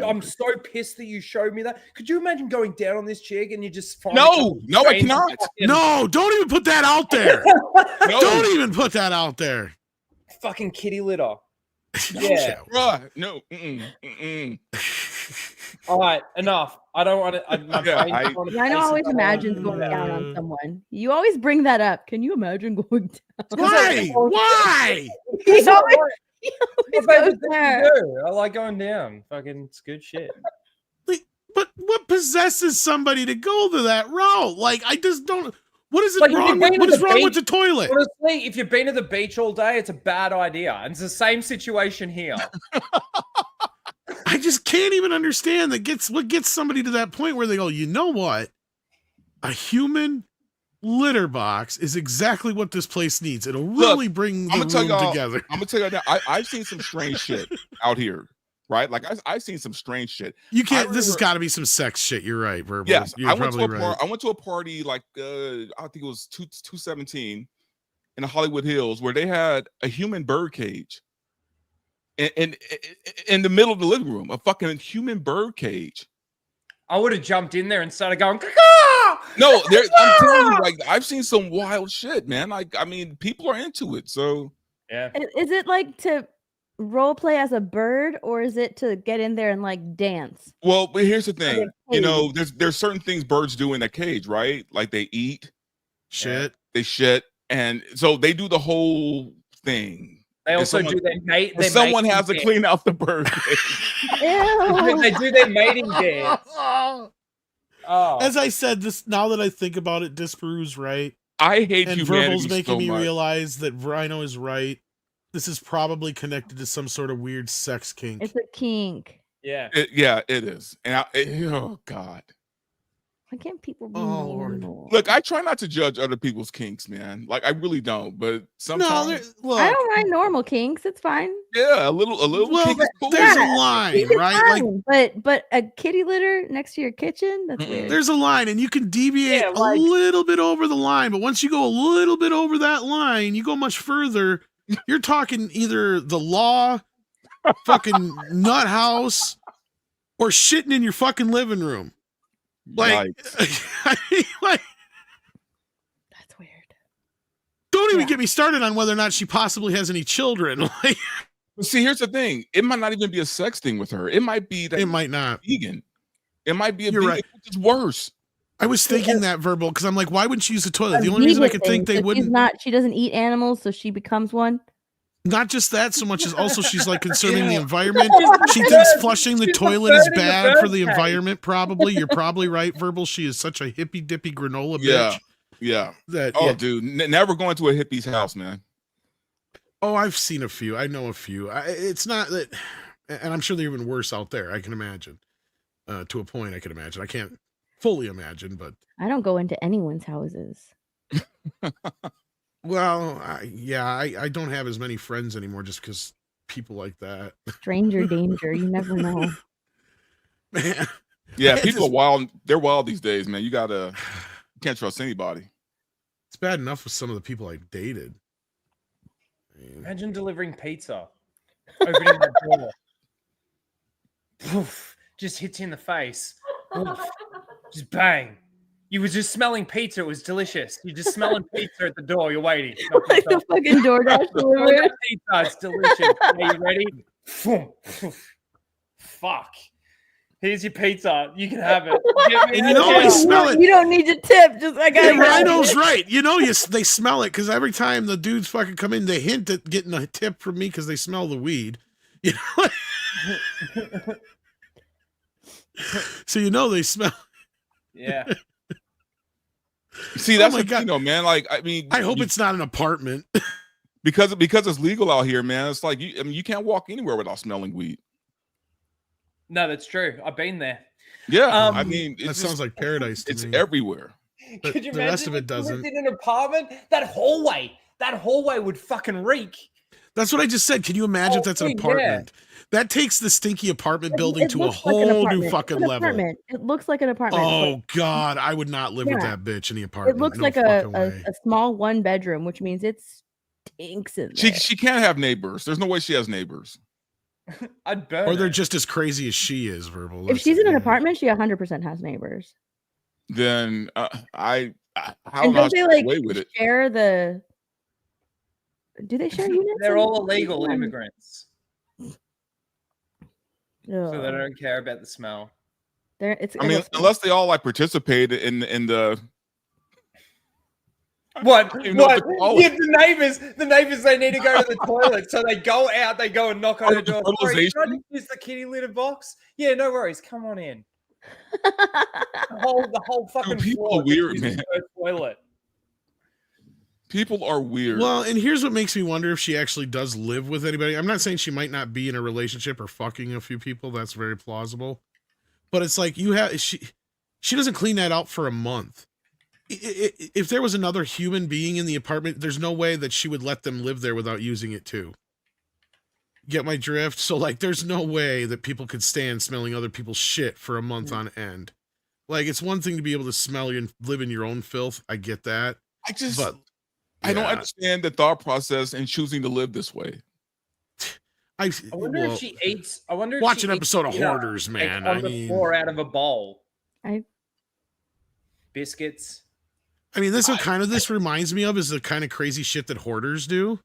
I'm so pissed that you showed me that. Could you imagine going down on this chick and you just find No, I cannot. No, don't even put that out there. Don't even put that out there. Fucking kitty litter. Yeah. Bruh, no. Oh, All right, enough. I don't want to. I know always imagines going down on someone. You always bring that up. Can you imagine going down? Why? Why? He always It's my favorite thing to do. I like going down. Fucking, it's good shit. But what possesses somebody to go to that route? Like, I just don't. What is it Like, if wrong you've with? been What to is the wrong with beach- the toilet? Honestly, if you've been to the beach all day, it's a bad idea. And it's the same situation here. I just can't even understand what gets somebody to that point where they go, you know what? A human litter box is exactly what this place needs. It'll really bring the room together. I'm gonna tell you that I've seen some strange shit out here, right? Like I've seen some strange shit. You can't. This has got to be some sex shit. You're right, Verbal. Yes, You're I went probably to right. I went to a party like I think it was 217 in the Hollywood Hills where they had a human bird cage. In the middle of the living room, a fucking human bird cage. I would have jumped in there and started going, "Caw-caw! No, I'm telling you, like I've seen some wild shit, man. Like, I mean, people are into it. So yeah. Is it like to role play as a bird, or is it to get in there and like dance? well, but here's the thing. You know, there's certain things birds do in that cage, right? Like they eat, shit, they shit, and so they do the whole thing. They also And do their mate. and someone has to clean out the bird cage. They do their mating dance. Oh. As I said, this now that I think about it, Disparu's right. I hate and humanity Verbal's making so me much. realize that Rhino is right. This is probably connected to some sort of weird sex kink. It's a kink. Yeah. It is. And oh God. Why can't people be normal? Look, I try not to judge other people's kinks, man. Like I really don't, but sometimes I don't mind normal kinks. It's fine. yeah, a little kink is cool. There's a line, Kink is right? fine, but a kitty litter next to your kitchen, that's weird. There's a line, and you can deviate a little bit over the line, but once you go a little bit over that line, you go much further. You're talking either the law, fucking nut house, or shitting in your fucking living room. Like, I mean, like, that's weird. Don't even get me started on whether or not she possibly has any children. Like, but see, here's the thing: it might not even be a sex thing with her. It might be that it might not vegan. It might be a You're vegan, right. which is worse. I was thinking that verbal because I'm like, why wouldn't she use the toilet? The only reason I could think they wouldn't. She doesn't eat animals, so she becomes one. Not just that, so much as also she's like conserving the environment. She thinks flushing the toilet is bad for the environment. Probably, you're probably right. Verbal. She is such a hippy dippy granola bitch. Yeah. That dude, never going to a hippie's house, man. Oh, I've seen a few. I know a few. It's not that, and I'm sure they're even worse out there. I can imagine. To a point, I can imagine. I can't fully imagine, but I don't go into anyone's houses. well, I don't have as many friends anymore just because people like that. Stranger danger. You never know. Man. Yeah, people are wild. They're wild these days, man. You can't trust anybody. It's bad enough with some of the people I dated. Imagine delivering pizza. Opening that door. Poof, just hits you in the face. Oof, just bang. You were just smelling pizza. It was delicious. You're just smelling pizza at the door. You're waiting. Like the fucking DoorDash delivery. Pizza. It's delicious. Are you ready? Fuck. Here's your pizza. You can have it. And you know, I smell it. You don't need to tip. Just I got Rhino's right. You know, they smell it because every time the dudes fucking come in, they hint at getting a tip from me because they smell the weed. You know. So you know they smell. Yeah. See, that's man. Like, I mean, I hope it's not an apartment because it's legal out here, man. It's like you can't walk anywhere without smelling weed. No, that's true. I've been there. Yeah, I mean, that sounds like paradise to me. It's everywhere. But could you the imagine rest of it if you lived doesn't. in an apartment? That hallway would fucking reek. That's what I just said. Can you imagine if that's an apartment? That takes the stinky apartment building to a looks like an whole new apartment. fucking It's an level. apartment. It looks like an apartment. Oh God, I would not live with that bitch in the apartment. It looks No like fucking a way. small 1-bedroom, which means it stinks in there. She can't have neighbors. There's no way she has neighbors. I'd burn Or they're it. just as crazy as she is, Verbal. If she's in an apartment, she 100% has neighbors. Then how And don't they like away with it? share the? Do they share units? They're in- all illegal Yeah. immigrants, so they Ugh. don't care about the smell. I mean, unless they all like participate in the. What? don't even know what to call Yeah, it. the neighbors, they need to go to the toilet, so they go out, they go and knock on the door. Sorry, fertilization? can I just use the kitty litter box? Yeah, no worries. Come on in. The whole fucking people floor are weird, just uses man. her toilet. People are weird. Well, and here's what makes me wonder if she actually does live with anybody. I'm not saying she might not be in a relationship or fucking a few people. That's very plausible. But it's like she doesn't clean that out for a month. If there was another human being in the apartment, there's no way that she would let them live there without using it too. Get my drift? So like there's no way that people could stand smelling other people's shit for a month on end. Like it's one thing to be able to smell and live in your own filth. I get that. I don't understand the thought process in choosing to live this way. I wonder if she eats. I wonder if watch she an episode eats of dinner, Hoarders, like, man. on I the mean, floor out of a bowl. Biscuits. I mean, this reminds me of is the kind of crazy shit that hoarders do.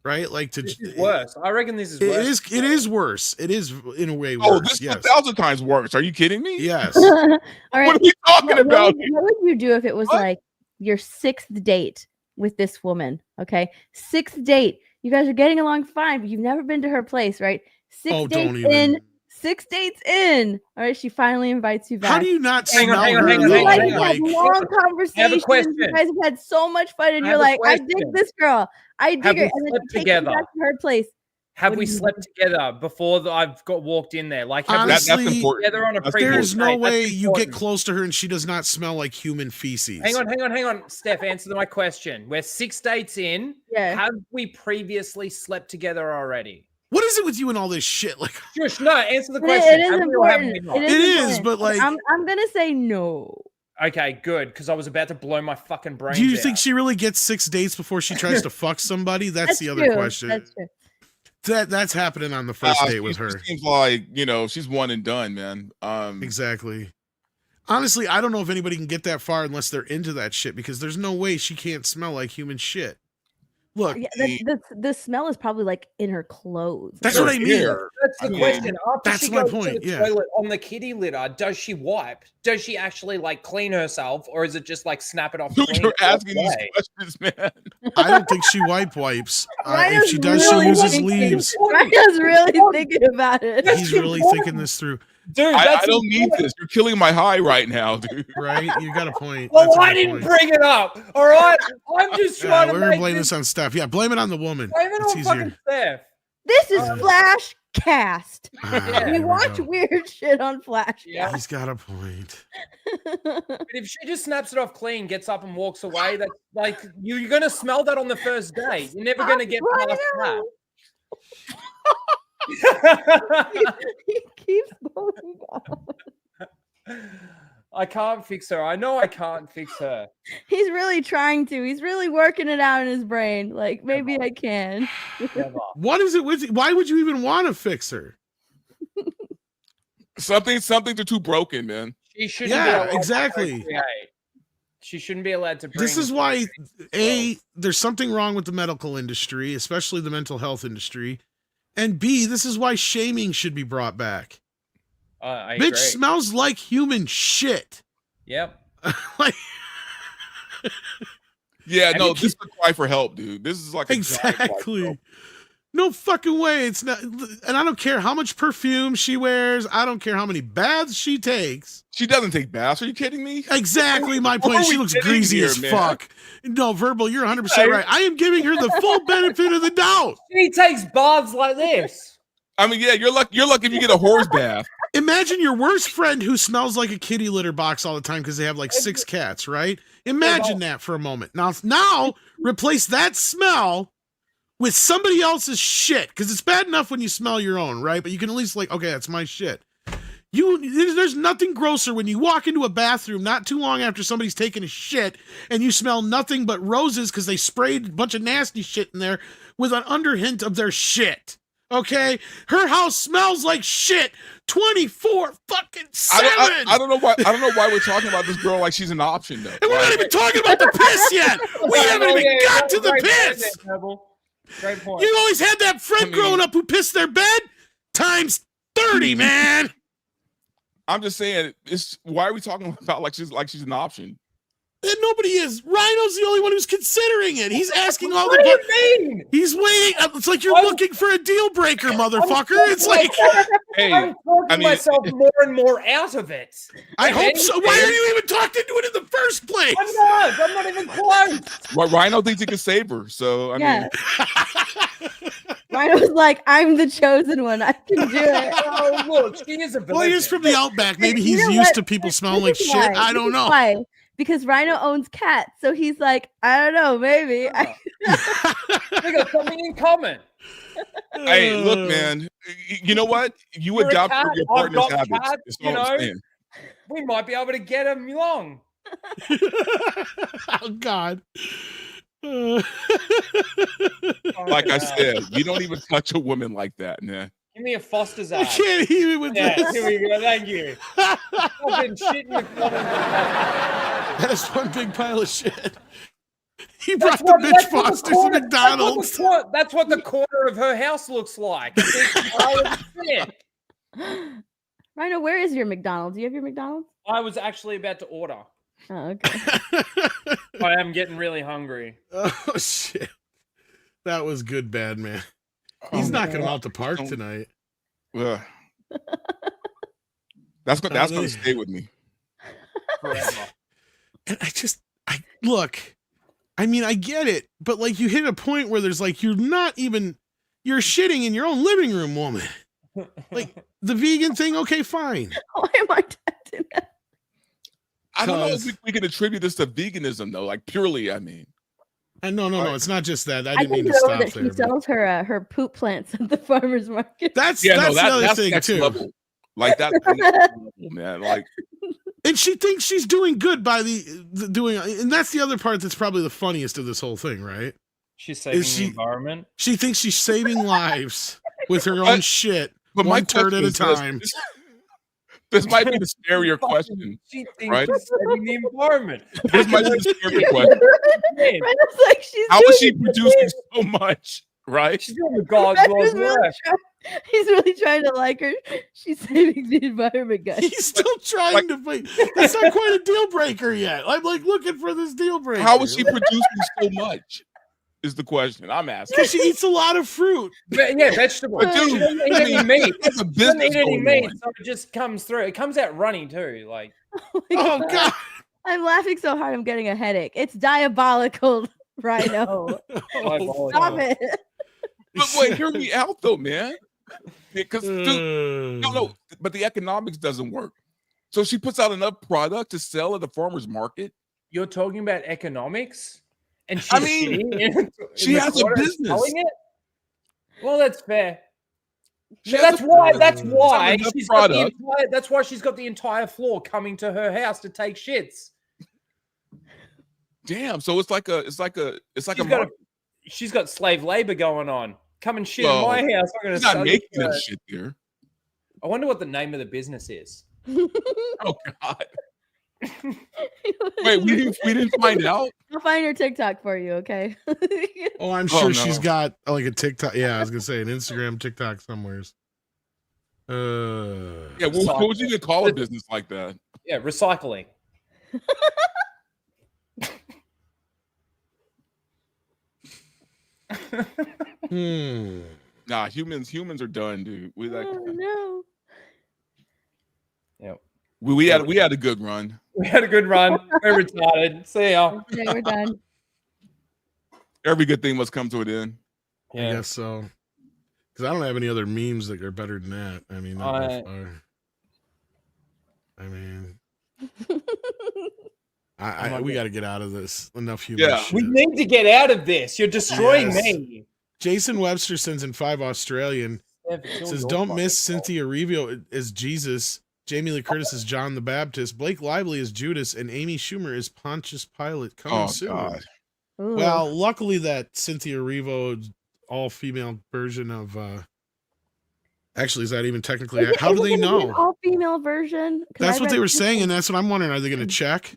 Right? Like This is worse. I reckon this is worse. It is worse. It is in a way worse. Oh, this is yes. 1,000 times worse. Are you kidding me? Yes. All right. What are we talking about? What would you do if it was like your 6th date with this woman? Okay, 6th date. You guys are getting along fine, but you've never been to her place, right? 6 dates in. 6 dates in. All right, she finally invites you back. How do you not Hang on, smell hang on, her? hang on, though? hang on, hang on. Like, Long conversations. question. You guys have had so much fun, and I you're have a like, I dig question. this girl. I dig Have her. we And then slept she takes you together? back to her place. Have we slept together before I've walked in there? Like, have Honestly, we slept together on a previous there's no date? That's way you get important. close to her and she does not smell like human feces. Hang on. Steph, answer my question. We're 6 dates in. Yeah. Have we previously slept together already? What is it with you and all this shit? Like, Shush, no, answer the question. It is Have we or haven't important. we not? It is, important. but like, I'm gonna say no. Okay, good, because I was about to blow my fucking brains do you out. think she really gets 6 dates before she tries to fuck somebody? That's the other true. question. That's true. That's happening on the first date with her. She seems like, she's one and done, man. Exactly. Honestly, I don't know if anybody can get that far unless they're into that shit, because there's no way she can't smell like human shit. Look, Yeah, the smell is probably like in her clothes. that's what I mean. That's the question. After that's she my goes point, to the yeah. toilet on the kitty litter, does she wipe? Does she actually like clean herself, or is it just like snap it off? Dude, clean you're and walk asking these away? questions, man. I don't think she wipes. If she does, really she uses thinking- leaves. Ryan's really thinking about it. He's really thinking this through. Dude, I that's don't need this. You're killing my high right now, dude. Right? You got a point. Well, That's a I good didn't point. bring it up. All right, I'm just trying We're to gonna make blame this. this on Steph. Yeah, blame it on the woman. Blame it It's on easier. fucking Steph. This is FLASHCAST. There We we watch go. weird shit on FLASHCAST. He's got a point. But if she just snaps it off clean, gets up and walks away, that's like you're gonna smell that on the first day. You're never gonna get past that. He keeps going down. I can't fix her. I know I can't fix her. He's really trying to. He's really working it out in his brain. Like, maybe I can. What is it with you? Why would you even want to fix her? Something too broken, man. She shouldn't be allowed exactly. to procreate. She shouldn't be allowed to bring This is why, there's something wrong with the medical industry, especially the mental health industry. And B, this is why shaming should be brought back. I Bitch agree. smells like human shit. Yep. Like, Yeah, no, this is a cry for help, dude. This is like a giant cry for exactly. help. No fucking way. It's not, and I don't care how much perfume she wears. I don't care how many baths she takes. She doesn't take baths. Are you kidding me? Exactly my What point. are She we looks getting greasy here, as man? fuck. No, Verbal, you're 100% right. I am giving her the full benefit of the doubt. She takes baths like this. I mean, yeah, you're lucky if you get a horse bath. Imagine your worst friend who smells like a kitty litter box all the time because they have like 6 cats, right? Imagine that for a moment. Now replace that smell with somebody else's shit, because it's bad enough when you smell your own, right? But you can at least like, okay, that's my shit. There's nothing grosser when you walk into a bathroom not too long after somebody's taken a shit and you smell nothing but roses because they sprayed a bunch of nasty shit in there with an underhint of their shit. Okay, her house smells like shit 24 fucking 7. I don't know why we're talking about this girl like she's an option though. And we're not even talking about the piss yet. We haven't even got to the piss. Great point. You always had that friend growing up who pissed their bed times 30, man. I'm just saying, why are we talking about like she's an option? And nobody is. Rhino's the only one who's considering it. He's asking all What the. do you mean? He's waiting. It's like you're looking for a deal breaker, motherfucker. It's like. I'm talking myself more and more out of it. I If hope so. Why anything- are you even talking into it in the first place? I'm not even close. Well, Rhino thinks he can save her, so I Yeah. mean, Rhino's like, I'm the chosen one. I can do it. Oh, look, she is a Well, he's from the outback. Maybe You he's know used what? to people smelling This like is shit. why. I This don't is know. why. Because Rhino owns cats, so he's like, I don't know, maybe. We got something in common. hey, look, man. You know what? You You're a adopt cat, your I've partner's got habits. cats, That's you all I'm know? saying. We might be able to get him along. Oh God. Like I said, you don't even touch a woman like that, man. Give me a Foster's I ad. can't even with Yeah, this. here we go. Thank you. Fucking shit in the corner. That's one big pile of shit. He That's brought the what- bitch that's what the Fosters to corner- McDonald's. That's what the corner of her house looks like. A big pile of shit. Rhino, where is your McDonald's? Do you have your McDonald's? I was actually about to order. Oh, okay. I am getting really hungry. Oh shit. That was good, bad man. He's knocking him out the park tonight. Ugh. That's gonna stay with me. Forever. And look, I mean, I get it, but like you hit a point where there's like, you're not even You're shitting in your own living room, woman. Like the vegan thing, okay, fine. Why am I doing that? I don't know if we can attribute this to veganism though, like purely. I mean, no, it's not just that. I I didn't mean think to over stop that she there. but sells her poop plants at the farmer's market. That's the other thing next too. level. Like that's next level, man. Like, and she thinks she's doing good by the doing, and that's the other part that's probably the funniest of this whole thing, right? She's saving the environment. She thinks she's saving lives with her own shit, but one turd at a time. This might be the scarier question, She thinks right? she's saving the environment. This might be the scarier question. Brenda's like, How is she producing so much, right? She's doing the God's Brenda's work. he's really trying to like her. She's saving the environment, guys. He's still trying to fight. That's not quite a deal breaker yet. I'm like looking for this deal breaker. How is she producing so much? Is the question I'm asking. Because she eats a lot of fruit. Yeah, vegetables. But dude, She doesn't eat any meat. That's a She doesn't business eat any going meat, on. so it just comes through. It comes out running too. Like, Oh God! I'm laughing so hard I'm getting a headache. It's diabolical, Rhino. Stop it. But wait, hear me out though, man. Because no, but the economics doesn't work. So she puts out enough product to sell at the farmer's market. you're talking about economics, and she's I mean, she has a business. selling it? Well, that's fair. She That's has a why. business. That's why Enough she's got the product. entire. That's why she's got the entire floor coming to her house to take shits. Damn. So it's like a She's got she's got slave labor going on. Come and shit Well, in my house. I'm gonna she's not sell you making to- that shit there. I wonder what the name of the business is. Oh God. Wait, we didn't find out. I'll find her TikTok for you, okay? Oh, I'm Oh, sure no. she's got like a TikTok. Yeah, I was gonna say an Instagram, TikTok somewheres. Yeah, what would you even call a business like that? Yeah, recycling. Nah, humans are done, dude. We like no. Yep. we had a good run. We had a good run. We're retarded. See ya. Okay, we're done. Every good thing must come to an end. I guess so. Because I don't have any other memes that are better than that. I mean, not by far. I mean, we got to get out of this. Enough human shit. We need to get out of this. You're destroying Yes. me. Jason Webster sends in 5 Australian. Says, don't miss Cynthia Erivo as Jesus, Jamie Lee Curtis as John the Baptist, Blake Lively as Judas, and Amy Schumer as Pontius Pilate. Coming soon. God. Well, luckily that Cynthia Erivo all-female version of actually, is that even technically? How do they know? All-female version. 'Cause That's I what they read were two saying, things. and that's what I'm wondering. Are they going to check?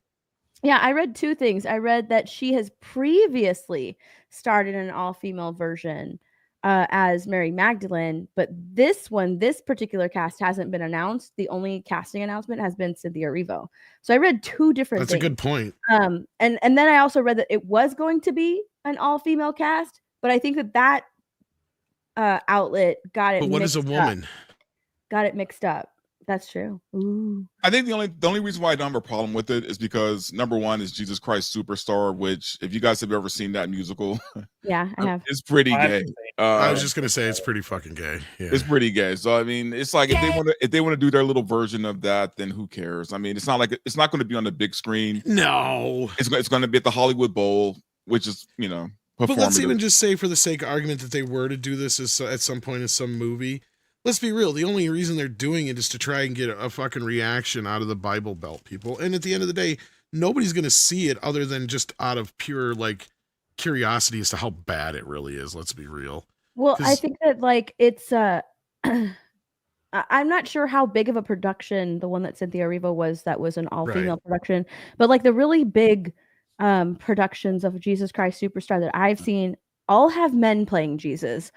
Yeah, I read two things. I read that she has previously started an all-female version as Mary Magdalene, but this particular cast hasn't been announced. The only casting announcement has been Cynthia Erivo. So I read two different That's things. a good point. And then I also read that it was going to be an all-female cast, but I think that outlet got it. But what is a mixed up. woman? Got it mixed up. That's true. Ooh. I think the only reason why I don't have a problem with it is because number one is Jesus Christ Superstar, which if you guys have ever seen that musical, Yeah, I have. it's pretty gay. I was just going to say it's pretty fucking gay. Yeah. It's pretty gay. So I mean, it's like if they want to do their little version of that, then who cares? I mean, it's not going to be on the big screen. No, it's going to be at the Hollywood Bowl, which is But let's performative. even just say, for the sake of argument, that they were to do this at some point in some movie. Let's be real. The only reason they're doing it is to try and get a fucking reaction out of the Bible Belt people. And at the end of the day, nobody's going to see it other than just out of pure like curiosity as to how bad it really is. Let's be real. Well, I think that like it's I'm not sure how big of a production the one that Cynthia Erivo was, that was an all-female production, but like the really big productions of Jesus Christ Superstar that I've seen all have men playing Jesus.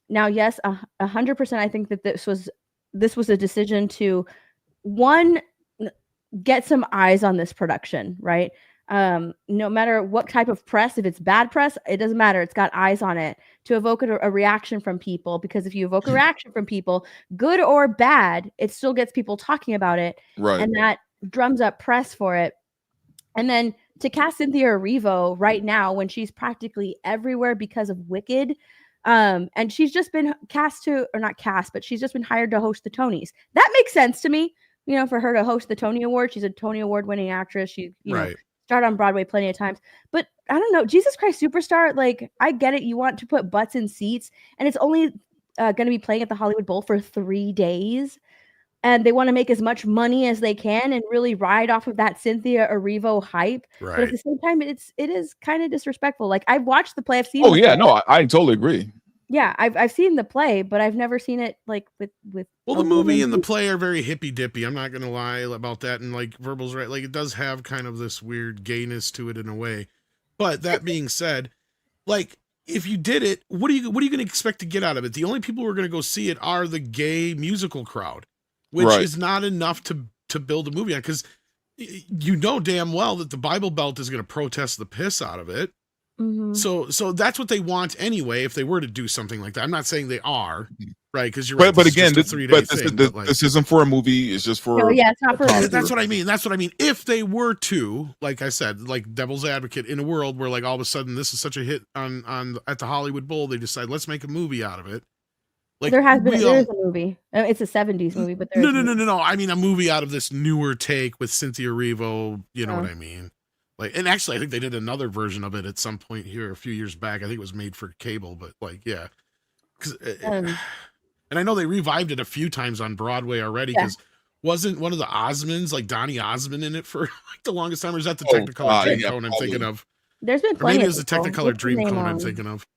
Now, yes, 100%. I think that this was a decision to get some eyes on this production, right? No matter what type of press, if it's bad press, it doesn't matter. It's got eyes on it to evoke a reaction from people, because if you evoke a reaction from people, good or bad, it still gets people talking about it. Right. And that drums up press for it. And then to cast Cynthia Erivo right now, when she's practically everywhere because of Wicked, And she's just been cast to, or not cast, but she's just been hired to host the Tonys. That makes sense to me, you know, for her to host the Tony Award. She's a Tony Award winning actress. She, you know, started on Broadway plenty of times. But I don't know, Jesus Christ Superstar, like, I get it. You want to put butts in seats, and it's only going to be playing at the Hollywood Bowl for 3 days. And they want to make as much money as they can and really ride off of that Cynthia Erivo hype. Right. But at the same time, it is kind of disrespectful. Like, I've watched the play. I've seen. Oh yeah, no, I totally agree. Yeah, I've seen the play, but I've never seen it like with. Well, the movie and the play are very hippy dippy. I'm not gonna lie about that. And like Verbal's right, like it does have kind of this weird gayness to it in a way. But that being said, like if you did it, what are you gonna expect to get out of it? The only people who are gonna go see it are the gay musical crowd, which is not enough to build a movie on, because you know damn well that the Bible Belt is gonna protest the piss out of it. So that's what they want anyway. If they were to do something like that, I'm not saying they are, right? Because you're right. But again, this isn't for a movie. It's just for. Oh yeah, it's not for. That's what I mean. That's what I mean. If they were to, like I said, like devil's advocate, in a world where like all of a sudden this is such a hit on at the Hollywood Bowl, they decide let's make a movie out of it. Like there is a movie. It's a 70s movie, but there's no. I mean a movie out of this newer take with Cynthia Erivo. You know what I mean? Like, and actually, I think they did another version of it at some point here a few years back. I think it was made for cable, but like, yeah. And I know they revived it a few times on Broadway already, because wasn't one of the Osmonds, like Donny Osmond, in it for like the longest time? Or is that the Technicolor Dreamcoat I'm thinking of? There's been Or plenty. maybe it was the Technicolor Dreamcoat I'm thinking of.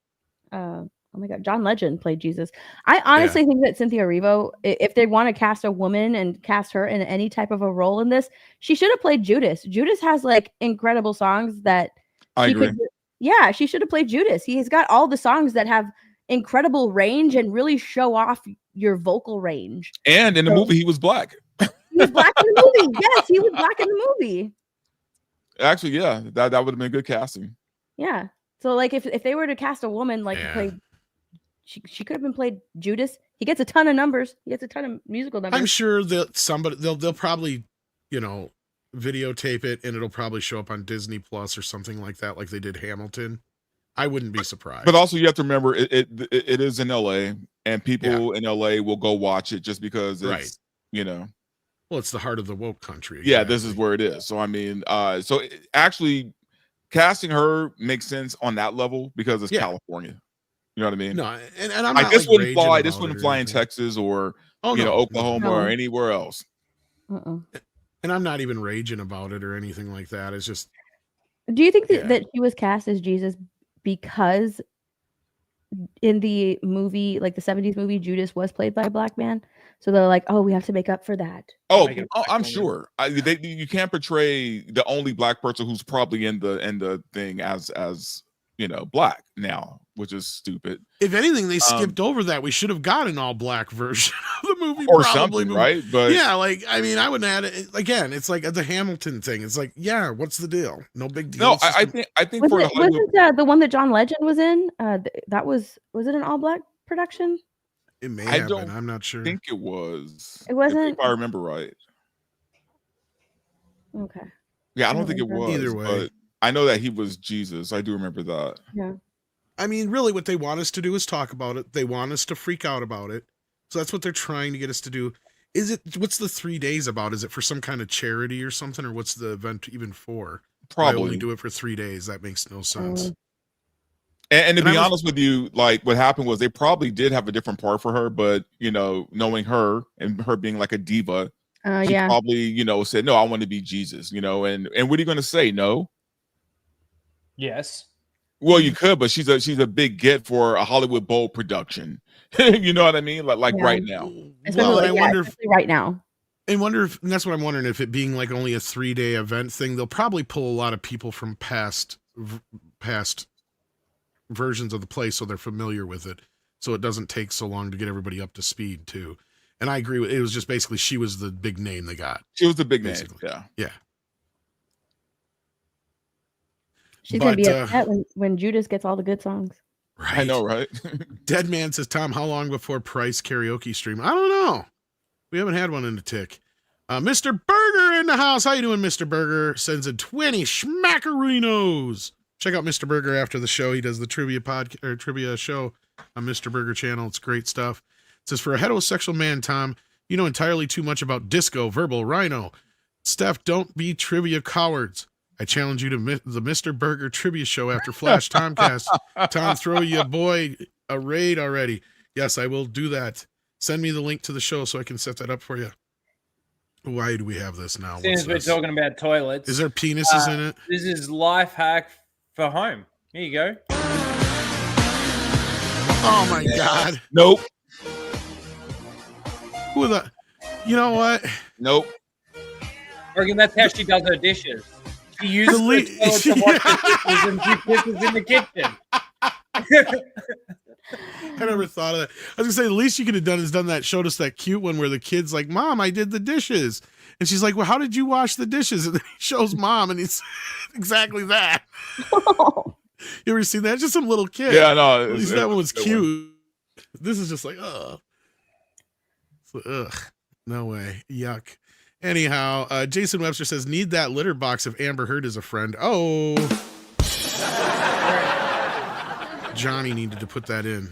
Oh my God, John Legend played Jesus. I honestly think that Cynthia Erivo, if they want to cast a woman and cast her in any type of a role in this, she should have played Judas. Judas has like incredible songs that I agree. Yeah, she should have played Judas. He's got all the songs that have incredible range and really show off your vocal range. And in the movie, he was black. He was black in the movie. Yes, he was black in the movie. Actually, yeah, that would have been good casting. Yeah. So like if they were to cast a woman like play. She could have been played Judas. He gets a ton of numbers. He gets a ton of musical numbers. I'm sure that they'll probably, you know, videotape it and it'll probably show up on Disney Plus or something like that, like they did Hamilton. I wouldn't be surprised. But also, you have to remember it is in LA, and people in LA will go watch it just because it's you know. Well, it's the heart of the woke country. Yeah, this is where it is. So I mean, actually, casting her makes sense on that level because it's California. You know what I mean? No, and I'm like not this like wouldn't fly. This about wouldn't it or fly in anything. Texas or Oklahoma or anywhere else. And I'm not even raging about it or anything like that. It's just. Do you think that she was cast as Jesus because in the movie, like the 70s movie, Judas was played by a black man? So they're like, oh, we have to make up for that. Oh, I'm sure. You can't portray the only black person who's probably in the thing as you know, black now, which is stupid. If anything, they skipped over that. We should have got an all black version of the movie, or probably, something, right? But yeah, like I mean, I wouldn't add it again. It's like the Hamilton thing. It's like, yeah, what's the deal? No big deal. No, I think for the Hollywood, wasn't the one that John Legend was in? That was it an all black production? It may have been. I'm not sure. I think it was. It wasn't. If I remember right. Okay. Yeah, I don't think it was. Either way. But I know that he was Jesus. I do remember that. Yeah. I mean, really, what they want us to do is talk about it. They want us to freak out about it. So that's what they're trying to get us to do. What's the 3 days about? Is it for some kind of charity or something? Or what's the event even for? Probably. Why only do it for 3 days? That makes no sense. And to be honest with you, like what happened was they probably did have a different part for her, but you know, knowing her and her being like a diva, she probably, you know, said, no, I want to be Jesus, you know, and what are you going to say? No. Yes. Well, you could, but she's a big get for a Hollywood Bowl production. You know what I mean? Like right now. Well, I wonder if right now. And that's what I'm wondering, if it being like only a 3-day event thing, they'll probably pull a lot of people from past versions of the play so they're familiar with it, so it doesn't take so long to get everybody up to speed too. And I agree with it was just basically she was the big name they got. She was the big basically. name. Yeah. She's gonna be upset when Judas gets all the good songs. Right. I know, right? Dead Man says, Tom, how long before Price karaoke stream? I don't know. We haven't had one in a tick. Mr. Burger in the house. How you doing, Mr. Burger? Sends in 20 schmackerinos. Check out Mr. Burger after the show. He does the trivia show on Mr. Burger channel. It's great stuff. It says, for a heterosexual man, Tom, you know entirely too much about disco, verbal, rhino. Steph, don't be trivia cowards. I challenge you to the Mr. Burger trivia show after Flash Tomcast. Tom, throw your boy a raid already. Yes, I will do that. Send me the link to the show so I can set that up for you. Why do we have this now? As soon as we're talking about toilets. Is there penises in it? This is life hack for home. Here you go. Oh my God. Nope. Who the? You know what? Nope. I reckon that's how she does her dishes. She uses the toilet to wash her dishes and she pisses in the kitchen. I never thought of that. I was gonna say the least you could have done is done that. Showed us that cute one where the kid's like, "Mom, I did the dishes," and she's like, "Well, how did you wash the dishes?" And then he shows Mom, and it's exactly that. You ever seen that? It's just some little kid. Yeah, no. At least that one was cute. This is just like, ugh. Ugh. No way. Yuck. Anyhow, Jason Webster says, need that litter box if Amber Heard is a friend. Oh. Johnny needed to put that in.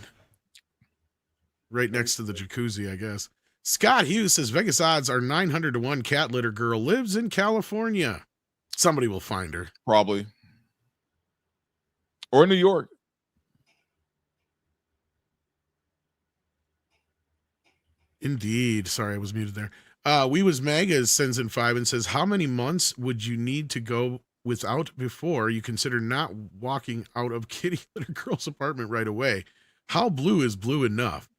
Right next to the jacuzzi, I guess. Scott Hughes says, Vegas odds are 900 to 1 cat litter girl lives in California. Somebody will find her. Probably. Or New York. Indeed. Sorry, I was muted there. We Was Magas sends in 5 and says, how many months would you need to go without before you consider not walking out of Kitty Litter Girl's apartment right away? How blue is blue enough?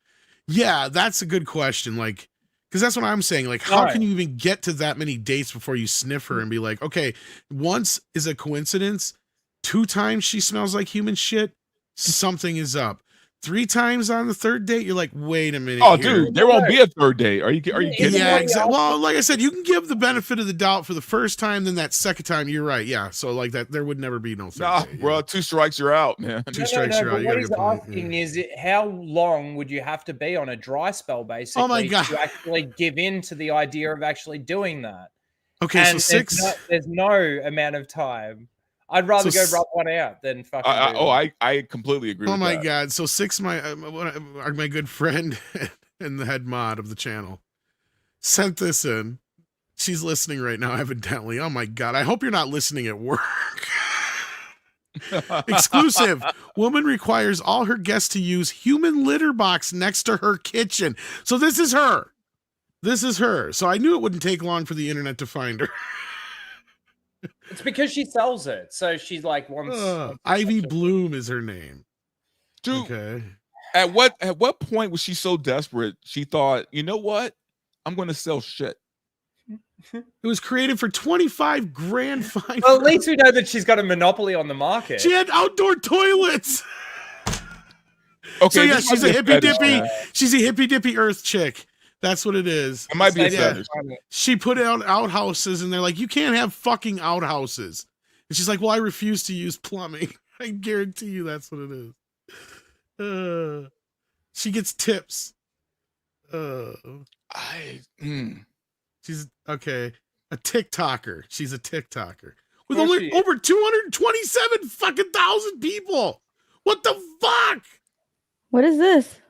Yeah, that's a good question. Like, because that's what I'm saying. Like, how can you even get to that many dates before you sniff her and be like, okay, once is a coincidence. 2 times she smells like human shit. Something is up. 3 times on the 3rd date, you're like, wait a minute. Oh, dude, there won't be a 3rd date. Are you kidding? Yeah, exactly. Well, like I said, you can give the benefit of the doubt for the first time, then that second time, you're right. Yeah, so like that, there would never be no 3rd date. Bro, 2 strikes, you're out, man. 2 strikes, you're out. What he's asking is, how long would you have to be on a dry spell, basically, oh my God, to actually give in to the idea of actually doing that? Okay, and so 6. There's no amount of time. I'd rather go rub one out than fucking. I completely agree. Oh my God! So 6, my good friend and the head mod of the channel sent this in. She's listening right now, evidently. Oh my God! I hope you're not listening at work. Exclusive. Woman requires all her guests to use human litter box next to her kitchen. So this is her. This is her. So I knew it wouldn't take long for the internet to find her. It's because she sells it. So she's like Ivy Bloom is her name. Dude, okay. At what point was she so desperate she thought, you know what? I'm going to sell shit. It was created for 25 grand fine. Well, at least we know that she's got a monopoly on the market. She had outdoor toilets. Okay, so yeah, she's a hippy dippy. She's a hippy dippy earth chick. That's what it is. It might be a fetish. She put out outhouses, and they're like, you can't have fucking outhouses. And she's like, well, I refuse to use plumbing. I guarantee you that's what it is. She gets tips. She's okay. A TikToker. She's a TikToker with only over 227 fucking thousand people. What the fuck? What is this?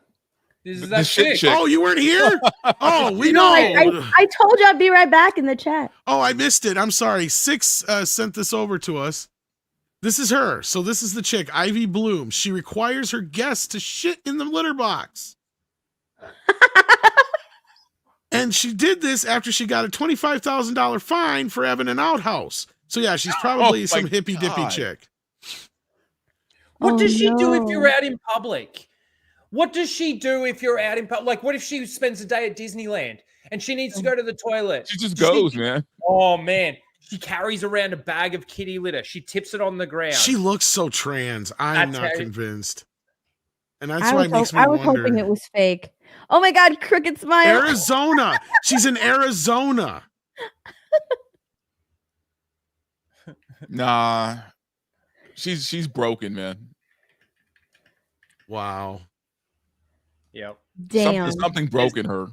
This is that chick. Oh, you weren't here? Oh, we know. I told you I'd be right back in the chat. Oh, I missed it. I'm sorry. 6 sent this over to us. This is her. So this is the chick, Ivy Bloom. She requires her guests to shit in the litter box. And she did this after she got a $25,000 fine for having an outhouse. So yeah, she's probably some hippy dippy chick. What does she do if you're out in public? What does she do if you're out in public? Like, what if she spends a day at Disneyland and she needs to go to the toilet? She just goes, man. Oh, man. She carries around a bag of kitty litter. She tips it on the ground. She looks so trans. I'm not convinced. And that's why it makes me wonder. I was hoping it was fake. Oh, my God. Crooked smile. Arizona. She's in Arizona. Nah. She's broken, man. Wow. Yep. Damn. Something broke in her.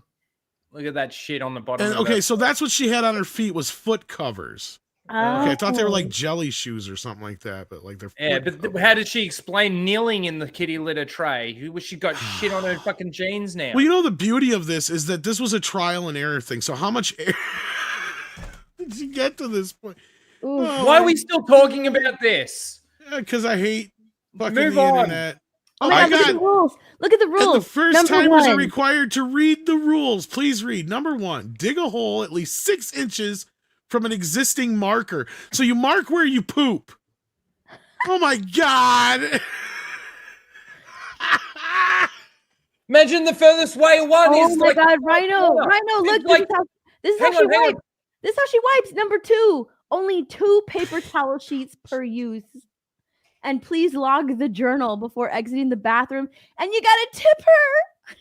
Look at that shit on the bottom. And, okay, so that's what she had on her feet was foot covers. Okay, I thought they were like Oh. jelly shoes or something like that, but like they're Yeah, but how did she explain kneeling in the kitty litter tray? She got shit on her fucking jeans now. Well, you know, the beauty of this is that this was a trial and error thing. So how much air did you get to this point? Why are we still talking about this? Because I hate fucking Move the on. internet. Oh my God, look at the rules. Look at the rules. And the first Number timers are one. required to read the rules. Please read. Number 1, dig a hole at least 6 inches from an existing marker. So you mark where you poop. Oh my God. Imagine the furthest way one Oh is my like God, Rhino, corner. Rhino, look, It's like, this is hang how she on, hang on. wipes. This is how she wipes. Number 2, only 2 paper towel sheets per use. And please log the journal before exiting the bathroom. And you gotta tip her.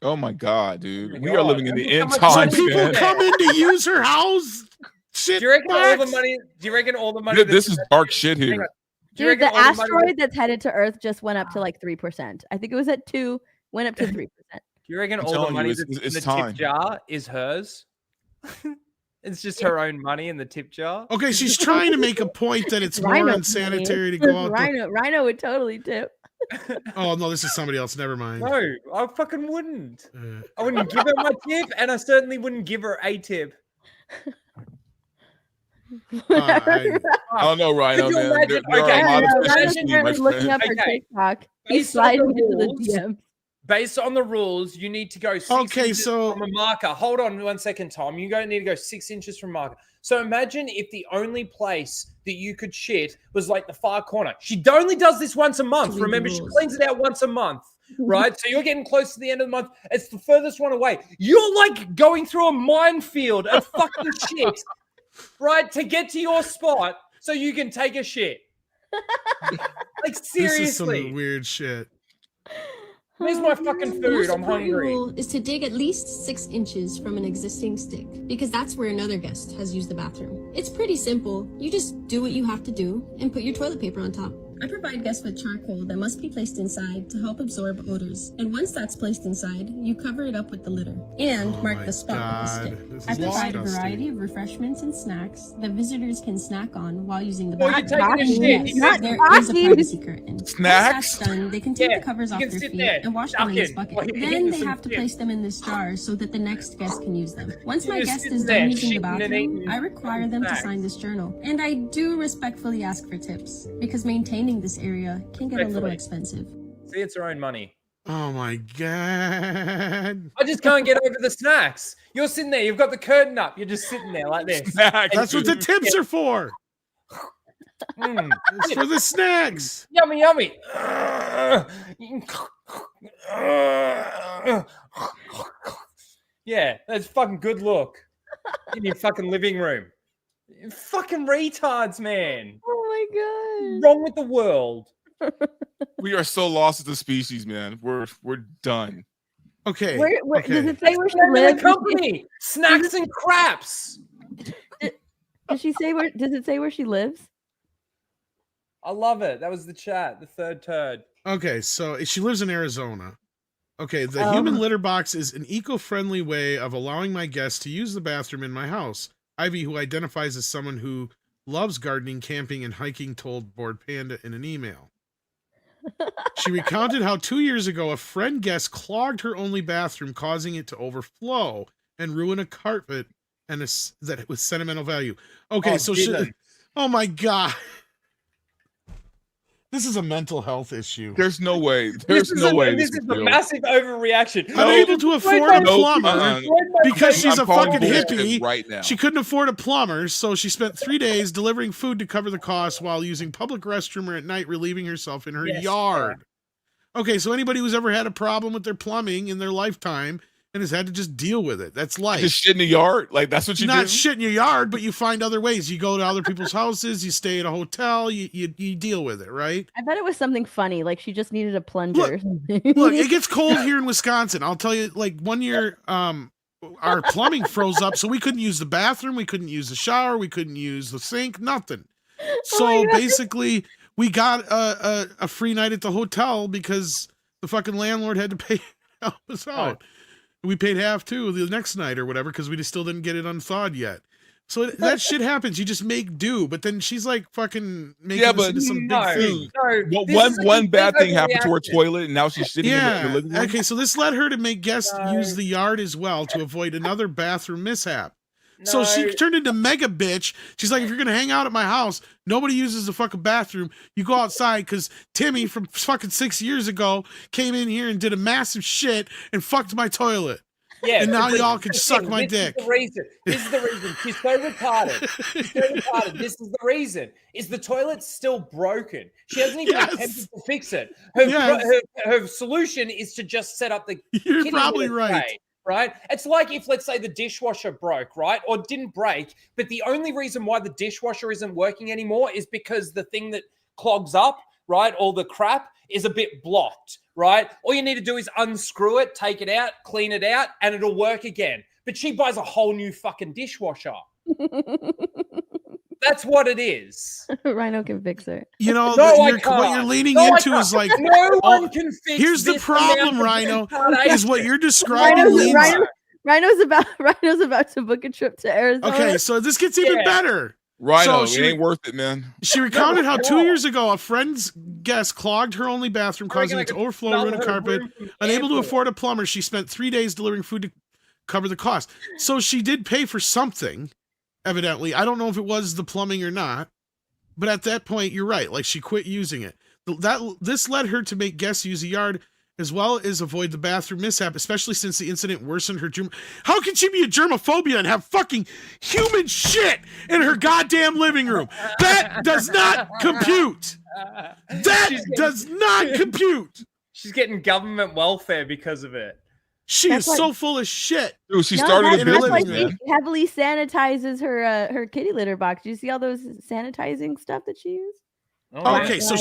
Oh my God, dude. my We God. are living in the end How much times, money People man. come in to use her house. Shit. Do you reckon all the box. money? Do you reckon all the money? This is dark shit Hang here. on. Do you Dude, the reckon all the money asteroid that's headed to Earth just went up to like 3%. I think it was at 2, went up to 3%. Do you reckon I'm all the telling you, money it's- that's in it's the time. tip jar is hers? It's just her own money in the tip jar. Okay, she's trying to make a point that it's more Rhino's unsanitary to money. go out. Rhino would totally tip. Oh no, this is somebody else. Never mind. No, I fucking wouldn't. I wouldn't give her my tip, and I certainly wouldn't give her a tip. I don't know, Rhino, Could you man. imagine- There are okay, a lot of Rhino's specialties, my currently looking friend. up her Okay. TikTok. He's Based on the sliding into the rules- DM. Based on the rules, you need to go 6 Okay, inches so- from a marker. Hold on 1 second, Tom. You need to go 6 inches from marker. So imagine if the only place that you could shit was like the far corner. She only does this once a month. read the Remember, she rules. cleans it out once a month, right? So you're getting close to the end of the month. It's the furthest one away. You're like going through a minefield of fucking shit, right, to get to your spot so you can take a shit. Like This is some seriously. weird shit. Where's my fucking The food? most I'm important hungry. rule is to dig at least 6 inches from an existing stick, because that's where another guest has used the bathroom. It's pretty simple. You just do what you have to do and put your toilet paper on top. I provide guests with charcoal that must be placed inside to help absorb odors. And once that's placed inside, you cover it up with the litter and mark my the spot with the God, stick. this I is provide a disgusting. variety of refreshments and snacks that visitors can snack on while using the Well, you're bathroom. taking a shit. Yes, Not there is a talking. privacy curtain. Once Snacks? that's done, they can take Yeah, the covers you off can their sit feet there, and wash them duck in this it bucket. while you're Then eating they some have to chips. place them in this jar so that the next guest can use them. Once my You're guest sitting is there done using the shitting and bathroom, eating I require them to snacks. sign this journal. And I do respectfully ask for tips, because maintaining this area can get a little Respectfully. expensive. See, it's her own money. Oh my God. I just can't get over the snacks. You're sitting there, you've got the curtain up, you're just sitting there like this. Snacks. That's what the tips are for. Mm. It's for the snacks. Yummy, yummy. Yeah, that's fucking good look. In your fucking living room. You fucking retards, man. Oh my What's wrong with the world? We are so lost as a species, man. We're done. Okay. Where okay. does it say where she Name of lives? the company. Snacks and craps. Does she say where? Does it say where she lives? I love it. That was the chat, the third turd. Okay, so she lives in Arizona. Okay, the Oh. human litter box is an eco-friendly way of allowing my guests to use the bathroom in my house. Ivy, who identifies as someone who loves gardening, camping, and hiking, told Bored Panda in an email. She recounted how 2 years ago a friend guest clogged her only bathroom, causing it to overflow and ruin a carpet and that with sentimental value. Okay, Oh, so Jesus. oh my God. This is a mental health issue. There's no way. There's no way. This is is a real. massive overreaction. Unable to afford a plumber because she's a I'm calling fucking bullshit hippie. right now. She couldn't afford a plumber, so she spent 3 days delivering food to cover the cost while using public restroom or at night relieving herself in her Yes, yard. Okay, so anybody who's ever had a problem with their plumbing in their lifetime and has had to just deal with it. That's life. Just shit in the yard. Like that's what you Not do. shit in your yard, but you find other ways. You go to other people's houses, you stay at a hotel, you deal with it, right? I bet it was something funny, like she just needed a plunger or something. Look, it gets cold here in Wisconsin. I'll tell you, like 1 year, our plumbing froze up, so we couldn't use the bathroom, we couldn't use the shower, we couldn't use the sink, nothing. So basically, we got a free night at the hotel because the fucking landlord had to pay help us out. We paid half too the next night or whatever because we just still didn't get it unthawed yet. So that shit happens. You just make do, but then she's like fucking making this into some big thing. One bad thing happened to her toilet, and now she's sitting in the living room. Okay, so this led her to make guests use the yard as well to avoid another bathroom mishap. So she turned into mega bitch. She's like, if you're gonna hang out at my house, nobody uses the fucking bathroom. You go outside because Timmy from fucking 6 years ago came in here and did a massive shit and fucked my toilet. Yeah, and now but y'all can suck my dick. This is the reason. She's so retarded. She's so retarded. This is the reason. Is the toilet's still broken? She hasn't even attempted to fix it. Her solution is to just set up the. You're probably right. Tray, right? It's like if, let's say, the dishwasher broke, right, or didn't break, but the only reason why the dishwasher isn't working anymore is because the thing that clogs up, right, all the crap is a bit blocked, right? All you need to do is unscrew it, take it out, clean it out, and it'll work again. But she buys a whole new fucking dishwasher. That's what it is. Rhino can fix it. You know, what you're leaning into is like, no one can fix. Here's the problem, Rhino, is what you're describing. Rhino's about to book a trip to Arizona. Okay, so this gets even better. Rhino, So it ain't worth it, man. She recounted how 2 years ago a friend's guest clogged her only bathroom, causing it to overflow, ruin a carpet. Unable to afford a plumber, she spent 3 days delivering food to cover the cost. So she did pay for something, evidently. I don't know if it was the plumbing or not, but at that point, you're right. Like, she quit using it. This led her to make guests use the yard as well as avoid the bathroom mishap, especially since the incident worsened her germ. How can she be a germophobia and have fucking human shit in her goddamn living room? That does not compute. That does not compute. She's getting government welfare because of it. She is so full of shit. Dude, she started a business. Like she heavily sanitizes her kitty litter box. Do you see all those sanitizing stuff that she used? Okay, so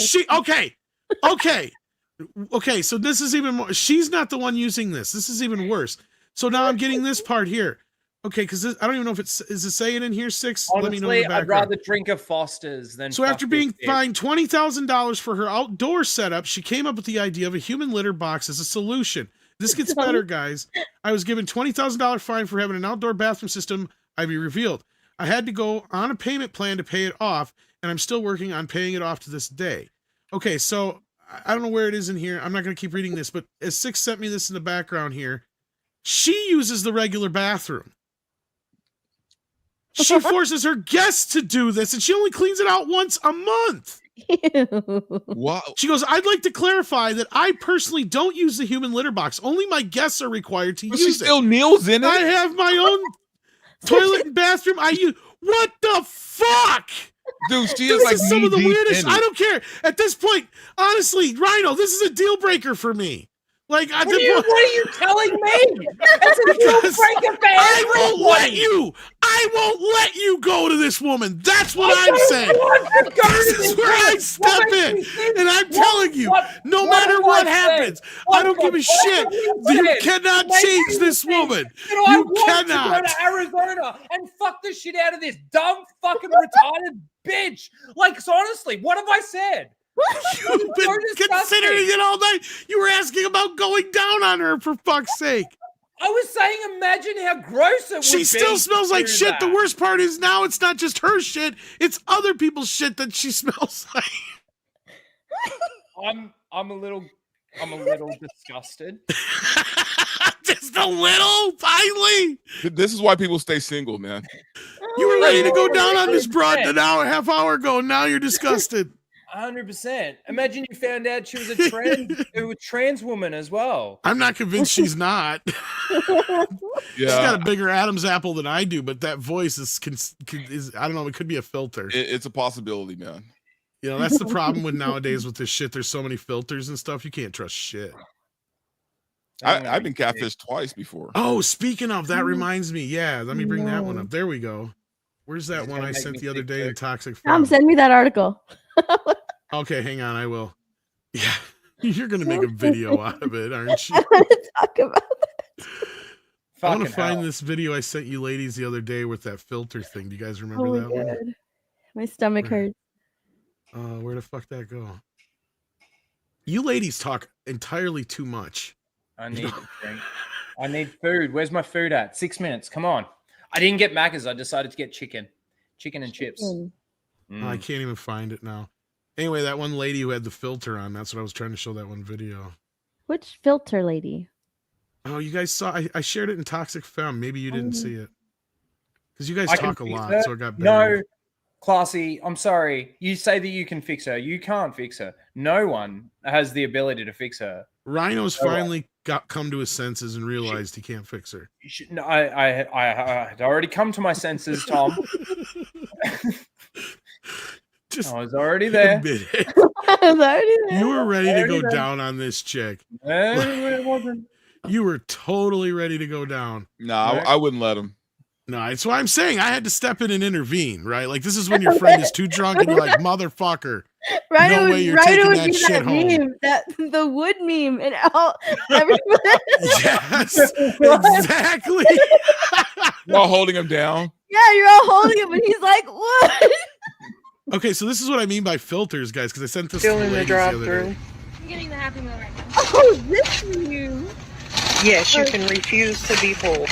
Okay, so this is even more. She's not the one using this. This is even worse. So now I'm getting this part here. Okay, because I don't even know if is it saying in here 6? Honestly, let me know in the background. I'd rather drink a Foster's than. So after being fined $20,000 for her outdoor setup, she came up with the idea of a human litter box as a solution. This gets better, guys. I was given $20,000 fine for having an outdoor bathroom system. I be revealed. I had to go on a payment plan to pay it off, and I'm still working on paying it off to this day. Okay, so I don't know where it is in here. I'm not going to keep reading this, but as 6 sent me this in the background here, she uses the regular bathroom. She forces her guests to do this, and she only cleans it out once a month. Wow. She goes, I'd like to clarify that I personally don't use the human litter box. Only my guests are required to use it. She still kneels in it. I have my own toilet and bathroom. I use. What the fuck? Dude, she this is like some of the knee-deep weirdest. in it. I don't care. At this point, honestly, Rhino, this is a deal breaker for me. Like, what are you telling me? That's a deal breaker for I won't let you go to this woman. That's what I'm saying. This is where I step in, and I'm telling you, no matter what happens, I don't give a shit. You cannot change this woman. You cannot. To go to Arizona and fuck the shit out of this dumb fucking retarded bitch. Like, so honestly, what have I said? You've been considering it all night. You were asking about going down on her, for fuck's sake. I was saying, imagine how gross it would be. She still smells like shit. The worst part is now it's not just her shit, it's other people's shit that she smells like. I'm a little disgusted. Just a little, finally. This is why people stay single, man. You were ready to go down on this broad an hour, half hour ago. Now you're disgusted. 100%. Imagine you found out she was a trans woman as well. I'm not convinced she's not. Yeah. She's got a bigger Adam's apple than I do, but that voice is I don't know, it could be a filter. It's a possibility, man. You know, that's the problem with nowadays with this shit. There's so many filters and stuff. You can't trust shit. I've been catfished twice before. Oh, speaking of, that reminds me. Yeah, let me bring that one up. There we go. Where's that one I sent the other day in Toxic Fun? Send me that article. Okay, hang on. I will. Yeah, you're gonna make a video out of it, aren't you? I want to talk about that. I want to find this video I sent you ladies the other day with that filter thing. Do you guys remember that one? My stomach hurts. Where the fuck that go? You ladies talk entirely too much. I need a drink. I need food. Where's my food at? 6 minutes. Come on. I didn't get Macca's. I decided to get chicken and chips. Oh, I can't even find it now. Anyway, that one lady who had the filter on, that's what I was trying to show that one video. Which filter lady? Oh, you guys saw, I shared it in Toxic Femme. Maybe you didn't see it. Because you guys I talk a can fix lot, her. so it got buried. No, Classy, I'm sorry. You say that you can fix her. You can't fix her. No one has the ability to fix her. Rhino's No one. finally come to his senses and realized he can't fix her. No, I had already come to my senses, Tom. Just I was already there. admit it. I was already there. You were ready to Already go there. down on this chick. It wasn't. You were totally ready to go down. No, I wouldn't let him. No, that's why I'm saying I had to step in and intervene, right? Like, this is when your friend is too drunk and you're like, motherfucker. Rhino, No way you're Rhino taking would that be shit that home. meme, the wood meme, and all everyone. Yes, exactly. While holding him down. Yeah, you're all holding him, and he's like, "What?" Okay, so this is what I mean by filters, guys, because I sent this Still to in the ladies other day. drive-through. I'm getting the Happy Meal right now. Oh, this is you. Yes, you can refuse to be pulled.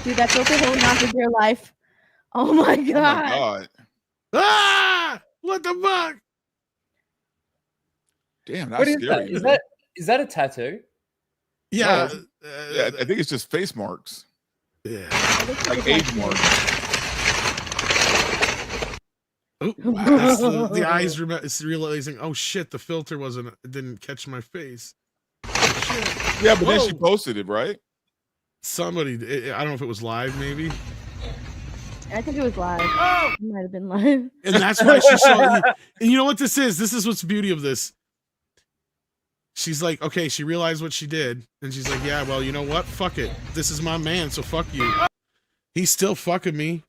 Dude, that filter holding on for dear life. Oh my god. Oh my God. Ah! What the fuck? Damn, that's What is scary. that? Is that a tattoo? Yeah. Yeah, I think it's just face marks. Yeah. Like age marks. Oh, that's the eyes realizing, oh shit, the filter didn't catch my face. Yeah, but then she Whoa. posted it, right? Somebody, I don't know if it was live, maybe. I think it was live. Oh! It might have been live. And that's why she saw. And you know what this is? This is what's the beauty of this. She's like, okay, she realized what she did, and she's like, yeah, well, you know what? Fuck it. This is my man, so fuck you. He's still fucking me.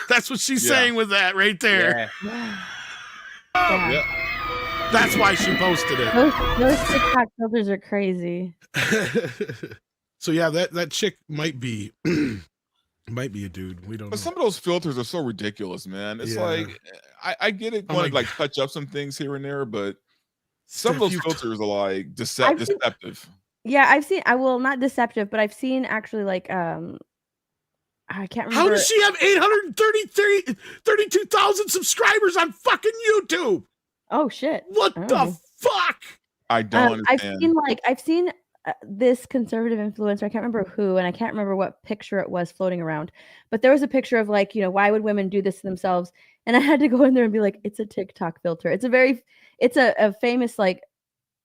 That's what she's saying with that right there. Yeah. Yeah. That's why she posted it. Those TikTok filters are crazy. So yeah, that chick might be might be a dude. We don't But know. some of those filters are so ridiculous, man. It's Yeah. like I get it, Oh want my to like touch up some things here and there, but some of those filters are like deceptive. Yeah, I've seen. I will not deceptive, but I've seen actually like I can't remember. How does she have 32,000 subscribers on fucking YouTube? Oh shit! What the fuck? I don't understand. I've seen this conservative influencer. I can't remember who, and I can't remember what picture it was floating around. But there was a picture of like, why would women do this to themselves? And I had to go in there and be like, it's a TikTok filter. It's a famous, like,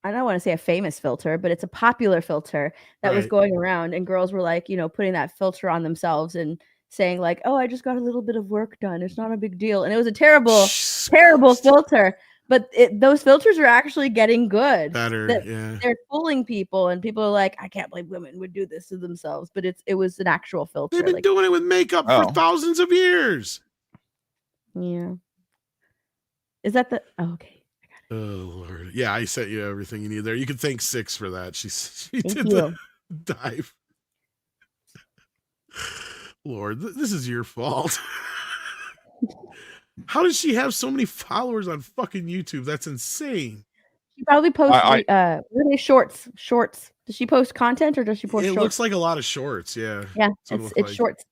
I don't want to say a famous filter, but it's a popular filter that was going around, and girls were like, putting that filter on themselves and saying like, oh, I just got a little bit of work done. It's not a big deal. And it was a terrible filter. But those filters are actually getting good. They're fooling people, and people are like, I can't believe women would do this to themselves. But it was an actual filter. They've been doing it with makeup for thousands of years. Yeah. Is that the okay? Oh Lord. Yeah, I sent you everything you need there. You can thank Six for that. She did you. the dive. Lord, this is your fault. How does she have so many followers on fucking YouTube? That's insane. She probably posts what are they, shorts? Shorts. Does she post content or does she post It shorts? looks like a lot of shorts, yeah. Yeah, That's what it it's looked like. shorts.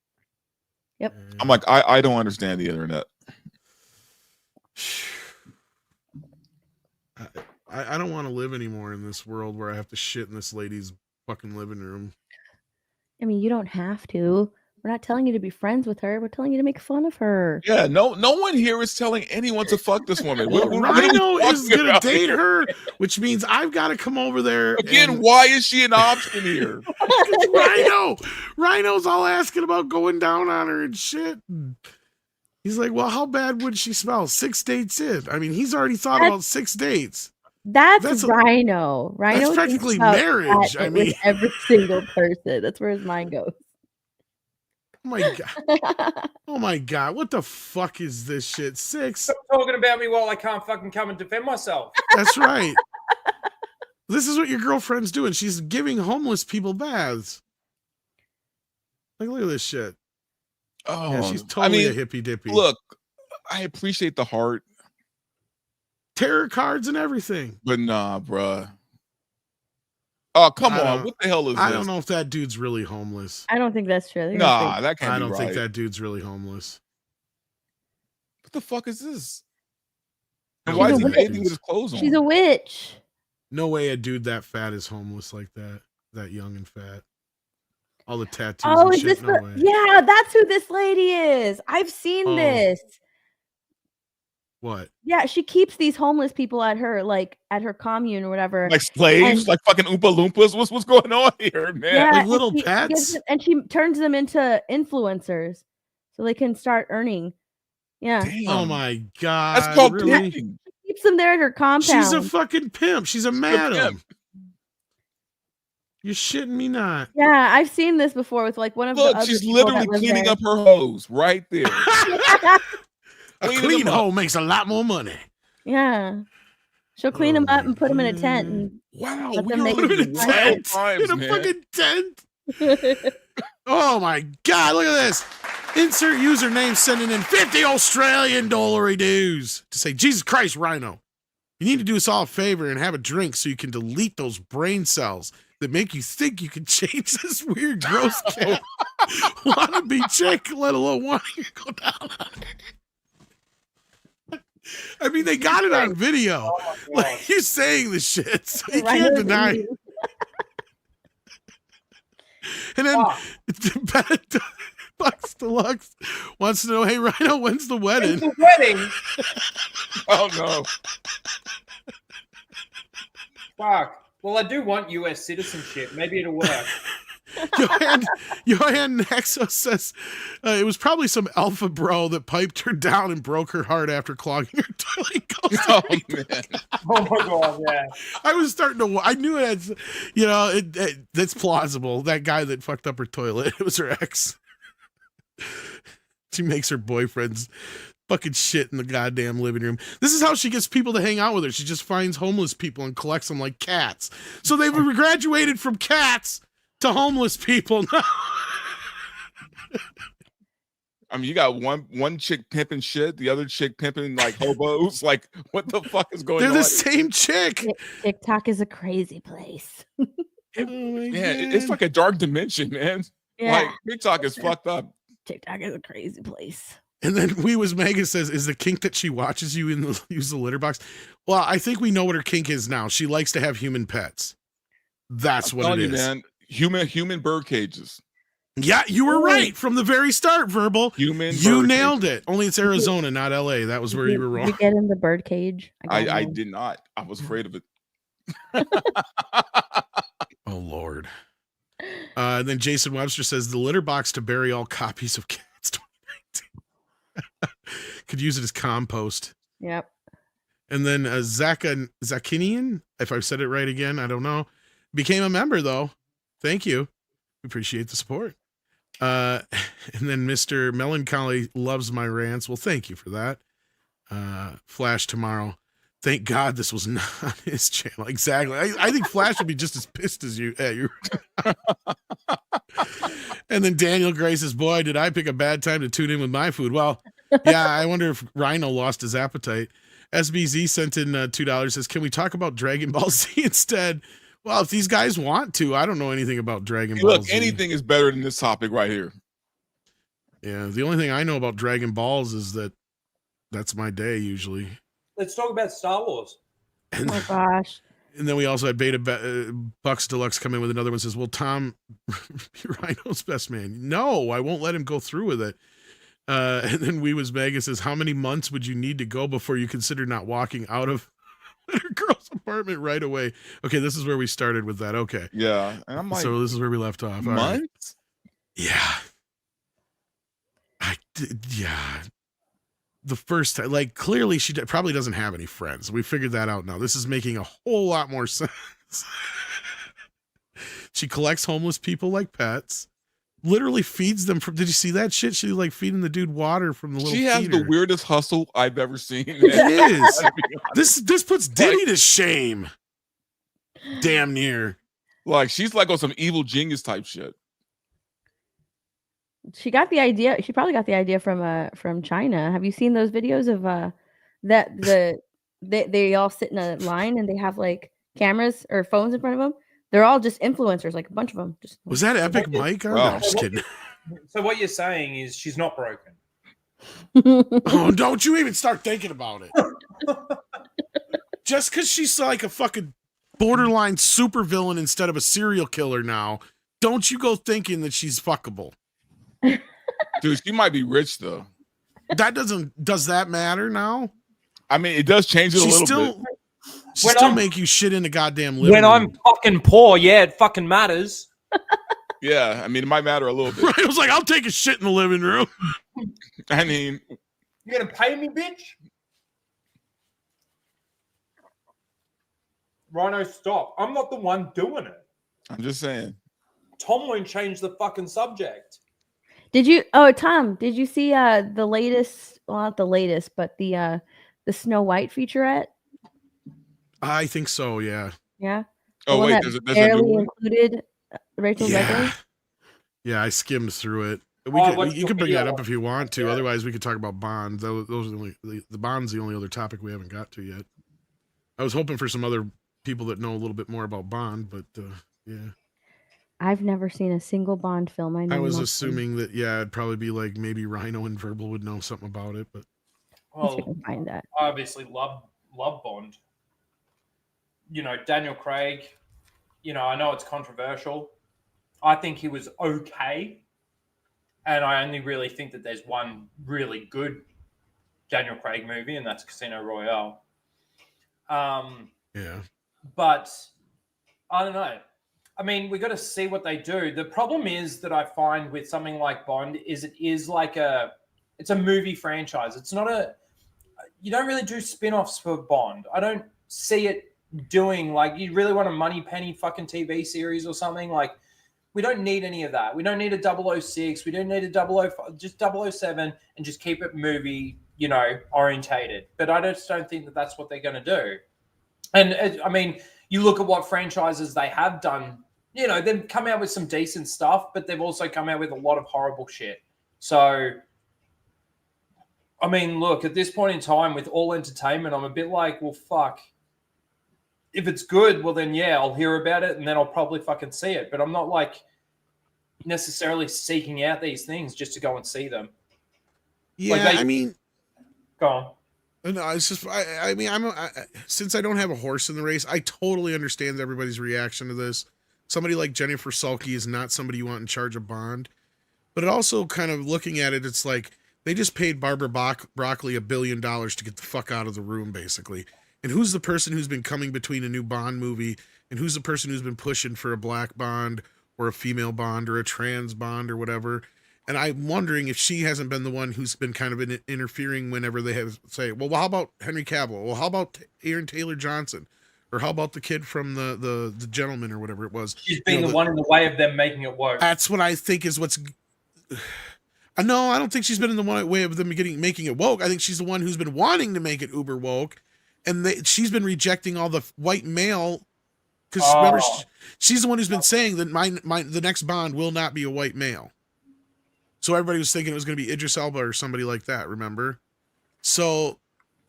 Yep. I'm like, I don't understand the internet. I don't want to live anymore in this world where I have to shit in this lady's fucking living room. I mean, you don't have to. We're not telling you to be friends with her. We're telling you to make fun of her. Yeah, no one here is telling anyone to fuck this woman. Well, We're Rhino really is talking gonna about date here. her, which means I've got to come over there Again, and- why is she an option here? Rhino's all asking about going down on her and shit. He's like, well, how bad would she smell? 6 dates in. I mean, he's already thought about 6 dates. That's Rhino. Rhino that's thinks practically about marriage. that I with mean, every single person. That's where his mind goes. oh my god, oh my god, what the fuck is this shit? 6. Stop talking about me while I can't fucking come and defend myself. That's right. This is what your girlfriend's doing. She's giving homeless people baths. Like, look at this shit. Oh, Yeah, she's totally I mean, a hippy dippy. Look, I appreciate the heart, tarot cards and everything. but nah, bruh. Oh, come on. What the hell is this? I don't know if that dude's really homeless. I don't think that's true. Nah, that can't I be don't think right. that dude's really homeless. What the fuck is this? And She's why a is he witch. bathing with his clothes on? She's a witch. No way a dude that fat is homeless like that young and fat. All the tattoos Oh, and is shit. this No the? way. Yeah, that's who this lady is. I've seen Oh. this. What? Yeah, she keeps these homeless people at her commune or whatever. Like slaves? And- Like fucking Oompa Loompas? What's going on here, man? yeah, Like and little she pets? gives them- and she turns them into influencers, so they can start earning. Yeah, Oh my god. That's called really? pimping. she keeps them there at her compound. She's a fucking pimp. She's a madam. pimp. You're shitting me not. Yeah, I've seen this before with like one of the Look, other she's people literally that live cleaning there. up her hose right there. A Cleaning clean them up. hoe makes a lot more money. Yeah, she'll clean them up and put them in a tent and Wow, let we them put make him in a money. tent. times, In a man. fucking tent. Oh my god, look at this. Insert username sending in 50 Australian dollary dues to say, Jesus Christ, Rhino. You need to do us all a favor and have a drink so you can delete those brain cells that make you think you can change this weird, gross cat. Wanna be chick, let alone want to go down on it. I mean, they got it on video. Like, you're saying the shit, so you can't deny it. And then Bucks Deluxe wants to know, hey, Rhino, when's the wedding? The wedding. Oh no. Fuck. Well, I do want US citizenship. Maybe it'll work. Johan Nexo says it was probably some alpha bro that piped her down and broke her heart after clogging her toilet. Oh man. Oh my god, yeah. I was starting to. I knew it. That's plausible. That guy that fucked up her toilet, it was her ex. She makes her boyfriends fucking shit in the goddamn living room. This is how she gets people to hang out with her. She just finds homeless people and collects them like cats. So they've graduated from cats to homeless people now. I mean, you got one chick pimping shit, the other chick pimping like hobos. Like, what the fuck is going They're on? the same chick. TikTok is a crazy place. It's like a dark dimension, man. Yeah. Like TikTok is fucked up. TikTok is a crazy place. And then We Was Mega says, is the kink that she watches you use the litter box? Well, I think we know what her kink is now. She likes to have human pets. That's what it is. Man. Human bird cages. Yeah, you were right from the very start, Verbal. You bird nailed it. Only it's Arizona, not LA. That was where you were wrong. You get in the bird cage. I did not. I was afraid of it. Oh Lord. Then Jason Webster says the litter box to bury all copies of Cats 2019. Could use it as compost. Yep. And then Zakinian, if I've said it right again, I don't know. Became a member though. Thank you. We appreciate the support. And then Mr. Melancholy loves my rants. Well, thank you for that. Flash tomorrow. Thank God this was not on his channel. Exactly. I think Flash would be just as pissed as you. And then Daniel Gray says, boy, did I pick a bad time to tune in with my food. Well, yeah, I wonder if Rhino lost his appetite. SBZ sent in $2, says, can we talk about Dragon Ball Z instead? Well, if these guys want to, I don't know anything about Dragon Ball Look, Z. anything is better than this topic right here. Yeah, the only thing I know about Dragon Balls is that that's my day usually. Let's talk about Star Wars. Oh my gosh. And then we also had Bucks Deluxe come in with another one. Says, "Will Tom be Rhino's best man?" No, I won't let him go through with it. And then We Was Mega says, "How many months would you need to go before you consider not walking out of Litter Girl's apartment right away?" Okay, this is where we started with that. Okay, yeah, and I'm like, so this is where we left off. All months? right. Yeah, I did. Yeah. The first time, like, clearly she probably doesn't have any friends. We figured that out now. This is making a whole lot more sense. She collects homeless people like pets, literally feeds them from. Did you see that shit? She like feeding the dude water from the little. She has feeder. the weirdest hustle I've ever seen. It is. This puts Diddy to shame. Damn near. Like she's like on some evil genius type shit. She got the idea. She probably got the idea from China. Have you seen those videos of they all sit in a line and they have like cameras or phones in front of them? They're all just influencers, like a bunch of them. Just Was that Epic Mike? No, I'm just kidding. So what you're saying is she's not broken. Oh, don't you even start thinking about it. Just because she's like a fucking borderline supervillain instead of a serial killer now, don't you go thinking that she's fuckable. Dude, she might be rich though. Does that matter now? I mean, it does change it a little bit. She still make you shit in the goddamn living When room. I'm fucking poor, yeah, it fucking matters. Yeah, I mean, it might matter a little bit. Right, I was like, I'll take a shit in the living room. I mean, you gonna pay me, bitch? Rhino, stop. I'm not the one doing it. I'm just saying. Tom won't change the fucking subject. Tom, did you see the latest, well, not the latest, but the Snow White featurette? I think so, yeah. Yeah. Oh, The one wait, that there's a barely new one? included Rachel Zegler. Yeah, I skimmed through it. what's You your can bring that video? up if you want to. Otherwise, we could talk about Bond. Those are the Bond's the only other topic we haven't got to yet. I was hoping for some other people that know a little bit more about Bond, but yeah. I've never seen a single Bond film. I know. I was nothing. assuming that, yeah, it'd probably be like maybe Rhino and Verbal would know something about it, but Let's Well, find that. I obviously love Bond. You know, Daniel Craig, you know, I know it's controversial. I think he was okay. And I only really think that there's one really good Daniel Craig movie, and that's Casino Royale. yeah. But I don't know. I mean, we got to see what they do. The problem is that I find with something like Bond is it is like it's a movie franchise. It's not you don't really do spin-offs for Bond. I don't see it doing like, you really want a money penny fucking TV series or something. Like, we don't need any of that. We don't need a 006. We don't need a 005, just 007 and just keep it movie, you know, orientated. But I just don't think that that's what they're going to do. And I mean, you look at what franchises they have done, you know, they've come out with some decent stuff, but they've also come out with a lot of horrible shit. So, I mean, look, at this point in time with all entertainment, I'm a bit like, well, fuck. If it's good, well, then, yeah, I'll hear about it and then I'll probably fucking see it. But I'm not like necessarily seeking out these things just to go and see them. Yeah, Like, I mean, go on. no, it's just, I mean, since I don't have a horse in the race, I totally understand everybody's reaction to this. Somebody like Jennifer Sulky is not somebody you want in charge of Bond. But it also kind of looking at it, it's like they just paid Barbara Broccoli $1 billion to get the fuck out of the room, basically. And who's the person who's been coming between a new Bond movie, and who's the person who's been pushing for a black Bond or a female Bond or a trans Bond or whatever? And I'm wondering if she hasn't been the one who's been kind of interfering whenever they have say, well, how about Henry Cavill? Well, how about Aaron Taylor Johnson? Or how about the kid from the Gentleman or whatever it was? She's been the one in the way of them making it work. That's what I think is what's. No, I don't think she's been in the way of them making it woke. I think she's the one who's been wanting to make it uber woke, and she's been rejecting all the white male. Because remember, she's the one who's been saying that the next Bond will not be a white male. So everybody was thinking it was going to be Idris Elba or somebody like that. Remember? So,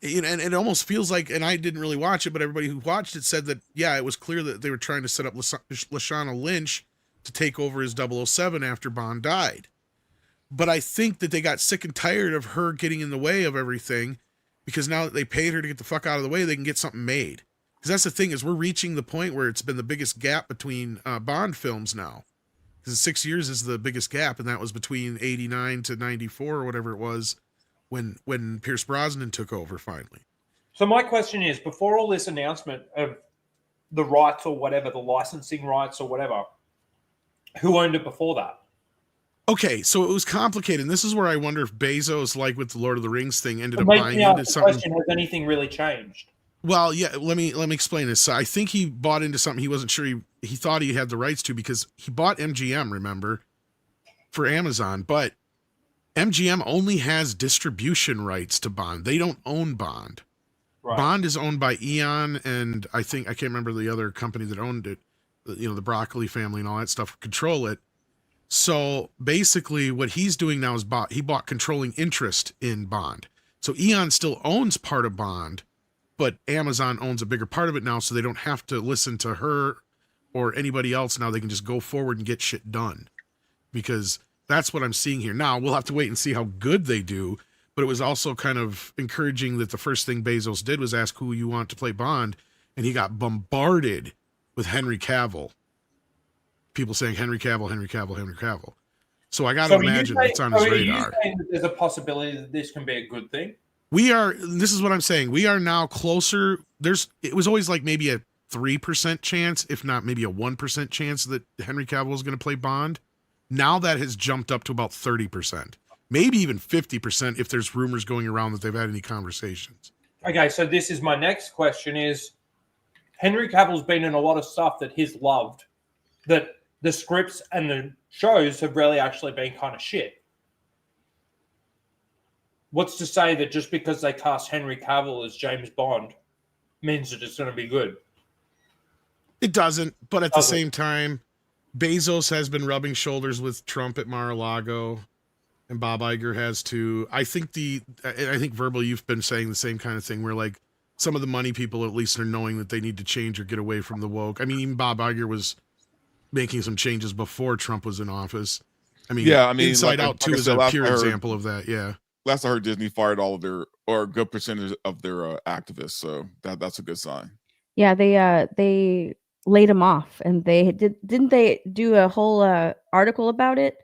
and it almost feels like, and I didn't really watch it, but everybody who watched it said that, yeah, it was clear that they were trying to set up Lashana Lynch to take over as 007 after Bond died. But I think that they got sick and tired of her getting in the way of everything, because now that they paid her to get the fuck out of the way, they can get something made. Because that's the thing, is we're reaching the point where it's been the biggest gap between Bond films now. Because 6 years is the biggest gap, and that was between 89 to 94 or whatever it was when Pierce Brosnan took over finally. So my question is, before all this announcement of the rights or whatever, the licensing rights or whatever, who owned it before that? Okay, so it was complicated. And this is where I wonder if Bezos, like with the Lord of the Rings thing, ended up buying into something. Question, has anything really changed? Well, yeah, let me explain this. So I think he bought into something he wasn't sure he thought he had the rights to, because he bought MGM, remember, for Amazon, but MGM only has distribution rights to Bond. They don't own Bond. Right. Bond is owned by Eon, and I can't remember the other company that owned it. You know, the Broccoli family and all that stuff control it. So basically what he's doing now is he bought controlling interest in Bond. So Eon still owns part of Bond, but Amazon owns a bigger part of it now, so they don't have to listen to her or anybody else, now they can just go forward and get shit done, because that's what I'm seeing here. Now we'll have to wait and see how good they do, but it was also kind of encouraging that the first thing Bezos did was ask who you want to play Bond, and he got bombarded with Henry Cavill. People saying Henry Cavill, Henry Cavill, Henry Cavill. So I got to imagine it's on his radar. Are you saying that there's a possibility that this can be a good thing? This is what I'm saying. We are now closer. It was always like maybe a 3% chance, if not maybe a 1% chance that Henry Cavill is going to play Bond. Now that has jumped up to about 30%, maybe even 50% if there's rumors going around that they've had any conversations. Okay, so this is my next question is, Henry Cavill's been in a lot of stuff that he's loved, that the scripts and the shows have really actually been kind of shit. What's to say that just because they cast Henry Cavill as James Bond means that it's going to be good? It doesn't, but at the same time, Bezos has been rubbing shoulders with Trump at Mar-a-Lago, and Bob Iger has too. I think Verbal, you've been saying the same kind of thing where like some of the money people at least are knowing that they need to change or get away from the woke. I mean, even Bob Iger was making some changes before Trump was in office. I mean, Inside Out 2 is a pure example of that. Yeah. Last I heard, Disney fired all of their, or a good percentage of their activists. So that's a good sign. Yeah, they laid him off, and didn't they do a whole article about it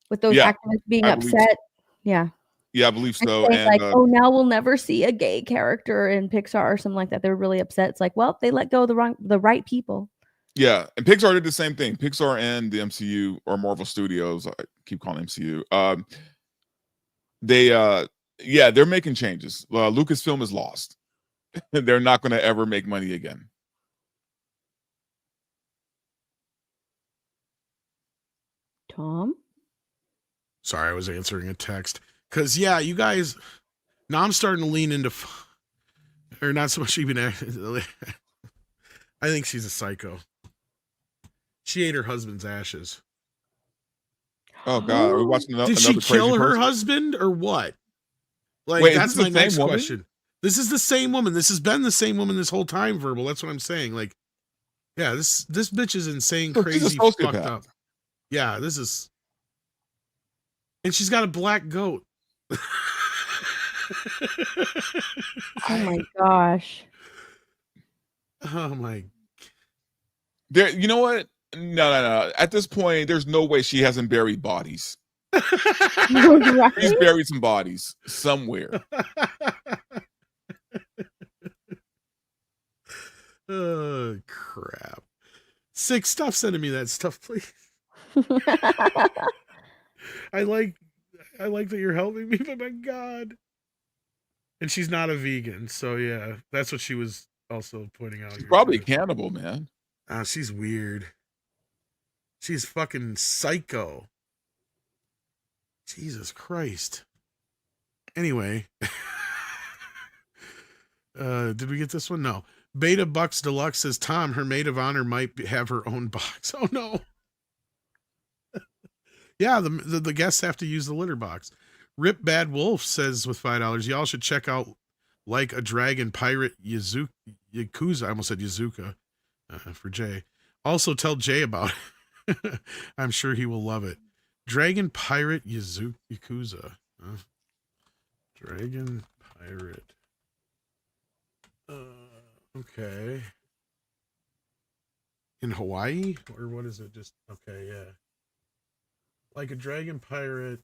with those activists being upset? Yeah, I believe so. And like, oh, now we'll never see a gay character in Pixar or something like that. They were really upset. It's like, well, they let go of the right people. Yeah, and Pixar did the same thing. Pixar and the MCU, or Marvel Studios, I keep calling MCU. They're making changes. Lucasfilm is lost. They're not going to ever make money again. Tom? Sorry, I was answering a text. Because, you guys, now I'm starting to lean into, or not so much even, I think she's a psycho. She ate her husband's ashes. Oh, God. Are we watching another Did she kill her person? husband or what? Like, Wait, that's my next woman? question. This is the same woman. This has been the same woman this whole time, Verbal. That's what I'm saying. Like, yeah, this bitch is insane, crazy, fucked up. Yeah, this is... And she's got a black goat. Oh my gosh. Oh my... There, you know what? No. At this point, there's no way she hasn't buried bodies. Right? She's buried some bodies somewhere. Oh, crap. Six, stop sending me that stuff, please. I like that you're helping me, but my God. And she's not a vegan, so yeah, that's what she was also pointing out. She's probably a cannibal, man. She's weird. She's fucking psycho. Jesus Christ. Anyway. Did we get this one? No. Beta Bucks Deluxe says, Tom, her maid of honor might have her own box. Oh, no. Yeah, the guests have to use the litter box. Rip Bad Wolf says with $5, y'all should check out Like a Dragon Pirate Yakuza. I almost said Yazuka for Jay. Also tell Jay about it. I'm sure he will love it. Dragon Pirate Yakuza. Dragon Pirate. Okay. In Hawaii? Or what is it? Just, okay, yeah. Like a Dragon Pirate.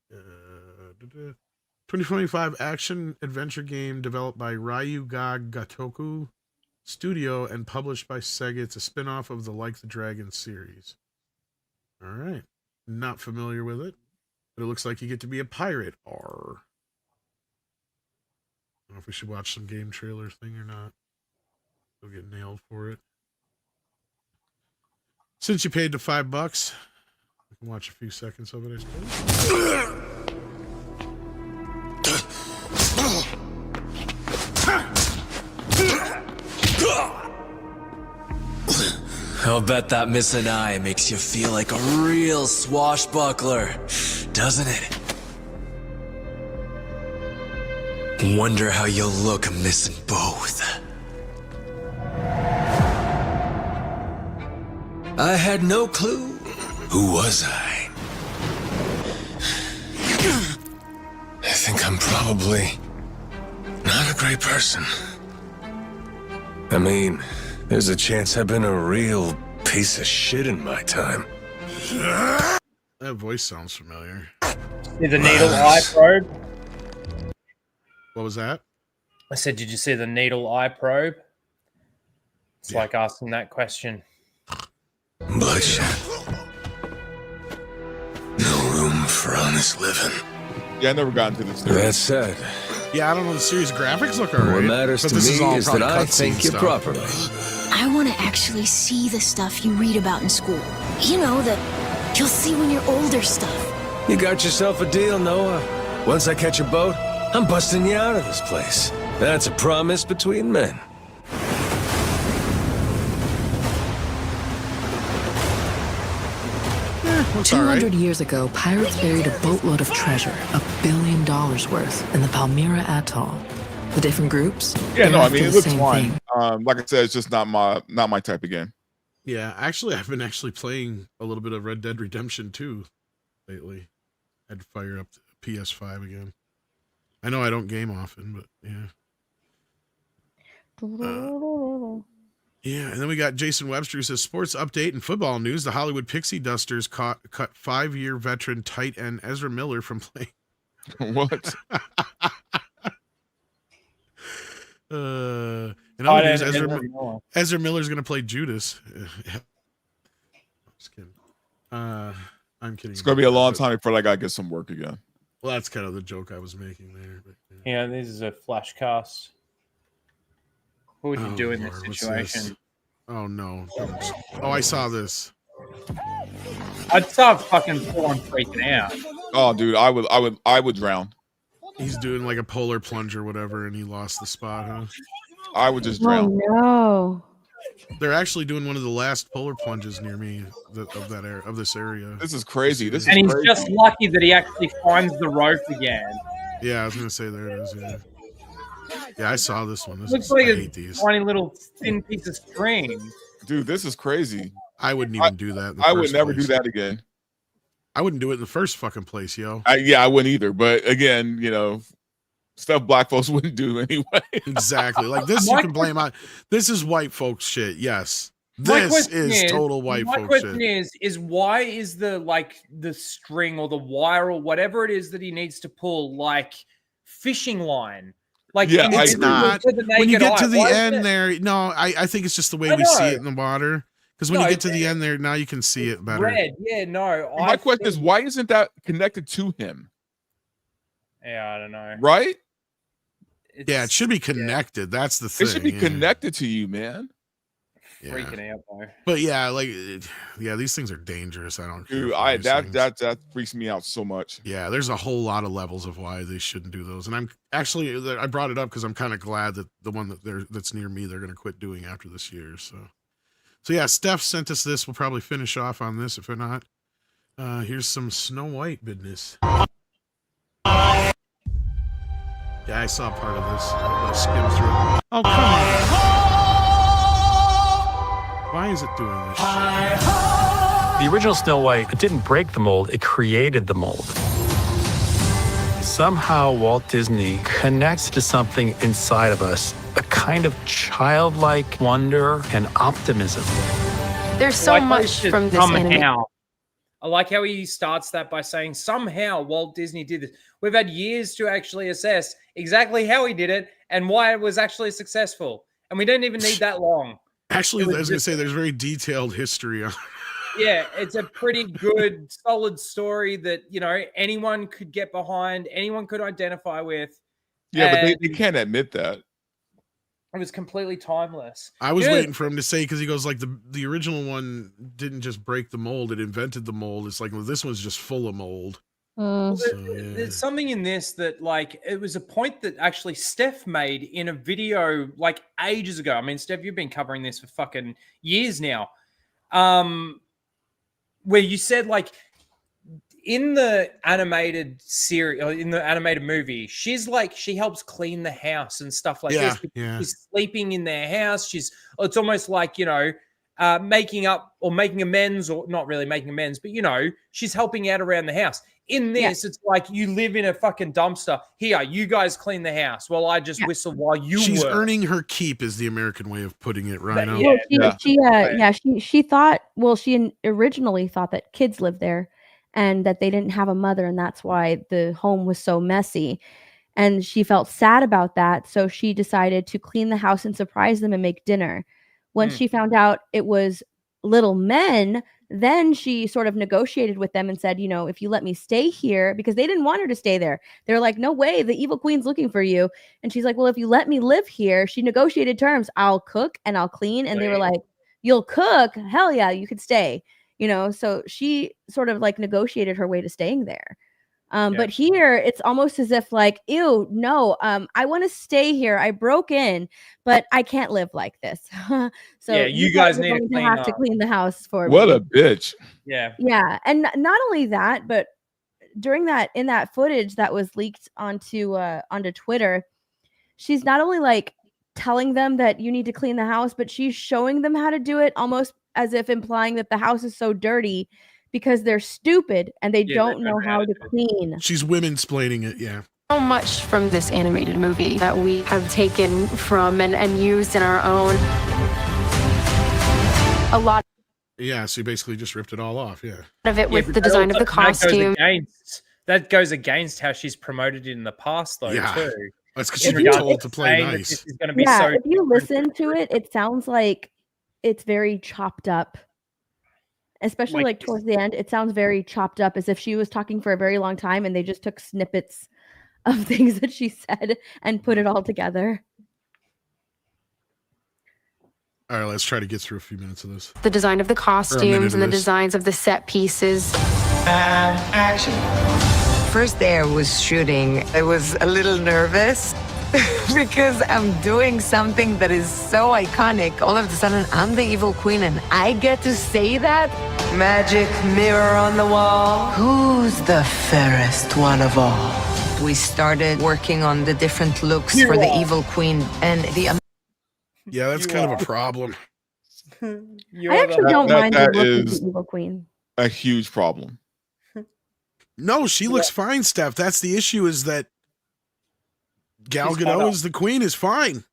2025 action adventure game developed by Ryuga Gatoku Studio and published by Sega. It's a spin-off of the Like the Dragon series. All right. Not familiar with it, but it looks like you get to be a pirate. I don't know if we should watch some game trailer thing or not. We'll get nailed for it. Since you paid the $5, we can watch a few seconds of it, I suppose. I'll bet that missing eye makes you feel like a real swashbuckler, doesn't it? Wonder how you'll look missing both. I had no clue. Who was I? I think I'm probably not a great person. I mean, there's a chance I've been a real piece of shit in my time. That voice sounds familiar. See the needle eye probe? What was that? I said, did you see the needle eye probe? It's like asking that question. Bloodshed. No room for honest living. Yeah, I never got into this. That said, Yeah, I don't know. The series graphics look alright. what matters but to this is me all is that probably I cutscene think you stuff. properly. I want to actually see the stuff you read about in school. You know, the you'll see when you're older stuff. You got yourself a deal, Noah. Once I catch a boat, I'm busting you out of this place. That's a promise between men. Looks 200 years ago, pirates buried a boatload of treasure, $1 billion worth, in the Palmyra Atoll. The different groups? Yeah, no, they're I mean after it the looks same fine. thing. Like I said, it's just not my type of game. Yeah, actually, I've been playing a little bit of Red Dead Redemption 2 lately. I had to fire up the PS5 again. I know I don't game often, but yeah. Yeah, and then we got Jason Webster who says, sports update and football news. The Hollywood Pixie Dusters cut 5-year veteran tight end Ezra Miller from playing. What? And other news, Ezra Miller's going to play Judas. Just kidding. I'm kidding. It's gonna be a long time before I gotta get some work again. Well, that's kind of the joke I was making there. But, Yeah, this is a FLASHCAST. What would you do in this Lord, what's situation? this? Oh no! Don't. Oh, I saw this. I'd start fucking full on freaking out. Oh, dude, I would drown. He's doing like a polar plunge or whatever, and he lost the spot, huh? I would just drown. Oh no! They're actually doing one of the last polar plunges near me of this area. This is crazy. This is And he's crazy. just lucky that he actually finds the rope again. Yeah, I was gonna say there it is. Yeah, yeah, I saw this one. This Looks is, like I a hate these. tiny little thin piece of string. Dude, this is crazy. I wouldn't even do that. In the I would first never place. do that again. I wouldn't do it in the first fucking place, yo. Yeah, I wouldn't either. But again, you know, stuff black folks wouldn't do anyway. Exactly. Like this, you can blame on. This is white folks shit. Yes, My this question is total white My folks question shit. is why is the string or the wire or whatever it is that he needs to pull like fishing line? Like Yeah, It's not. to the When you naked get to eye. the Why is end it- there, no, I think it's just the way I we see know. it in the water. Because when No, you get to it's- the end there, now you can see it better. Red, yeah, no. My question is, why isn't that connected to him? Yeah, I don't know. Right? Yeah, it should be connected. That's the thing. It should be yeah. connected to you, man. Freaking out though. But yeah, like, yeah, these things are dangerous. I don't. care Dude, for these things. that freaks me out so much. Yeah, there's a whole lot of levels of why they shouldn't do those, and I'm actually I brought it up because I'm kind of glad that the one that's near me they're going to quit doing after this year. So yeah, Steph sent us this. We'll probably finish off on this if not. Here's some Snow White business. Yeah, I saw part of this. I'm gonna skim through it. Oh come on! Why is it doing this shit? The original Snow White didn't break the mold, it created the mold. Somehow Walt Disney connects to something inside of us, a kind of childlike wonder and optimism. There's so Like how he much said from this anime. somehow. I like how he starts that by saying somehow Walt Disney did this. We've had years to actually assess exactly how he did it and why it was actually successful. And we didn't even need that long. Actually, It was I was going to just- say there's very detailed history on. Yeah, it's a pretty good, solid story that, you know, anyone could get behind, anyone could identify with. Yeah, but and they can't admit that. it was completely timeless. I was You know, waiting for him to say because he goes like the original one didn't just break the mold; it invented the mold. It's like well, this one's just full of mold. There's something in this that, like, it was a point that actually Steph made in a video like ages ago. I mean, Steph, you've been covering this for fucking years now. Where you said, like, in the animated series or in the animated movie, she's like, she helps clean the house and stuff like Yeah, this. yeah. She's sleeping in their house. It's almost like, you know, making up or making amends, or not really making amends, but she's helping out around the house. In this, it's like you live in a fucking dumpster. Here, you guys clean the house while I just whistle while you She's work. earning her keep, is the American way of putting it, right? She thought, she originally thought that kids lived there and that they didn't have a mother, and that's why the home was so messy. And she felt sad about that, so she decided to clean the house and surprise them and make dinner. Once she found out it was little men, then she sort of negotiated with them and said, if you let me stay here, because they didn't want her to stay there. They're like, no way, the evil queen's looking for you. And she's like, well, if you let me live here, she negotiated terms. I'll cook and I'll clean. And they were like, you'll cook? Hell yeah, you could stay. So she sort of like negotiated her way to staying there. But here it's almost as if like, ew, no, I want to stay here. I broke in, but I can't live like this. So you guys need to have to clean the house for What me. a bitch. Yeah. Yeah. And not only that, but in that footage that was leaked onto Twitter, she's not only like telling them that you need to clean the house, but she's showing them how to do it, almost as if implying that the house is so dirty because they're stupid and they don't know how to clean. She's women-splaining it, yeah. So much from this animated movie that we have taken from and used in our own. A lot Yeah, so you basically just ripped it all off, yeah. of it with the design of the costume. That goes against how she's promoted it in the past, though, too. That's because she's been told to play nice. This is going to be if you listen to it, it sounds like it's very chopped up. Especially like towards the end, it sounds very chopped up, as if she was talking for a very long time and they just took snippets of things that she said and put it all together. All right, let's try to get through a few minutes of this. The design of the costumes and the designs of the set pieces. Action. First day I was shooting, I was a little nervous because I'm doing something that is so iconic. All of a sudden, I'm the evil queen and I get to say that? Magic mirror on the wall. Who's the fairest one of all? We started working on the different looks for the evil queen and the... Yeah, that's kind of a problem. I actually don't mind the look of the evil queen. A huge problem. No, she looks fine, Steph. That's the issue, is that Gal Gadot as the queen is fine.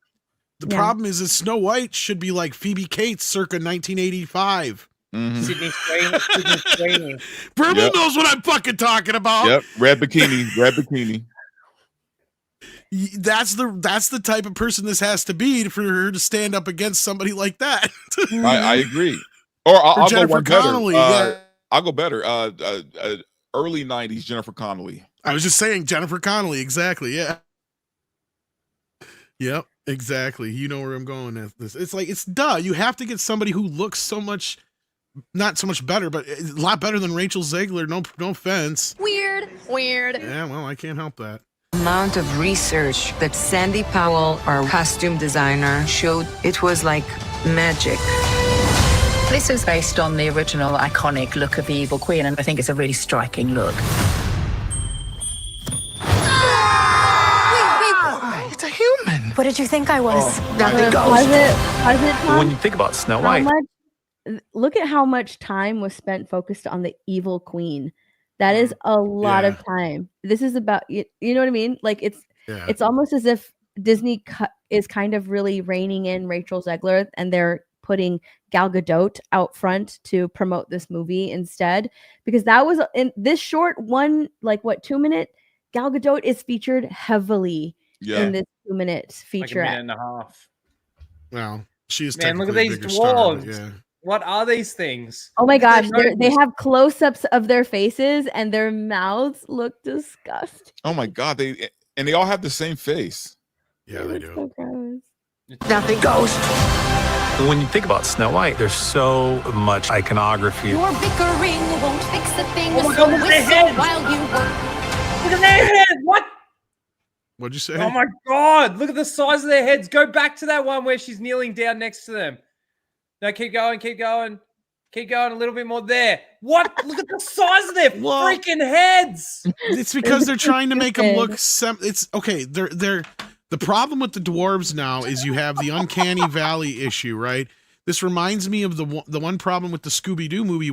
The problem is that Snow White should be like Phoebe Cates circa 1985. Sydney Sweeney. Purple knows what I'm fucking talking about. Yep, red bikini. That's the type of person this has to be for her to stand up against somebody like that. I agree. Or I'll go one Connelly, better. I'll go better. Early 90s Jennifer Connelly. I was just saying Jennifer Connelly, exactly. Yeah. Yep, exactly. You know where I'm going with this. It's like, it's duh. You have to get somebody who looks so much, not so much better, but a lot better than Rachel Zegler. No offense. Weird. Yeah, well, I can't help that. Amount of research that Sandy Powell, our costume designer, showed, it was like magic. This is based on the original iconic look of the Evil Queen, and I think it's a really striking look. It's a human. What did you think I was? When you think about Snow White, Look at how much time was spent focused on the evil queen. That is a lot of time. This is about, you know what I mean? Like it's almost as if Disney is kind of really reining in Rachel Zegler, and they're putting Gal Gadot out front to promote this movie instead, because that was in this short 2-minute. Gal Gadot is featured heavily in this 2-minute feature. Like a minute and a half. Well, she's look at these dwarves. What are these things? Oh my gosh, they have close-ups of their faces and their mouths look disgusting. Oh my god, they all have the same face. Yeah, they do. So gross. Nothing goes. when you think about Snow White, there's so much iconography. Your bickering won't fix the thing. Oh my God, look at their heads. While you work. Look at their heads. What? What'd you say? Oh my God. Look at the size of their heads. Go back to that one where she's kneeling down next to them. No, keep going, keep going. Keep going a little bit more there. What? Look at the size of their freaking heads. It's because they're trying to make them look. It's okay. They're the problem with the dwarves now is you have the Uncanny Valley issue, right? This reminds me of the one problem with the Scooby-Doo movie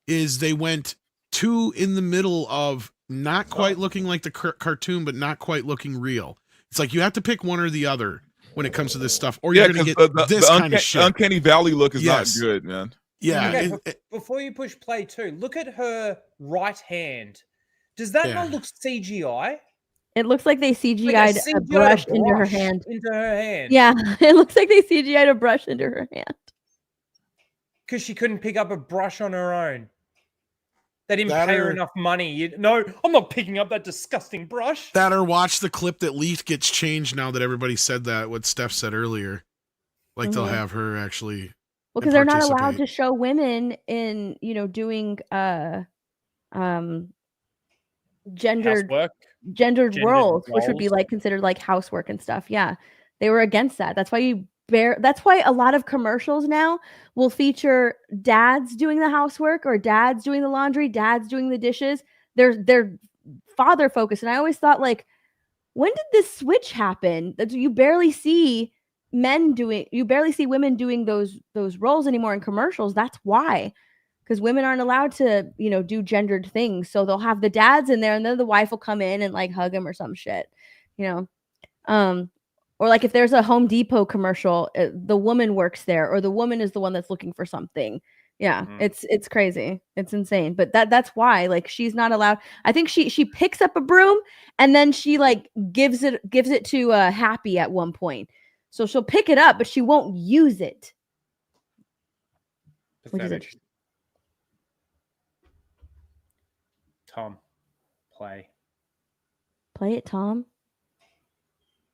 is they went too in the middle of not quite looking like the cartoon, but not quite looking real. It's like you have to pick one or the other when it comes to this stuff, or you're going to get this kind of shit. Uncanny Valley look is not good, man. Yeah. Okay, before you push play too, look at her right hand. Does that not look CGI? It looks like they CGI'd a brush into her hand. Yeah, it looks like they CGI'd a brush into her hand. Because she couldn't pick up a brush on her own. They didn't pay her enough money. No, I'm not picking up that disgusting brush. That or watch the clip that Leaf gets changed now that everybody said that, what Steph said earlier. Like they'll have her actually. Well, because they're not allowed to show women in, doing gendered roles, which would be like considered like housework and stuff. Yeah, they were against that. That's why that's why a lot of commercials now will feature dads doing the housework or dads doing the laundry, dads doing the dishes. They're father focused. And I always thought, like, when did this switch happen? That you barely see women doing those roles anymore in commercials. That's why. Because women aren't allowed to, do gendered things. So they'll have the dads in there and then the wife will come in and like hug him or some shit, or like if there's a Home Depot commercial, the woman works there or the woman is the one that's looking for something. Yeah, it's crazy. It's insane. But that's why, like, she's not allowed. I think she picks up a broom and then she like gives it to Happy at one point. So she'll pick it up, but she won't use it. Tom, play it, Tom.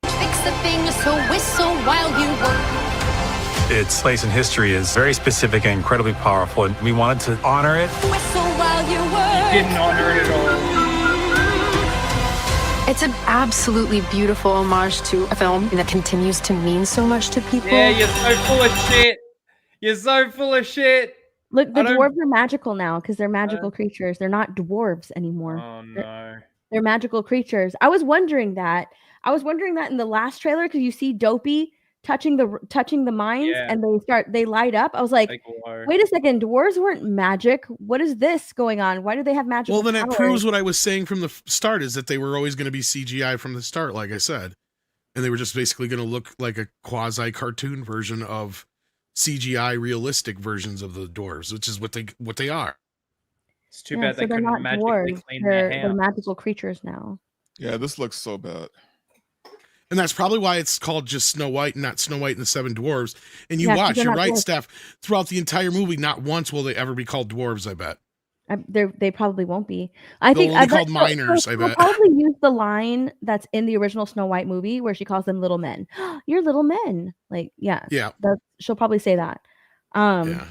Fix the thing, so whistle while you work. Its place in history is very specific and incredibly powerful, and we wanted to honor it. Whistle while you work. Didn't honor it at all. It's an absolutely beautiful homage to a film that continues to mean so much to people. Yeah, you're so full of shit. You're so full of shit. Look, the dwarves are magical now because they're magical creatures. They're not dwarves anymore. Oh no. They're magical creatures. I was wondering that in the last trailer because you see Dopey touching the mines and they light up. I was like, wait a second, dwarves weren't magic. What is this going on? Why do they have magic? Well, then it proves what I was saying from the start is that they were always going to be CGI from the start, like I said, and they were just basically going to look like a quasi cartoon version of CGI realistic versions of the dwarves, which is what they are. It's too bad they couldn't magically clean their hair. They're magical creatures now. Yeah, this looks so bad. And that's probably why it's called just Snow White and not Snow White and the Seven Dwarves. And you're right, dwarves. Steph, throughout the entire movie, not once will they ever be called dwarves, I bet. They probably won't be. I think they'll be called minors, I bet. They'll probably use the line that's in the original Snow White movie where she calls them little men. You're little men. Like, yeah. She'll probably say that. Well,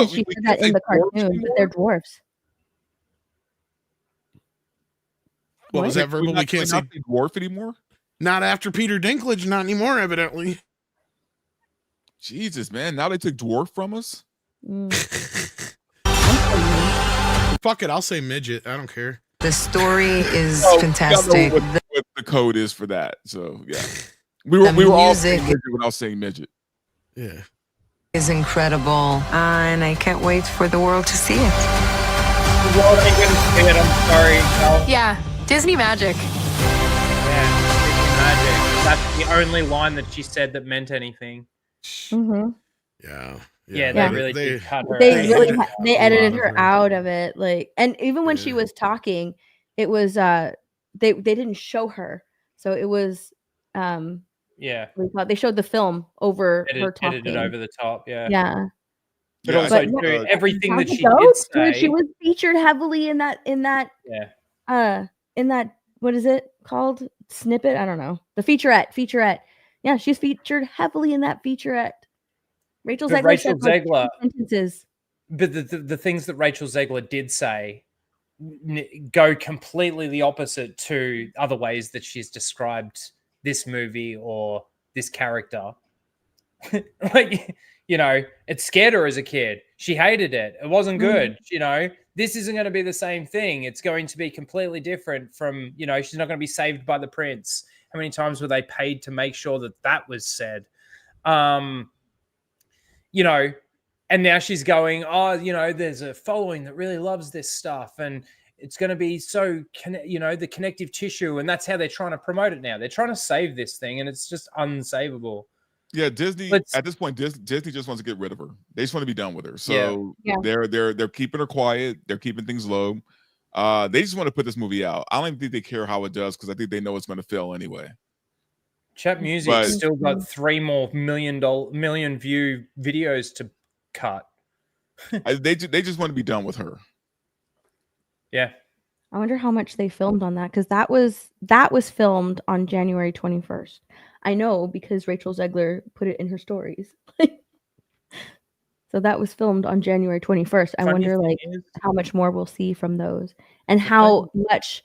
she said that in the cartoon, but they're dwarves. What was that verbal? We can't say dwarf anymore? Not after Peter Dinklage, not anymore, evidently. Jesus, man. Now they took dwarf from us? Fuck it, I'll say midget. I don't care. The story is fantastic. What the code is for that. So, yeah. We were all saying midget without saying midget. Yeah. Is incredible. And I can't wait for the world to see it. The world ain't gonna see it, I'm sorry. No. Yeah, Disney magic. Magic. That's the only line that she said that meant anything. Mm-hmm. Yeah, they really did cut her. They edited her out of it. Like, and even when she was talking, it was they didn't show her. So it was they showed the film over her talking. Edited over the top, yeah. Yeah. But also everything that she did say. She was featured heavily in that what is it called? Snippet? I don't know. The featurette. Yeah, she's featured heavily in that featurette. Rachel Zegler sentences. But the things that Rachel Zegler did say go completely the opposite to other ways that she's described this movie or this character. Like, it scared her as a kid. She hated it. It wasn't good. This isn't going to be the same thing. It's going to be completely different from, she's not going to be saved by the prince. How many times were they paid to make sure that was said? you know, and now she's going, oh, you know, there's a following that really loves this stuff, and it's going to be so, you know, the connective tissue, and that's how they're trying to promote it now. They're trying to save this thing, and it's just unsavable. Yeah, Disney at this point, Disney just wants to get rid of her. They just want to be done with her. So Yeah. they're keeping her quiet. They're keeping things low. They just want to put this movie out. I don't even think they care how it does because I think they know it's going to fail anyway. Chat Music still got 3 more million view videos to cut. They just want to be done with her. Yeah. I wonder how much they filmed on that, because that was filmed on January 21st. I know because Rachel Zegler put it in her stories. So that was filmed on January 21st. I wonder how much more we'll see from those and how much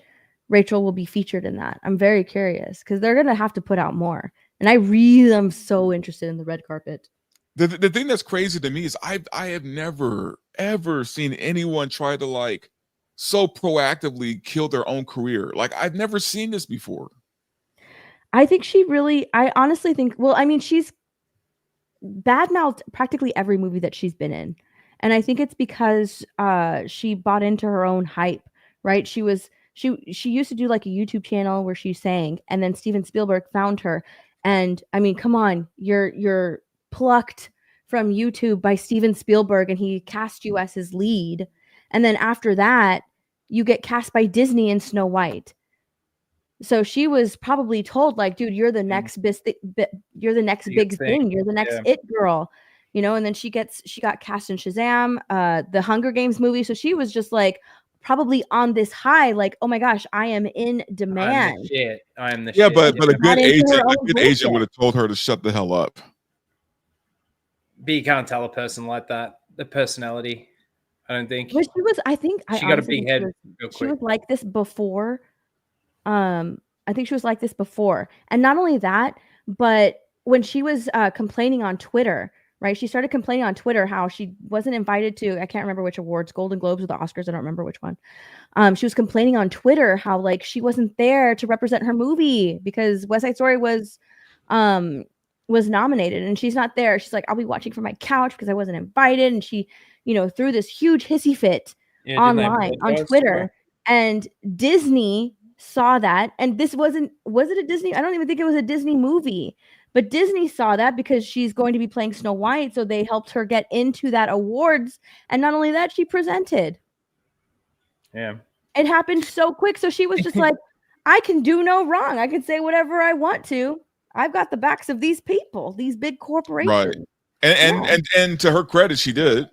Rachel will be featured in that. I'm very curious because they're gonna have to put out more. And I really am so interested in the red carpet. The thing that's crazy to me is I have never ever seen anyone try to like so proactively kill their own career. Like I've never seen this before. I honestly think, well, I mean, she's badmouthed practically every movie that she's been in. And I think it's because she bought into her own hype, right? She used to do like a YouTube channel where she sang, and then Steven Spielberg found her. And I mean, come on, you're plucked from YouTube by Steven Spielberg, and he cast you as his lead. And then after that, you get cast by Disney in Snow White. So she was probably told, like, dude, you're the next you're the next big thing. You're the next it girl, you know. And then she got cast in Shazam, the Hunger Games movie. So she was just like probably on this high, like, oh my gosh, I am in demand. I am the yeah, shit. but a good agent would have told her to shut the hell up. But you can't tell a person like that, the personality. I don't think. But she was, I think she got a big head. She was like this before. I think she was like this before. And not only that, but when she was complaining on Twitter, right? She started complaining on Twitter how she wasn't invited to, I can't remember which awards, Golden Globes or the Oscars, I don't remember which one. She was complaining on Twitter how like she wasn't there to represent her movie because West Side Story was nominated and she's not there. She's like, I'll be watching from my couch because I wasn't invited. And she, you know, threw this huge hissy fit online on Twitter. And Disney saw that, and was it a Disney? I don't even think it was a Disney movie, but Disney saw that because she's going to be playing Snow White, so they helped her get into that awards. And not only that, she presented. Yeah, it happened so quick. So she was just like, I can do no wrong. I can say whatever I want to. I've got the backs of these people, these big corporations. Right. And to her credit, she did.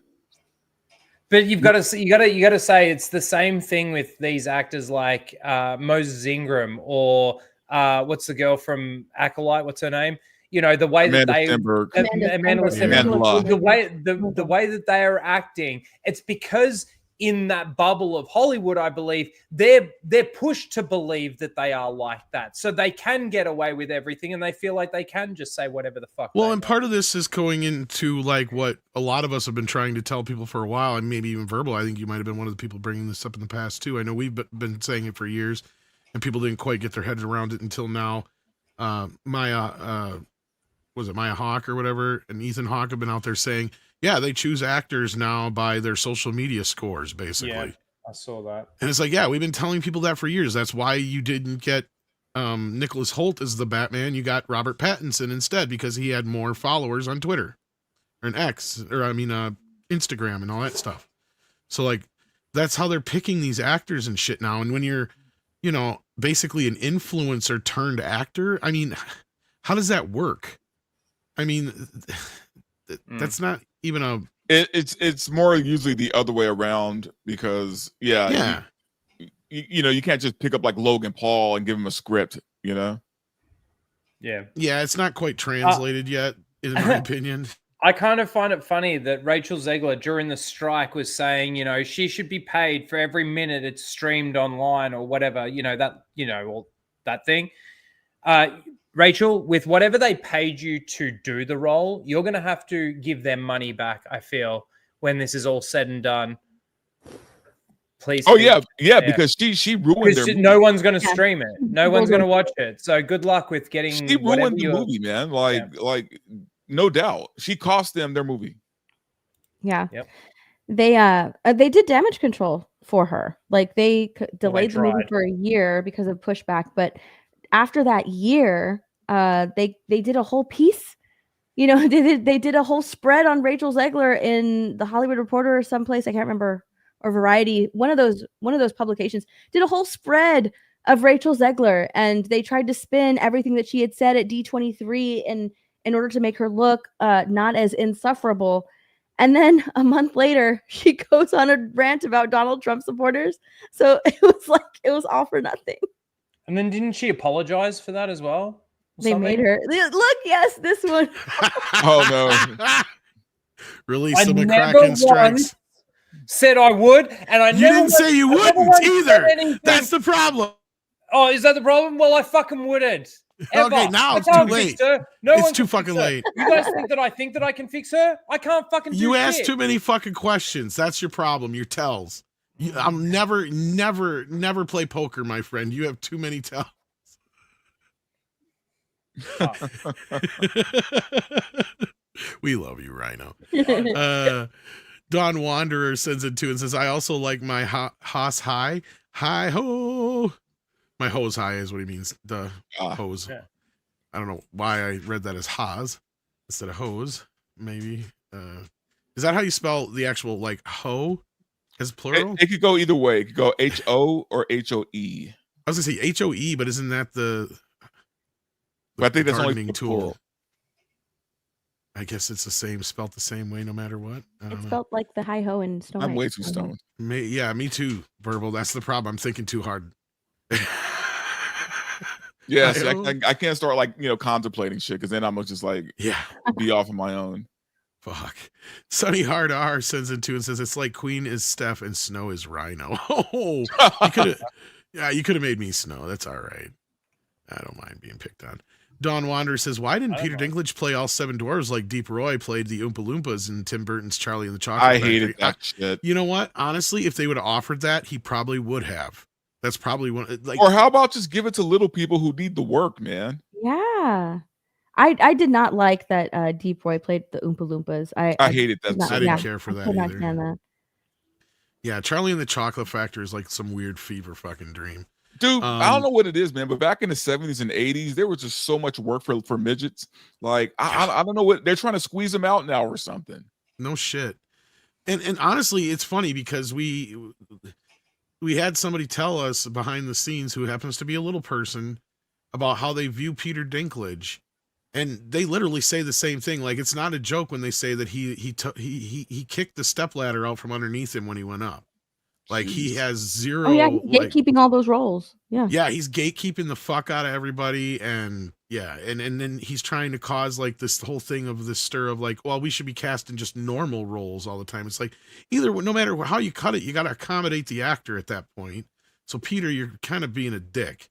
But you got to say it's the same thing with these actors like Moses Ingram or what's the girl from Acolyte? What's her name? You know, the way that Amanda Stenberg, the way that they are acting, it's because in that bubble of Hollywood, I believe they're pushed to believe that they are like that, so they can get away with everything, and they feel like they can just say whatever the fuck. Well, and part of this is going into like what a lot of us have been trying to tell people for a while, and maybe even verbal. I think you might have been one of the people bringing this up in the past too. I know we've been saying it for years, and people didn't quite get their heads around it until now. Maya Hawke or whatever, and Ethan Hawke have been out there saying, yeah, they choose actors now by their social media scores, basically. Yeah, I saw that. And it's like, yeah, we've been telling people that for years. That's why you didn't get Nicholas Hoult as the Batman. You got Robert Pattinson instead because he had more followers on Twitter or an Instagram and all that stuff. So like, that's how they're picking these actors and shit now. And when you're, you know, basically an influencer turned actor, I mean, how does that work? I mean, that's not even it's more usually the other way around because you know, you can't just pick up like Logan Paul and give him a script, you know. Yeah, it's not quite translated yet, in my opinion. I kind of find it funny that Rachel Zegler during the strike was saying, you know, she should be paid for every minute it's streamed online or whatever, you know, that, you know, or that thing. Rachel, with whatever they paid you to do the role, you're going to have to give them money back, I feel, when this is all said and done. Please. Oh, yeah, because she ruined their movie. No one's going to stream it. No one's going to watch it. So good luck with getting She ruined the movie, man. Like, no doubt. She cost them their movie. Yeah. Yep. They did damage control for her. Like they delayed the movie tried. for a year because of pushback, but after that year, they did a whole piece. You know, they did a whole spread on Rachel Zegler in the Hollywood Reporter or someplace, I can't remember, or Variety. One of those publications did a whole spread of Rachel Zegler, and they tried to spin everything that she had said at D23 in order to make her look not as insufferable. And then a month later, she goes on a rant about Donald Trump supporters. So it was all for nothing. And then didn't she apologize for that as well? They made her look. Yes, this one. Oh no! Release I some never Kraken strikes. once said I would, and I You never didn't say you I never wouldn't once said either. anything. That's the problem. Oh, is that the problem? Well, I fucking wouldn't. Ever. Okay, now I it's too can't late. fix her. No It's one too can fix fucking her. late. You guys think that I can fix her? I can't fucking do You shit. asked too many fucking questions. That's your problem. Your tells. I'll never play poker, my friend. You have too many tells. We love you, Rhino. Don Wanderer sends it too and says, I also like my Haas high. Hi ho. My hose high is what he means. The hose. Yeah. I don't know why I read that as Haas instead of hose. Maybe. Is that how you spell the actual like hoe as plural? It could go either way. It could go H-O or H-O-E. I was gonna say H-O-E, but isn't that the But I think that's only gardening for tool? plural. I guess it's the same, spelt the same way no matter what. I don't It's know. spelled like the hi ho and Snow I'm White. way too stoned. Yeah, me too, Verbal. That's the problem. I'm thinking too hard. Yeah, see, I can't start like contemplating shit because then I'm just like be off on my own. Fuck. Sunny Hard R sends it to and says it's like Queen is Steph and Snow is Rhino. Oh, you could have made me Snow. That's all right. I don't mind being picked on. Don Wanderer says, why didn't Peter Dinklage play all 7 dwarves like Deep Roy played the Oompa Loompas in Tim Burton's Charlie and the Chocolate I Factory? hated that shit. You know what? Honestly, if they would have offered that, he probably would have. That's probably one. Like, Or how about just give it to little people who need the work, man? Yeah. I did not like that Deep Roy played the Oompa Loompas. I hated that. I didn't care for I that could not either. stand that. Yeah, Charlie and the Chocolate Factory is like some weird fever fucking dream. Dude, I don't know what it is, man, but back in the 70s and 80s, there was just so much work for midgets. Like, I don't know what they're trying to squeeze them out now or something. No shit. And honestly, it's funny because we had somebody tell us behind the scenes who happens to be a little person about how they view Peter Dinklage. And they literally say the same thing. Like, it's not a joke when they say that he kicked the stepladder out from underneath him when he went up. Like, he has zero. Oh yeah, he's gatekeeping all those roles. Yeah. Yeah, he's gatekeeping the fuck out of everybody, and yeah, and then he's trying to cause like this whole thing of this stir of like, well, we should be casting just normal roles all the time. It's like no matter how you cut it, you got to accommodate the actor at that point. So Peter, you're kind of being a dick.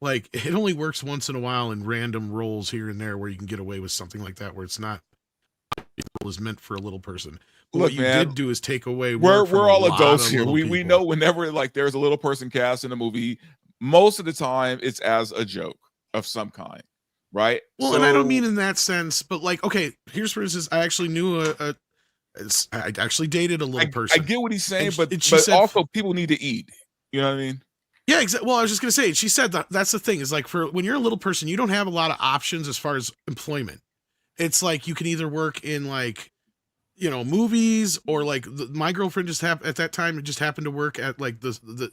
Like, it only works once in a while in random roles here and there where you can get away with something like that, where it's not is meant for a little person. But Look, what you man, did do is take away. We're work from all a lot adults of here. little We people. know whenever like there's a little person cast in a movie, most of the time it's as a joke of some kind, right? Well, and I don't mean in that sense, but like, okay, here's for instance, I actually knew I actually dated a little person. I get what he's saying, And but she said, also people need to eat. You know what I mean? Yeah, exactly. Well, I was just gonna say, she said that's the thing is like for when you're a little person, you don't have a lot of options as far as employment. It's like you can either work in like, movies or like my girlfriend just at that time it just happened to work at like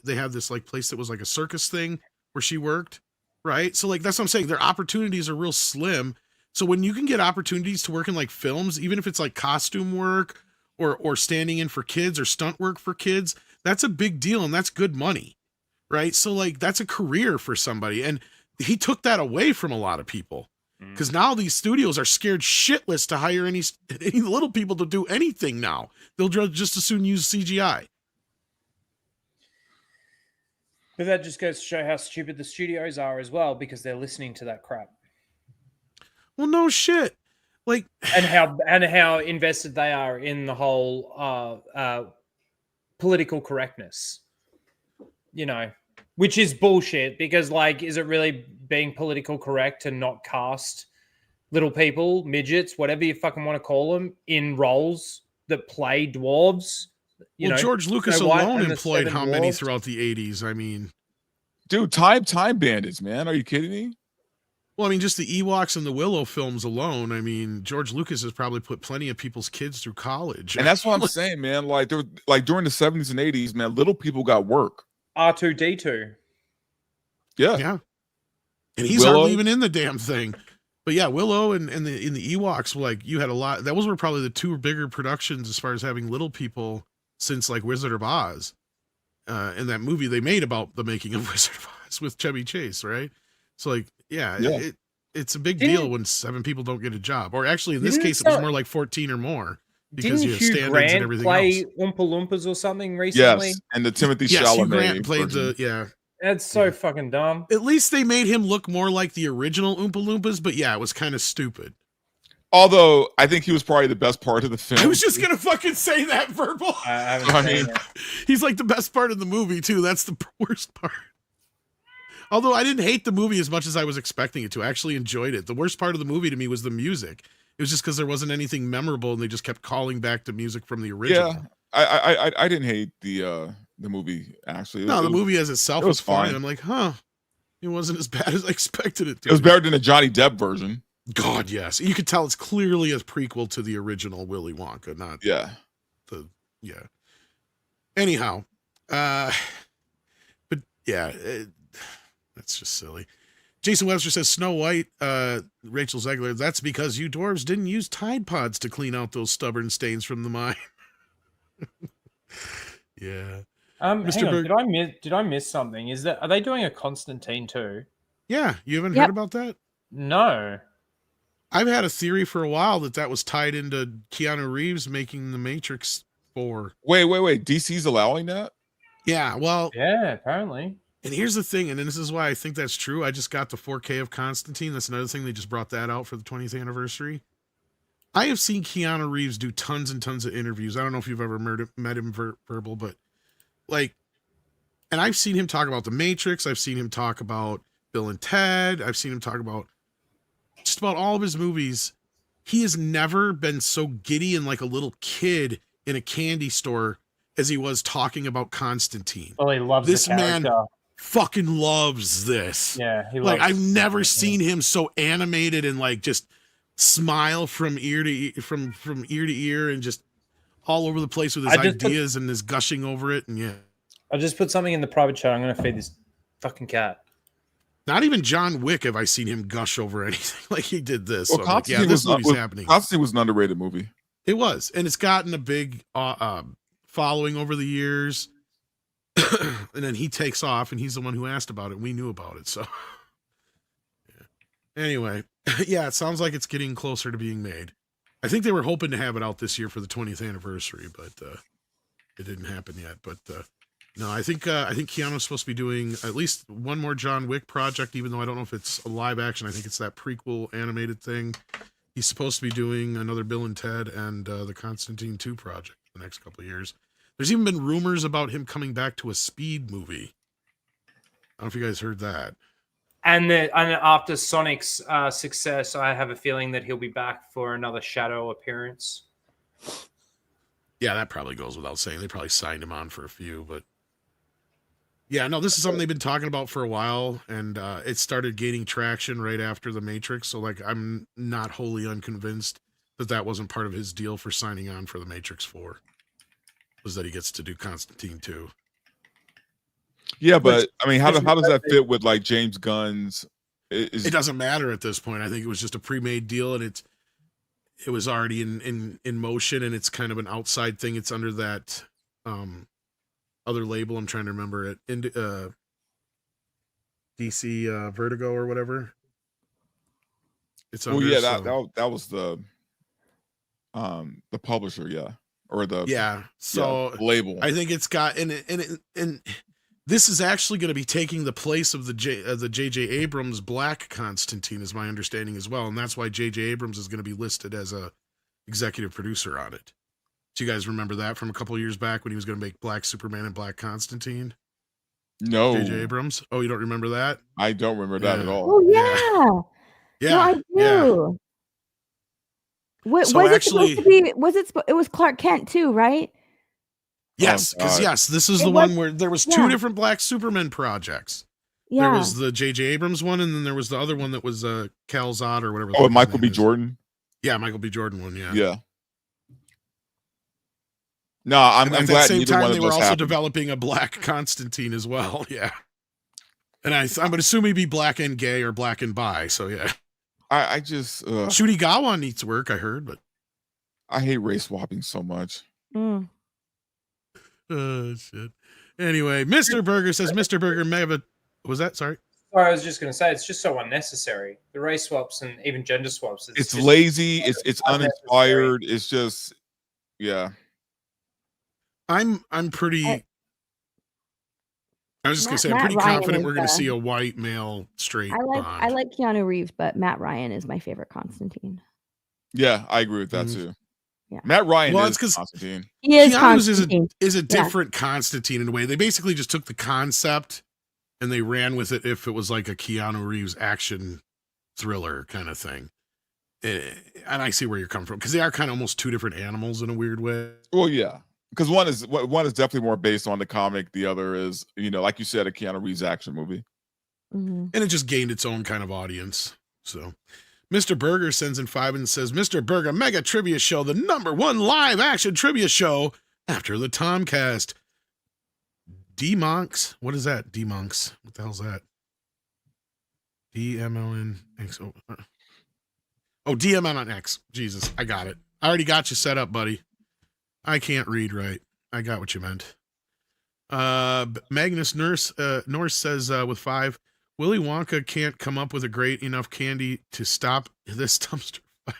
they have this like place that was like a circus thing where she worked, right? So like that's what I'm saying. Their opportunities are real slim. So when you can get opportunities to work in like films, even if it's like costume work or standing in for kids or stunt work for kids, that's a big deal and that's good money. Right. So like that's a career for somebody. And he took that away from a lot of people because now these studios are scared shitless to hire any little people to do anything now. They'll just as soon use CGI. But that just goes to show how stupid the studios are as well because they're listening to that crap. Well, no shit. Like and how invested they are in the whole political correctness. Which is bullshit because, like, is it really being political correct to not cast little people, midgets, whatever you fucking want to call them, in roles that play dwarves. Well, George Lucas Snow White alone and the employed Seven how many Dwarfs. throughout the 80s? I mean, Dude, time bandits, man. Are you kidding me? well, I mean, just the Ewoks and the Willow films alone. I mean, George Lucas has probably put plenty of people's kids through college. And that's what I'm saying, man. Like there, like during the 70s and 80s, man, little people got work. R2D2. Yeah. Yeah. And he's Willow. hardly even in the damn thing. But yeah, Willow and in the Ewoks, like you had a lot. Those were probably the two bigger productions as far as having little people since like Wizard of Oz. In that movie they made about the making of Wizard of Oz with Chevy Chase, right? So like, yeah. It's a big deal when 7 people don't get a job. Or actually, in this case, it was more like 14 or more because you have Hugh standards Grant and everything play else. Oompa Loompas or something recently? Yes, and the Timothy Yes, Chalamet Hugh Grant played version. That's so fucking dumb. At least they made him look more like the original Oompa Loompas, but yeah, it was kind of stupid. Although I think he was probably the best part of the film. I was just gonna fucking say that, Verbal. I mean, he's like the best part of the movie too. That's the worst part. Although I didn't hate the movie as much as I was expecting it to. I actually enjoyed it. The worst part of the movie to me was the music. It was just because there wasn't anything memorable, and they just kept calling back to music from the original. Yeah, I didn't hate the movie actually. No, the movie as itself was fine. I'm like, huh, it wasn't as bad as I expected it to. It was better than the Johnny Depp version. God, yes. You could tell it's clearly a prequel to the original Willy Wonka, not Anyhow, but yeah, that's just silly. Jason Webster says Snow White, Rachel Zegler, that's because you dwarves didn't use Tide Pods to clean out those stubborn stains from the mine. Yeah. Mr. Berg, did I miss something? Are they doing a Constantine too? Yeah, you haven't heard about that? No. I've had a theory for a while that was tied into Keanu Reeves making The Matrix 4. Wait. DC's allowing that? Yeah, well. Yeah, apparently. And here's the thing, and this is why I think that's true. I just got the 4K of Constantine. That's another thing. They just brought that out for the 20th anniversary. I have seen Keanu Reeves do tons and tons of interviews. I don't know if you've ever met him verbal, but like, and I've seen him talk about The Matrix. I've seen him talk about Bill and Ted. I've seen him talk about just about all of his movies. He has never been so giddy and like a little kid in a candy store as he was talking about Constantine. Oh, he loves this the character. man. Fucking loves this. Yeah, he like loves I've never seen him so animated and like just smile from ear to ear, from ear to ear, and just all over the place with his ideas and his gushing over it. And yeah, I just put something in the private chat. I'm gonna feed this fucking cat. Not even John Wick have I seen him gush over anything like he did this. Well, So I'm like, yeah, this movie's happening. Constantine was an underrated movie. It was, and it's gotten a big following over the years. And then he takes off, and he's the one who asked about it. We knew about it, so yeah. Anyway, yeah, it sounds like it's getting closer to being made. I think they were hoping to have it out this year for the 20th anniversary, but it didn't happen yet. But no, I think Keanu's supposed to be doing at least one more John Wick project, even though I don't know if it's a live action. I think it's that prequel animated thing. He's supposed to be doing another Bill and Ted and the Constantine 2 project the next couple of years. There's even been rumors about him coming back to a Speed movie. I don't know if you guys heard that. And after Sonic's success, I have a feeling that he'll be back for another Shadow appearance. Yeah, that probably goes without saying. They probably signed him on for a few, but yeah, no, this is something they've been talking about for a while, and it started gaining traction right after The Matrix. So, like, I'm not wholly unconvinced that wasn't part of his deal for signing on for The Matrix 4. Was that he gets to do Constantine 2. Yeah, but I mean, how does that fit with like James Gunn's? It doesn't matter at this point. I think it was just a pre-made deal, and it was already in motion, and it's kind of an outside thing. It's under that other label. I'm trying to remember it. DC Vertigo or whatever. It's under, that was the publisher, yeah. Or the label. I think it's got and this is actually going to be taking the place of the J.J. Abrams Black Constantine, is my understanding as well, and that's why J.J. Abrams is going to be listed as a executive producer on it. Do you guys remember that from a couple of years back when he was going to make Black Superman and Black Constantine? No, J.J. Abrams. Oh, you don't remember that? I don't remember that at all. Oh yeah, yeah, no, I do. Was So it actually, supposed to be? It was Clark Kent too, right? yes, because this is the one where there was two different Black Superman projects. Yeah. There was the J.J. Abrams one, and then there was the other one that was Cal Zod or whatever. Oh, Michael B. Jordan. Yeah, Michael B. Jordan one. Yeah. Yeah. No, I'm at glad the same neither time one they of were us also happened. developing a Black Constantine as well. Yeah. And I would assume he'd be black and gay or black and bi. So yeah. I just Shudigawa needs work, I heard, but I hate race swapping so much. Mm. Oh shit. Anyway, Mr. Burger says Mr. Burger may have a was that sorry? Sorry, I was just going to say it's just so unnecessary. The race swaps and even gender swaps. It's just lazy. It's uninspired. It's just yeah. I'm pretty. I was just gonna say I'm Matt pretty Ryan confident is, we're gonna see a white male straight Bond. I like Keanu Reeves, but Matt Ryan is my favorite Constantine. Yeah, I agree with that Mm. too. Yeah. Matt Ryan Well, is it's 'cause Constantine. He is Keanu's Constantine. is a Yeah. different Constantine in a way. They basically just took the concept and they ran with it if it was like a Keanu Reeves action thriller kind of thing. And I see where you're coming from because they are kind of almost two different animals in a weird way. Well, yeah, because one is definitely more based on the comic. The other is, like you said, a Keanu Reeves action movie. Mm-hmm. And it just gained its own kind of audience. So Mr. Burger sends in 5 and says, Mr. Burger Mega Trivia Show, the #1 live action trivia show after the Tomcast. D-Monks. What is that? D-Monks. What the hell's that? D-M-O-N-X. Oh, DMN-X. Jesus, I got it. I already got you set up, buddy. I can't read right. I got what you meant. Magnus Norse says with 5, Willy Wonka can't come up with a great enough candy to stop this dumpster fire.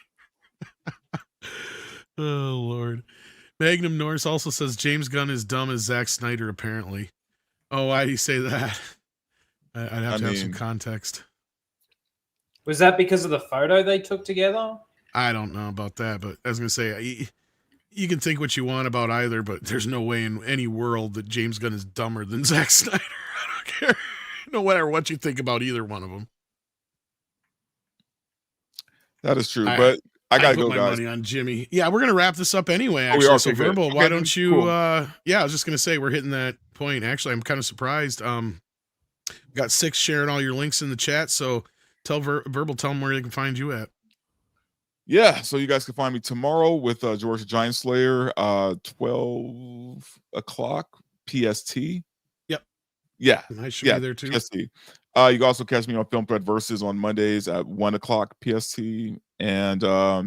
Oh, Lord. Magnum Norse also says James Gunn is dumb as Zack Snyder, apparently. Oh, why do you say that? I'd have to have some context. Was that because of the photo they took together? I don't know about that, but I was going to say, you can think what you want about either, but there's no way in any world that James Gunn is dumber than Zack Snyder. I don't care. No matter what you think about either one of them. That is true, but I gotta put go, my guys. money on Jimmy. Yeah, we're gonna wrap this up anyway. Oh, we Actually, are? so Okay, good. Verbal, Okay, why don't you? cool. Yeah, I was just gonna say we're hitting that point. Actually, I'm kind of surprised. Got 6 sharing all your links in the chat. So tell Verbal, tell them where they can find you at. Yeah, so you guys can find me tomorrow with George the Giant Slayer, 12 o'clock PST. Yep. Yeah. I should yeah, be there too. PST. You can also catch me on Film Thread Versus on Mondays at 1 o'clock PST. And I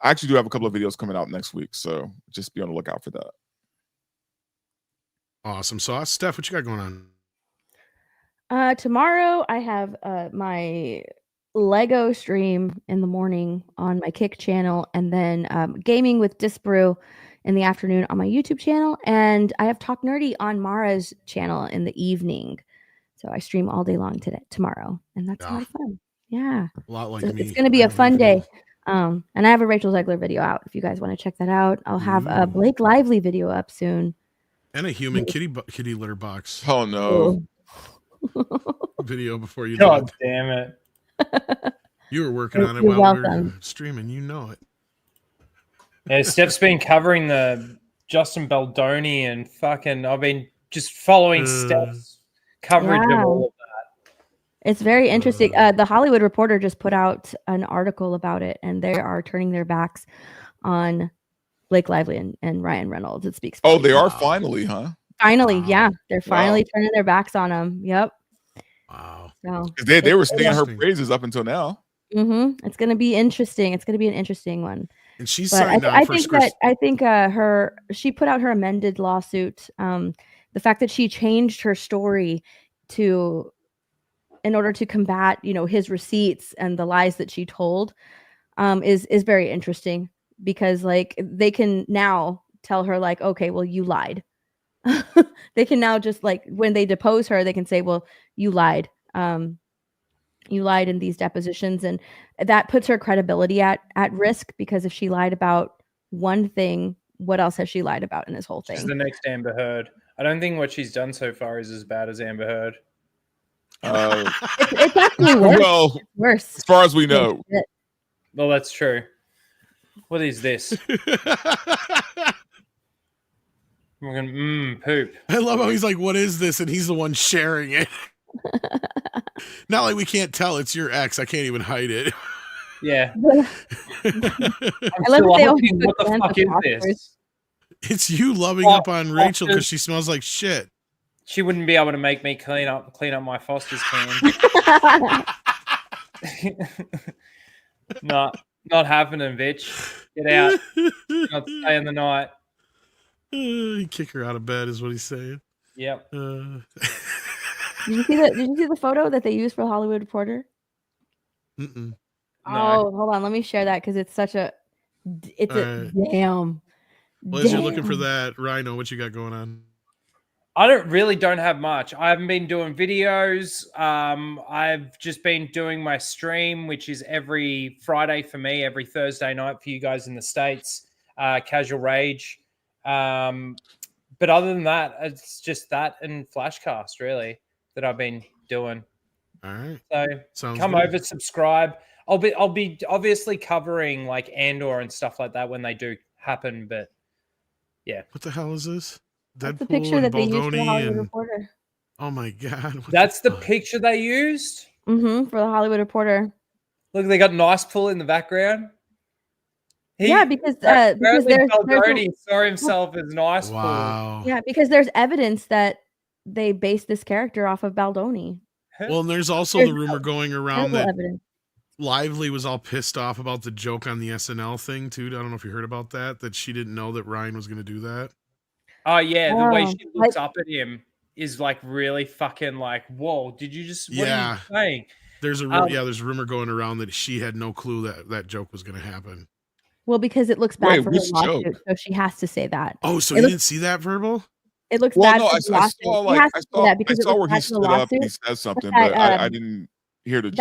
actually do have a couple of videos coming out next week, so just be on the lookout for that. Awesome sauce. Steph, what you got going on? Tomorrow I have my Lego stream in the morning on my Kick channel, and then gaming with Disbrew in the afternoon on my YouTube channel, and I have Talk Nerdy on Mara's channel in the evening. So I stream all day long tomorrow, and that's a lot of fun. Yeah, a lot like so me. it's going to be a fun day. And I have a Rachel Zegler video out if you guys want to check that out. I'll have a Blake Lively video up soon. And a human kitty litter box. Oh no. Video before you God did. damn it. You were working on it You're while we welcome. were streaming. You know it. Yeah, Steph's been covering the Justin Baldoni and fucking. I've been just following Steph's coverage of all of that. It's very interesting. The Hollywood Reporter just put out an article about it, and they are turning their backs on Blake Lively and Ryan Reynolds. It speaks. Oh, they are finally, huh? Finally, yeah, they're finally turning their backs on him. Yep. Wow. So They were singing her praises up until now. It's going to be interesting. It's going to be an interesting one. And she's But signed on I for think she put out her amended lawsuit. The fact that she changed her story in order to combat, his receipts and the lies that she told, is very interesting, because like they can now tell her like, okay, well, you lied. They can now just like when they depose her, they can say, well, you lied. You lied in these depositions, and that puts her credibility at risk, because if she lied about one thing, what else has she lied about in this whole thing? She's the next Amber Heard. I don't think what she's done so far is as bad as Amber Heard. It's actually worse. Well, it's worse. as far as we know. Well, that's true. What is this? I'm going, poop. I love how he's like, what is this? And he's the one sharing it. Not like we can't tell it's your ex. I can't even hide it. Yeah. I love that they always what the fuck is this? It's you loving up on Rachel because she smells like shit. She wouldn't be able to make me clean up my Foster's can. Not happening, bitch. Get out. Not staying the night. You kick her out of bed is what he's saying. Yep. Did you see the photo that they used for the Hollywood Reporter? Mm-mm. Oh, hold on. Let me share that because it's a damn. Well, as you're looking for that, Rhino, what you got going on? I don't have much. I haven't been doing videos. I've just been doing my stream, which is every Friday for me, every Thursday night for you guys in the States. Casual Rage. But other than that, it's just that and FLASHCAST really that I've been doing. All right. So Sounds come good. over, subscribe. I'll be obviously covering like Andor and stuff like that when they do happen. But yeah, What the hell is this? That's the Deadpool picture and that they used for the Baldoni Hollywood and Reporter. oh my god, what that's the picture they used. For the Hollywood Reporter. Look, they got Nice Pool in the background. Because apparently there's Baldoni saw himself as Nice wow. Yeah, because there's evidence that they based this character off of Baldoni. Well, and there's also There's the rumor going around no that evidence. Lively was all pissed off about the joke on the SNL thing too. I don't know if you heard about that. That she didn't know that Ryan was going to do that. Oh yeah, the way Oh, she looks up at him is like really fucking like, whoa! Did you just? What are you saying? There's a there's a rumor going around that she had no clue that that joke was going to happen. Well, because it looks bad Wait, for her which lawsuit, joke? so she has to say that. Oh, so It you looks- didn't see that verbal? It looks Well, bad no, for I the lawsuit. saw She like has I to say saw that because I it saw looks where he bad for the stood up and he lawsuit. said something, But but I didn't hear the that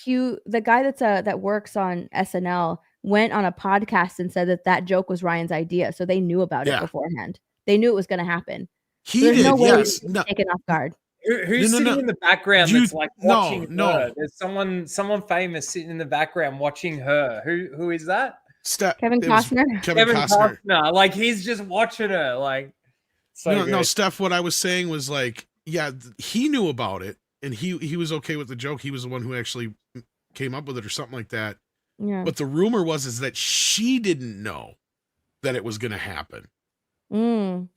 joke. the guy that works on SNL went on a podcast and said that joke was Ryan's idea, so they knew about it Yeah. beforehand. They knew it was going to happen. He So there's no did, way yes. he was No. taken off guard. Who's sitting in the background You- that's like no, watching no. her? There's someone famous sitting in the background watching her. Who is that? Kevin Costner. Kevin Costner. Like he's just watching her. Like so no, good. Steph. What I was saying was like, yeah, he knew about it, and he was okay with the joke. He was the one who actually came up with it, or something like that. Yeah. But the rumor is that she didn't know that it was going to happen. Mm.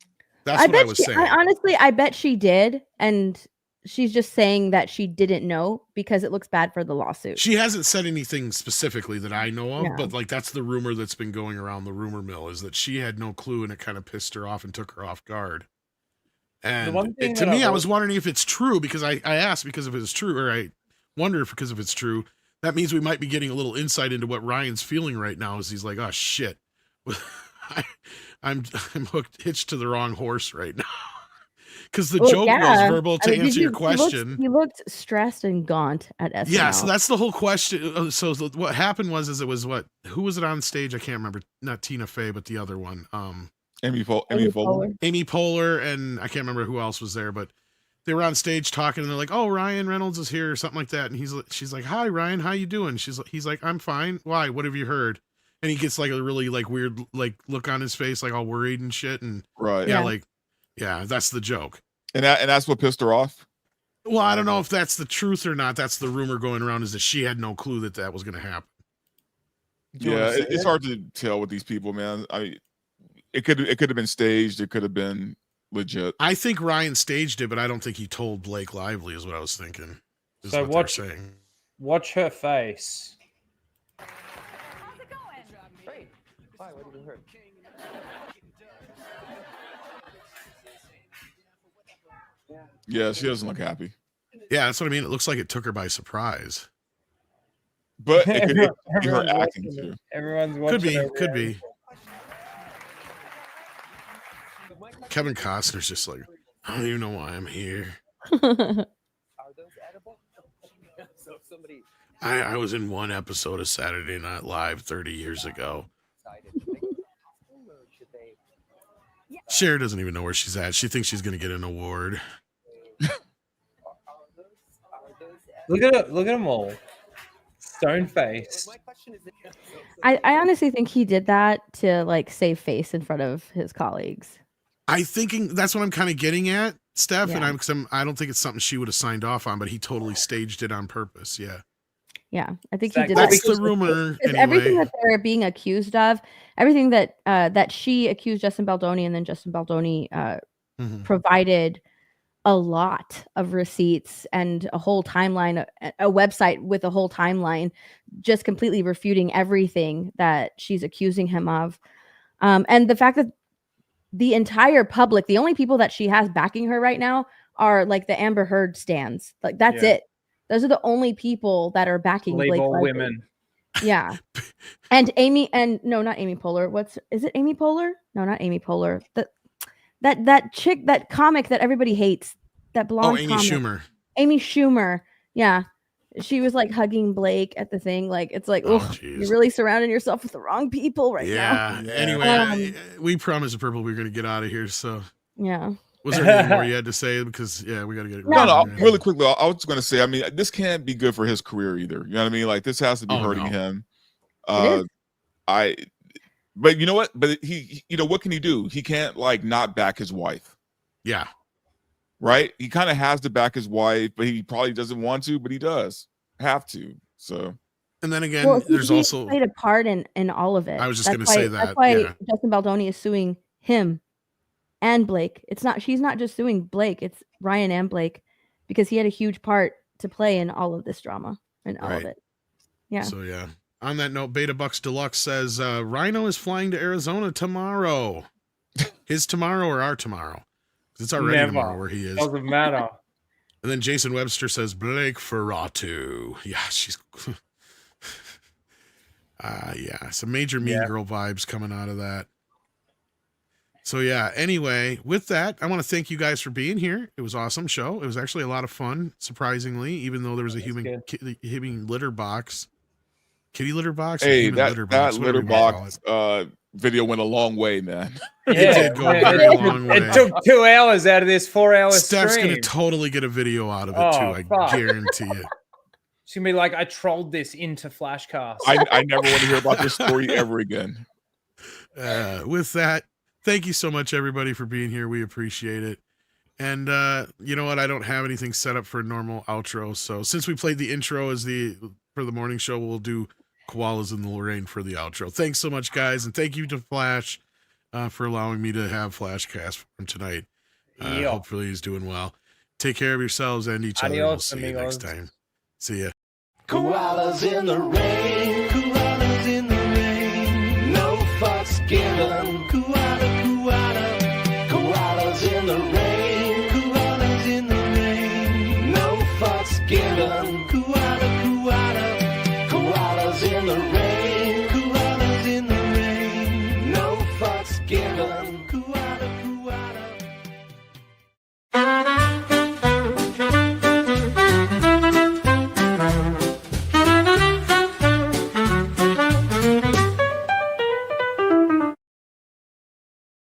That's what I was saying. Honestly, I bet she did, and she's just saying that she didn't know because it looks bad for the lawsuit. She hasn't said anything specifically that I know of, No. but like that's the rumor that's been going around the rumor mill is that she had no clue and it kind of pissed her off and took her off guard. And one thing to that me, I I was wondering if it's true because I asked because if it's true, or I wonder if because if it's true, that means we might be getting a little insight into what Ryan's feeling right now. Is he's like, oh shit, I'm hitched to the wrong horse right now. Because the joke was verbal to answer your question. He looked stressed and gaunt at SNL. Yeah, so that's the whole question. So what happened was it was who was it on stage? I can't remember. Not Tina Fey, but the other one. Amy Poehler. Amy Poehler, and I can't remember who else was there, but they were on stage talking, and they're like, "Oh, Ryan Reynolds is here," or something like that. And she's like, "Hi, Ryan, how you doing?" He's like, "I'm fine. Why? What have you heard?" And he gets like a really like weird like look on his face, like all worried and shit. And Right. Yeah, that's the joke. And that's what pissed her off. Well, I don't know if that's the truth or not. That's the rumor going around is that she had no clue that was going to happen. Yeah, it's hard to tell with these people, man. I mean, it could have been staged. It could have been legit. I think Ryan staged it, but I don't think he told Blake Lively. Is what I was thinking. Is So what they're saying. Watch her face. Why? What did you hurt? Yeah, she doesn't look happy. Yeah, that's what I mean. It looks like it took her by surprise. But it could be her Everyone's acting watching too. it. Everyone's watching. Could be. Kevin Costner's just like, I don't even know why I'm here. I was in one episode of Saturday Night Live 30 years ago. Cher doesn't even know where she's at. She thinks she's going to get an award. Look at them all. stone faced. I honestly think he did that to like save face in front of his colleagues. I thinking that's what I'm kind of getting at, Steph, Yeah. and I don't think it's something she would have signed off on, but he totally staged it on purpose. Yeah. Yeah, I think he did That's that. the rumor. Because Anyway. everything that they're being accused of, everything that that she accused Justin Baldoni, and then Justin Baldoni provided a lot of receipts and a whole timeline, a website with a whole timeline, just completely refuting everything that she's accusing him of. And the fact that the entire public, the only people that she has backing her right now are like the Amber Heard stands. Like that's it. Those are the only people that are backing Blake Label Lively. women. Yeah. And Amy, and no, not Amy Poehler. Is it Amy Poehler? No, not Amy Poehler. That chick, that comic that everybody hates, that blonde Amy comic. Schumer. Amy Schumer. Yeah. She was like hugging Blake at the thing. Like, it's like, oh, you're really surrounding yourself with the wrong people right now. Yeah. Anyway, we promised Purple we were going to get out of here. So, yeah. Was there anything more you had to say? Because, yeah, we got to get it. No, really quickly, I was just going to say, I mean, this can't be good for his career either. You know what I mean? Like, this has to be hurting him. But you know what? But he, you know, what can he do? He can't, like, not back his wife. Yeah. Right? He kind of has to back his wife, but he probably doesn't want to, but he does have to. So. And then again, Well, there's he also played a part in all of it. I was just going to say that. That's why yeah. Justin Baldoni is suing him and Blake. She's not just suing Blake, it's Ryan and Blake, because he had a huge part to play in all of this drama and all of it. Yeah. So yeah. On that note, Beta Bucks Deluxe says Rhino is flying to Arizona tomorrow. His tomorrow or our tomorrow? It's already tomorrow where he is. Doesn't matter. And then Jason Webster says Blake Ferratu. Yeah, she's yeah, some major Mean Girl vibes coming out of that. So yeah, anyway, with that, I want to thank you guys for being here. It was an awesome show. It was actually a lot of fun, surprisingly, even though there was a human litter box. Kitty litter box? Hey, litter litter box video went a long way, man. It did go a very long way. It took 2 hours out of this 4-hour Steph's stream. going to totally get a video out of it, too. I guarantee you. She's going to be like, I trolled this into FLASHCAST. I never want to hear about this story ever again. With that, thank you so much, everybody, for being here. We appreciate it. And you know what? I don't have anything set up for a normal outro. So since we played the intro for the morning show, we'll do Koalas in the Lorraine for the outro. Thanks so much, guys. And thank you to Flash for allowing me to have FlashCast for him tonight. Hopefully he's doing well. Take care of yourselves and each other. We'll see you next time. See ya. Koalas in the rain, koalas in the rain, no fucks given. Koalas in the rain.